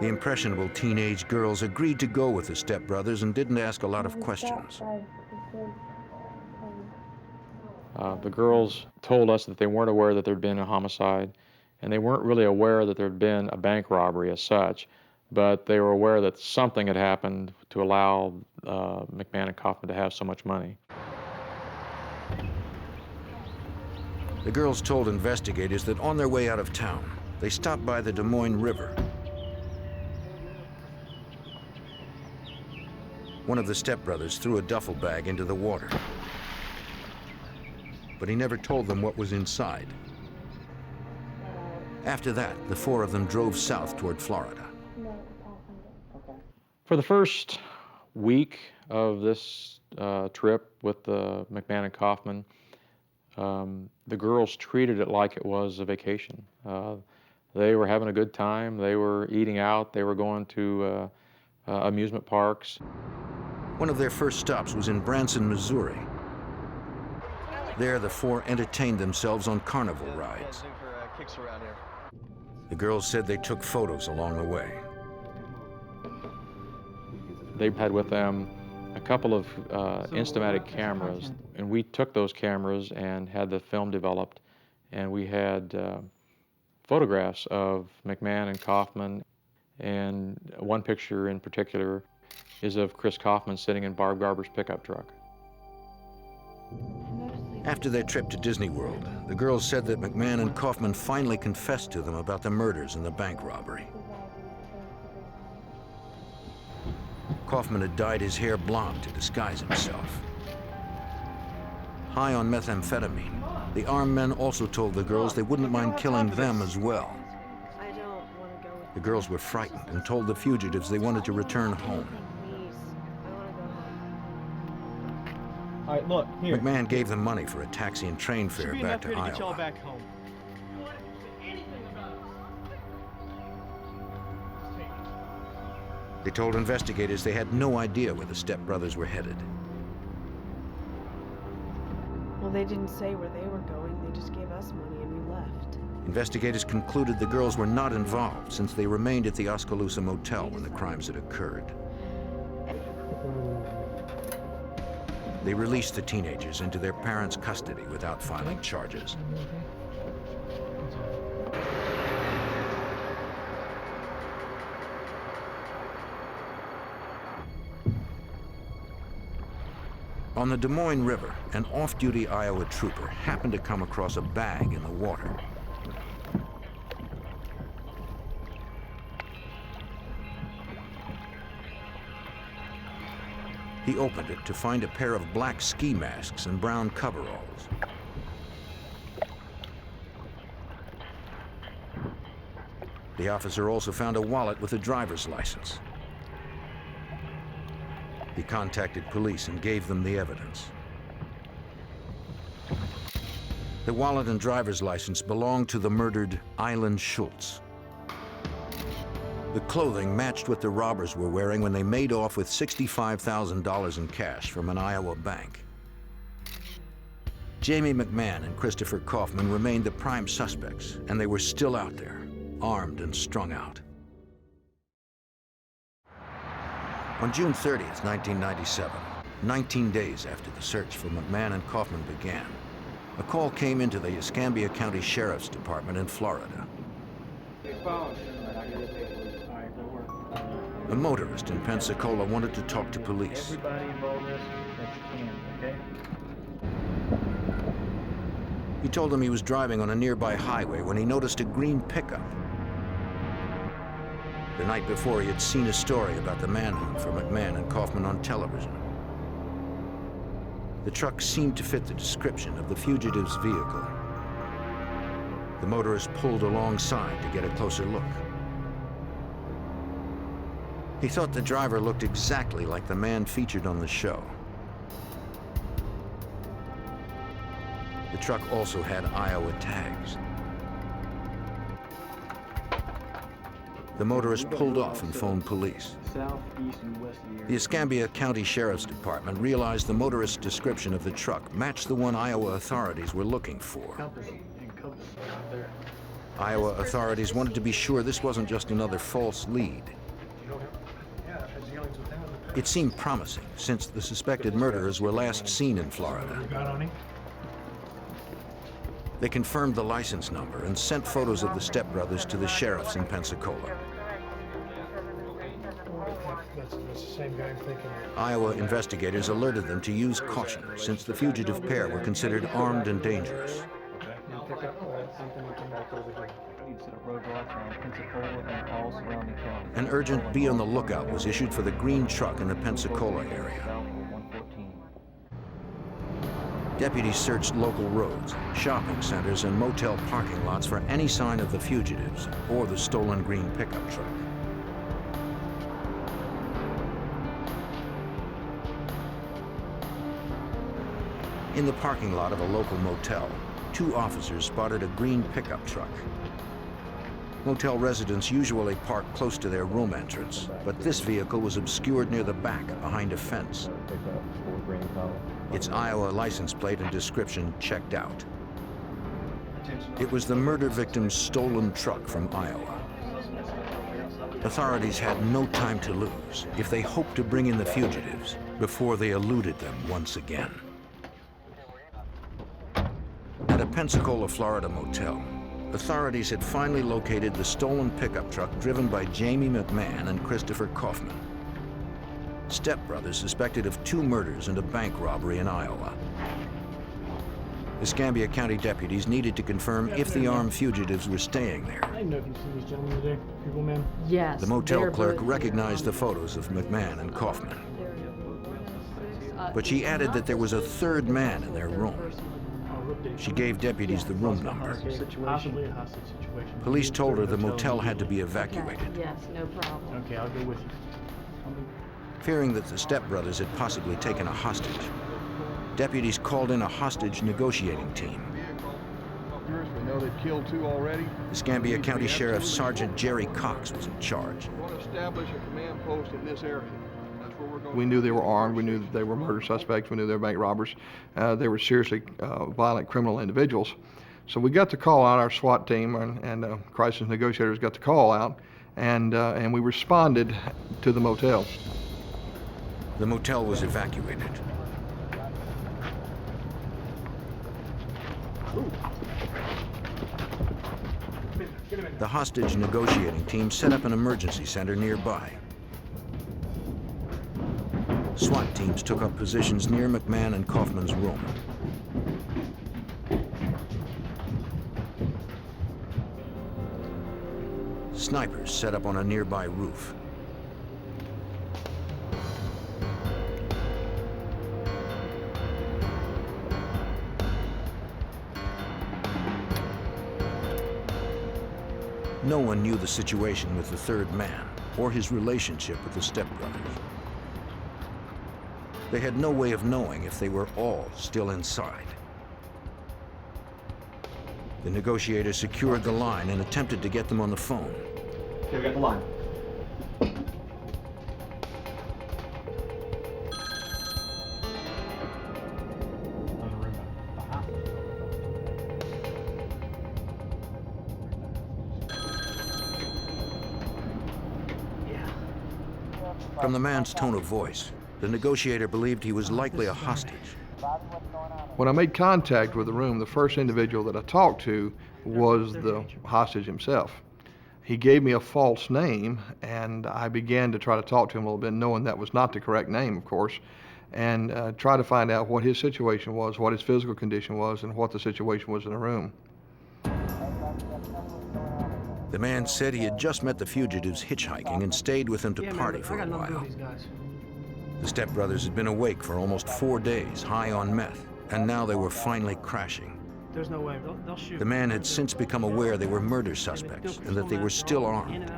The impressionable teenage girls agreed to go with the stepbrothers and didn't ask a lot of questions. The girls told us that they weren't aware that there'd been a homicide, and they weren't really aware that there'd been a bank robbery as such, but they were aware that something had happened to allow McMahon and Kaufman to have so much money. The girls told investigators that on their way out of town, they stopped by the Des Moines River. One of the stepbrothers threw a duffel bag into the water, but he never told them what was inside. After that, the four of them drove south toward Florida. For the first week of this trip with McMahon and Kaufman, the girls treated it like it was a vacation. They were having a good time. They were eating out. They were going to amusement parks. One of their first stops was in Branson, Missouri. There, the four entertained themselves on carnival rides. The girls said they took photos along the way. They had with them a couple of Instamatic cameras, and we took those cameras and had the film developed, and we had photographs of McMahon and Kaufman, and one picture in particular is of Chris Kaufman sitting in Barb Garber's pickup truck. After their trip to Disney World, the girls said that McMahon and Kaufman finally confessed to them about the murders and the bank robbery. Kaufman had dyed his hair blonde to disguise himself. High on methamphetamine, the armed men also told the girls they wouldn't mind killing them as well. The girls were frightened and told the fugitives they wanted to return home. All right, look, here. McMahon gave them money for a taxi and train fare Should be back enough to here to get y'all Iowa. back home. They told investigators they had no idea where the stepbrothers were headed. Well, they didn't say where they were going. They just gave us money and we left. Investigators concluded the girls were not involved since they remained at the Oskaloosa Motel when the crimes had occurred. They released the teenagers into their parents' custody without filing charges. On the Des Moines River, an off-duty Iowa trooper happened to come across a bag in the water. He opened it to find a pair of black ski masks and brown coveralls. The officer also found a wallet with a driver's license. He contacted police and gave them the evidence. The wallet and driver's license belonged to the murdered Island Schultz. The clothing matched what the robbers were wearing when they made off with $65,000 in cash from an Iowa bank. Jamie McMahon and Christopher Kaufman remained the prime suspects, and they were still out there, armed and strung out. On June 30th, 1997, 19 days after the search for McMahon and Kaufman began, a call came into the Escambia County Sheriff's Department in Florida. A motorist in Pensacola wanted to talk to police. Everybody involved in this that you can, okay? He told them he was driving on a nearby highway when he noticed a green pickup. The night before, he had seen a story about the manhunt for McMahon and Kaufman on television. The truck seemed to fit the description of the fugitive's vehicle. The motorist pulled alongside to get a closer look. He thought the driver looked exactly like the man featured on the show. The truck also had Iowa tags. The motorist pulled off and phoned police. South, east, and west of the area. The Escambia County Sheriff's Department realized the motorist's description of the truck matched the one Iowa authorities were looking for. Compass and compass right there. Iowa authorities wanted to be sure this wasn't just another false lead. It seemed promising, since the suspected murderers were last seen in Florida. They confirmed the license number and sent photos of the stepbrothers to the sheriffs in Pensacola. That's the same guy I'm thinking of. Iowa investigators alerted them to use caution, since the fugitive pair were considered armed and dangerous. Pick up something and come back over here. You set a roadblock around Pensacola and all surrounding counties. An urgent be on the lookout was issued for the green truck in the Pensacola area. Deputies searched local roads, shopping centers, and motel parking lots for any sign of the fugitives or the stolen green pickup truck. In the parking lot of a local motel, 2 officers spotted a green pickup truck. Motel residents usually park close to their room entrance, but this vehicle was obscured near the back behind a fence. Its Iowa license plate and description checked out. It was the murder victim's stolen truck from Iowa. Authorities had no time to lose if they hoped to bring in the fugitives before they eluded them once again. At a Pensacola, Florida motel, authorities had finally located the stolen pickup truck driven by Jamie McMahon and Christopher Kaufman, stepbrothers suspected of 2 murders and a bank robbery in Iowa. Escambia County deputies needed to confirm if the armed fugitives were staying there. I didn't know if you've seen these gentlemen today, people, man. Yes. The motel clerk recognized the photos of McMahon and Kaufman, but she added that there was a 3rd man in their room. She gave deputies the room number. Possibly a hostage situation. Police told her the motel had to be evacuated. Yes, no problem. Okay, I'll go with you. Fearing that the stepbrothers had possibly taken a hostage, deputies called in a hostage negotiating team. We know they've killed 2 already. Escambia County Sheriff Sergeant Jerry Cox was in charge. We want to establish a command post in this area. We knew they were armed. We knew that they were murder suspects. We knew they were bank robbers. They were seriously violent criminal individuals. So we got the call out. Our SWAT team and crisis negotiators got the call out, and we responded to the motel. The motel was evacuated. The hostage negotiating team set up an emergency center nearby. SWAT teams took up positions near McMahon and Kaufman's room. Snipers set up on a nearby roof. No one knew the situation with the third man or his relationship with the stepbrothers. They had no way of knowing if they were all still inside. The negotiator secured the line and attempted to get them on the phone. Okay, we got the line. From the man's tone of voice, the negotiator believed he was likely a hostage. When I made contact with the room, the first individual that I talked to was the hostage himself. He gave me a false name, and I began to try to talk to him a little bit, knowing that was not the correct name, of course, and try to find out what his situation was, what his physical condition was, and what the situation was in the room. The man said he had just met the fugitives hitchhiking and stayed with them to party for a while. The stepbrothers had been awake for almost 4 days, high on meth, and now they were finally crashing. There's no way. They'll shoot. The man had since become aware they were murder suspects and that they were still armed.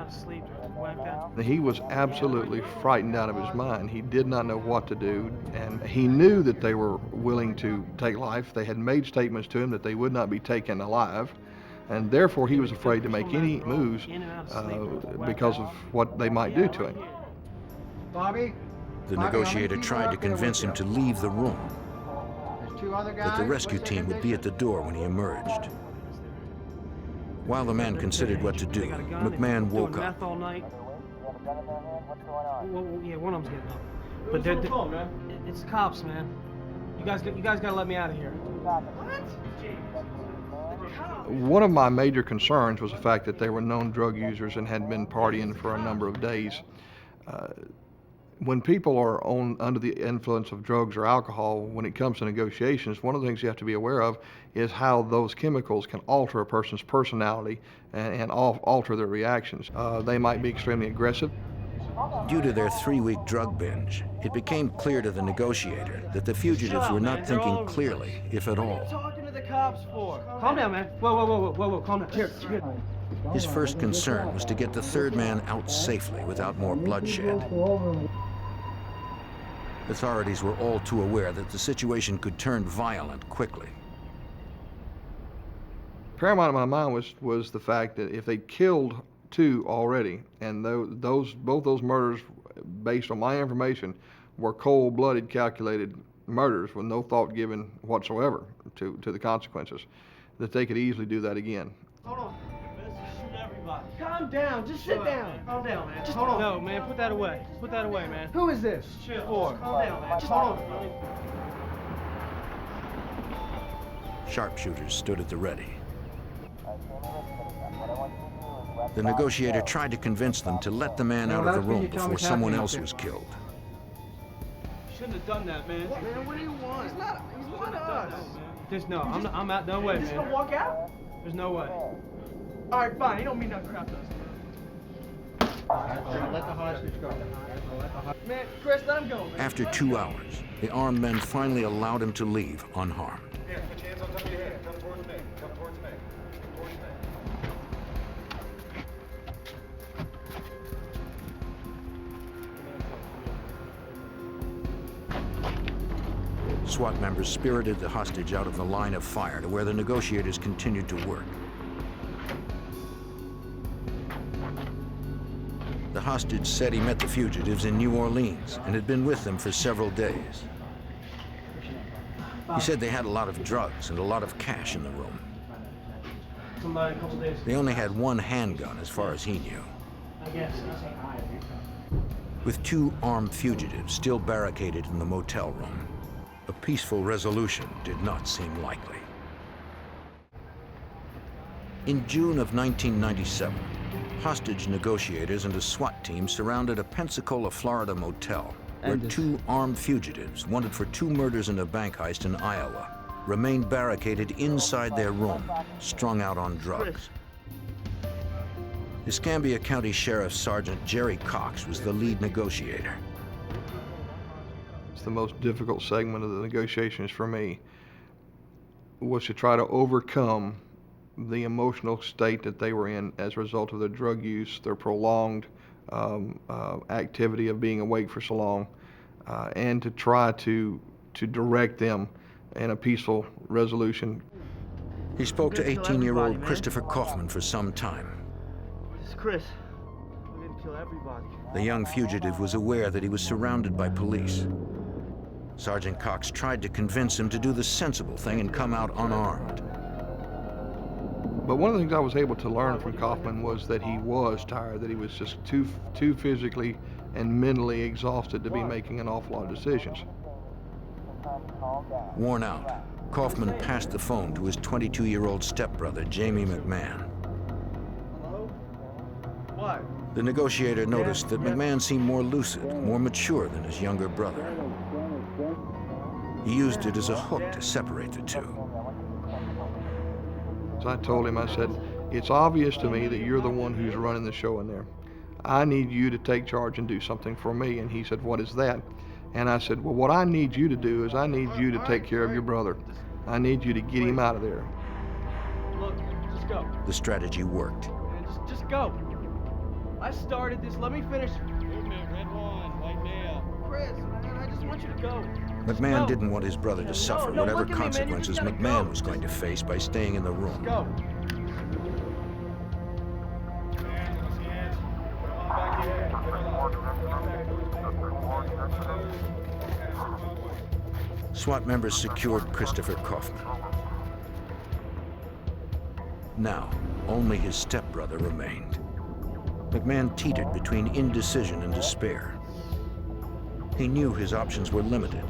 He was absolutely frightened out of his mind. He did not know what to do, and he knew that they were willing to take life. They had made statements to him that they would not be taken alive, and therefore he was afraid to make any moves because of what they might do to him. Bobby? The negotiator tried to convince him to leave the room, but the rescue team would be at the door when he emerged. While the man considered what to do, McMahon woke up. All night. Well, yeah, one of them's getting up. But it's cops, man. You guys gotta let me out of here. One of my major concerns was the fact that they were known drug users and had been partying for a number of days. When people are under the influence of drugs or alcohol, when it comes to negotiations, one of the things you have to be aware of is how those chemicals can alter a person's personality and alter their reactions. They might be extremely aggressive. Due to their 3-week drug binge, it became clear to the negotiator that the fugitives were not thinking clearly, if at all. What are you talking to the cops for? Calm down, man. Whoa, calm down. Here. His first concern was to get the third man out safely without more bloodshed. Authorities were all too aware that the situation could turn violent quickly. Paramount in my mind was the fact that if they killed 2 already, and both those murders, based on my information, were cold-blooded, calculated murders with no thought given whatsoever to the consequences, that they could easily do that again. Hold on. Shoot everybody. Calm down. Just sit down. Calm down, man. Just hold on. No, man. Put that away. Put that away, man. Who is this? Chill. Calm down, man. Just hold on. Sharpshooters stood at the ready. The negotiator tried to convince them to let the man out of the room before someone else was killed. Shouldn't have done that, man. Man, what do you want? He's not us. I'm out. No way, man. Just gonna walk out? There's no way. All right, fine. You don't mean nothing crap to us. Let the hostage go. Man, Chris, let him go, man. After 2 hours, the armed men finally allowed him to leave unharmed. Here, put your hands on top of your head. Come towards me. Come towards me. Towards me. SWAT members spirited the hostage out of the line of fire to where the negotiators continued to work. The hostage said he met the fugitives in New Orleans and had been with them for several days. He said they had a lot of drugs and a lot of cash in the room. Somebody a couple days. They only had 1 handgun as far as he knew. I guess. With 2 armed fugitives still barricaded in the motel room, a peaceful resolution did not seem likely. In June of 1997, hostage negotiators and a SWAT team surrounded a Pensacola, Florida motel where two armed fugitives, wanted for 2 murders and a bank heist in Iowa, remained barricaded inside their room, strung out on drugs. Escambia County Sheriff Sergeant Jerry Cox was the lead negotiator. It's the most difficult segment of the negotiations for me, was to try to overcome the emotional state that they were in as a result of their drug use, their prolonged activity of being awake for so long, and to try to direct them in a peaceful resolution. He spoke to 18-year-old Christopher Kaufman for some time. This is Chris. We're gonna kill everybody. The young fugitive was aware that he was surrounded by police. Sergeant Cox tried to convince him to do the sensible thing and come out unarmed. But one of the things I was able to learn from Kaufman was that he was tired, that he was just too physically and mentally exhausted to be making an awful lot of decisions. Worn out, Kaufman passed the phone to his 22-year-old stepbrother, Jamie McMahon. Hello? What? The negotiator noticed that McMahon seemed more lucid, more mature than his younger brother. He used it as a hook to separate the two. So I told him, I said, it's obvious to me that you're the one who's running the show in there. I need you to take charge and do something for me. And he said, what is that? And I said, well, what I need you to do is I need you to take care of your brother. I need you to get him out of there. Look, just go. The strategy worked. Man, just go. I started this. Let me finish. Movement, red one, white male. Chris, man, I just want you to go. McMahon didn't want his brother to suffer no, whatever look at me, man. You consequences just gotta McMahon go. was going to face by staying in the room. Go. SWAT members secured Christopher Kaufman. Now, only his stepbrother remained. McMahon teetered between indecision and despair. He knew his options were limited.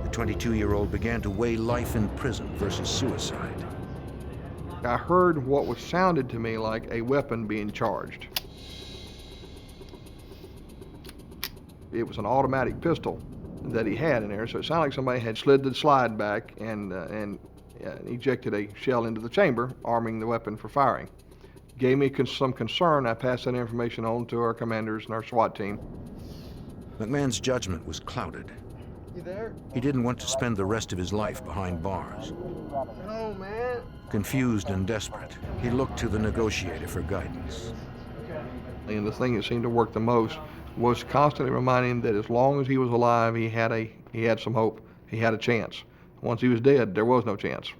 The 22-year-old began to weigh life in prison versus suicide. I heard what was sounded to me like a weapon being charged. It was an automatic pistol that he had in there, so it sounded like somebody had slid the slide back and ejected a shell into the chamber, arming the weapon for firing. Gave me some concern. I passed that information on to our commanders and our SWAT team. McMahon's judgment was clouded. You there? He didn't want to spend the rest of his life behind bars. No, man. Confused and desperate, he looked to the negotiator for guidance. And the thing that seemed to work the most was constantly reminding him that as long as he was alive, he had some hope. He had a chance. Once he was dead, there was no chance.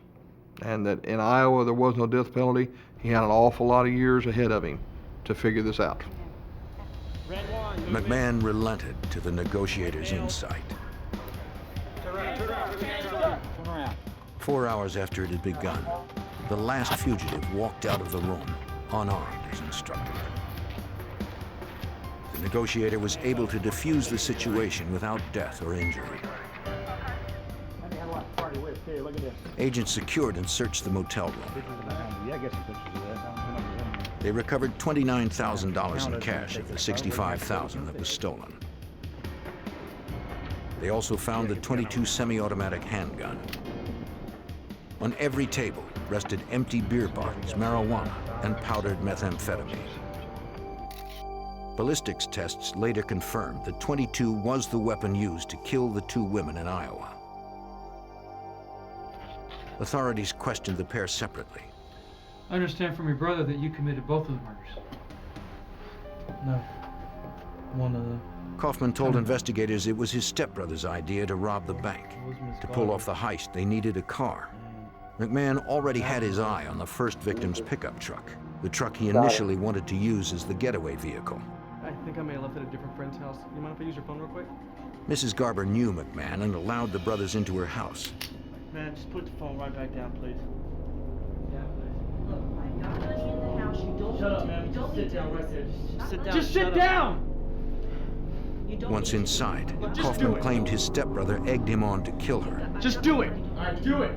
And that in Iowa, there was no death penalty. He had an awful lot of years ahead of him to figure this out. McMahon relented to the negotiator's insight. 4 hours after it had begun, the last fugitive walked out of the room, unarmed as instructed. The negotiator was able to defuse the situation without death or injury. Agents secured and searched the motel room. They recovered $29,000 in cash of the $65,000 that was stolen. They also found the .22 semi-automatic handgun. On every table rested empty beer bottles, marijuana, and powdered methamphetamine. Ballistics tests later confirmed that .22 was the weapon used to kill the 2 women in Iowa. Authorities questioned the pair separately. I understand from your brother that you committed both of the murders. No. One of them. Kaufman told investigators it was his stepbrother's idea to rob the bank. To pull off the heist, they needed a car. McMahon already had his eye on the first victim's pickup truck, the truck he initially wanted to use as the getaway vehicle. I think I may have left it at a different friend's house. You mind if I use your phone real quick? Mrs. Garber knew McMahon and allowed the brothers into her house. Man, just put the phone right back down, please. Yeah, please. Look, I'm not letting you in the house. You don't Shut need up, to, man. you don't Just need sit to. down right there. Just sit down. Just sit down! You don't Once need to. inside, Look, just Kaufman do it. claimed his stepbrother egged him on to kill her. Just do it! Alright, do it!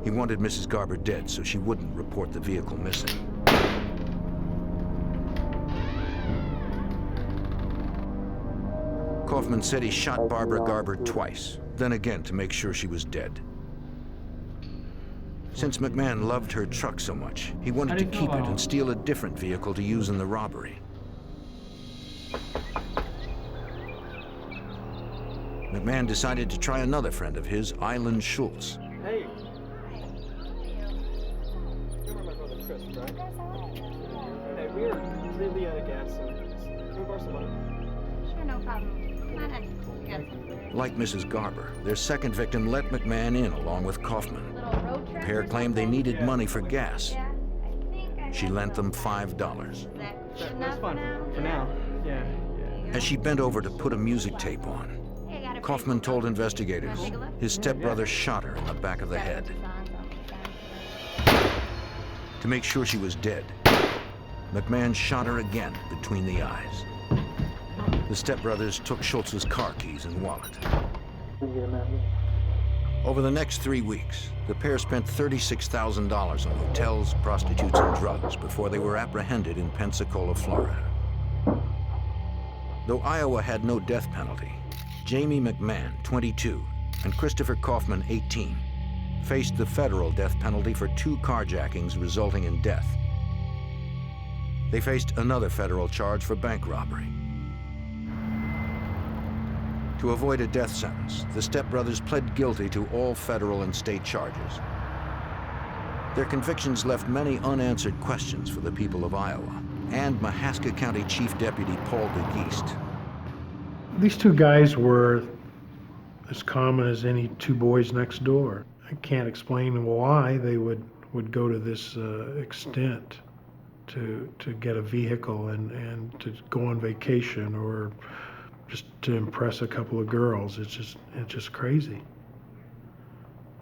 He wanted Mrs. Garber dead so she wouldn't report the vehicle missing. Kaufman said he shot Barbara Garber twice, then again to make sure she was dead. Since McMahon loved her truck so much, he wanted to keep it and steal a different vehicle to use in the robbery. McMahon decided to try another friend of his, Island Schultz. Hey. You remember my brother Chris, right? Hey, we are really out of gas, so can we borrow some money? Sure, no problem. Come on in. We got some. Like Mrs. Garber, their second victim let McMahon in along with Kaufman. The pair claimed they needed money for gas. She lent them $5. That's fine for now. Yeah. As she bent over to put a music tape on, Kaufman told investigators his stepbrother shot her in the back of the head. To make sure she was dead, McMahon shot her again between the eyes. The stepbrothers took Schultz's car keys and wallet. Over the next 3 weeks, the pair spent $36,000 on hotels, prostitutes, and drugs before they were apprehended in Pensacola, Florida. Though Iowa had no death penalty, Jamie McMahon, 22, and Christopher Kaufman, 18, faced the federal death penalty for 2 carjackings resulting in death. They faced another federal charge for bank robbery. To avoid a death sentence, the stepbrothers pled guilty to all federal and state charges. Their convictions left many unanswered questions for the people of Iowa and Mahaska County Chief Deputy Paul DeGeest. These 2 guys were as common as any 2 boys next door. I can't explain why they would go to this extent to get a vehicle and to go on vacation or just to impress a couple of girls. It's just crazy.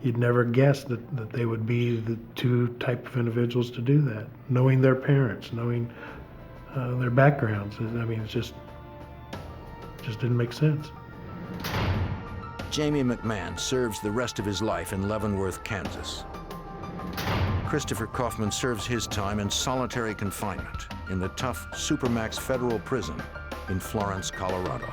You'd never guess that they would be the 2 type of individuals to do that, knowing their parents, knowing their backgrounds. I mean, it just didn't make sense. Jamie McMahon serves the rest of his life in Leavenworth, Kansas. Christopher Kaufman serves his time in solitary confinement in the tough Supermax federal prison in Florence, Colorado.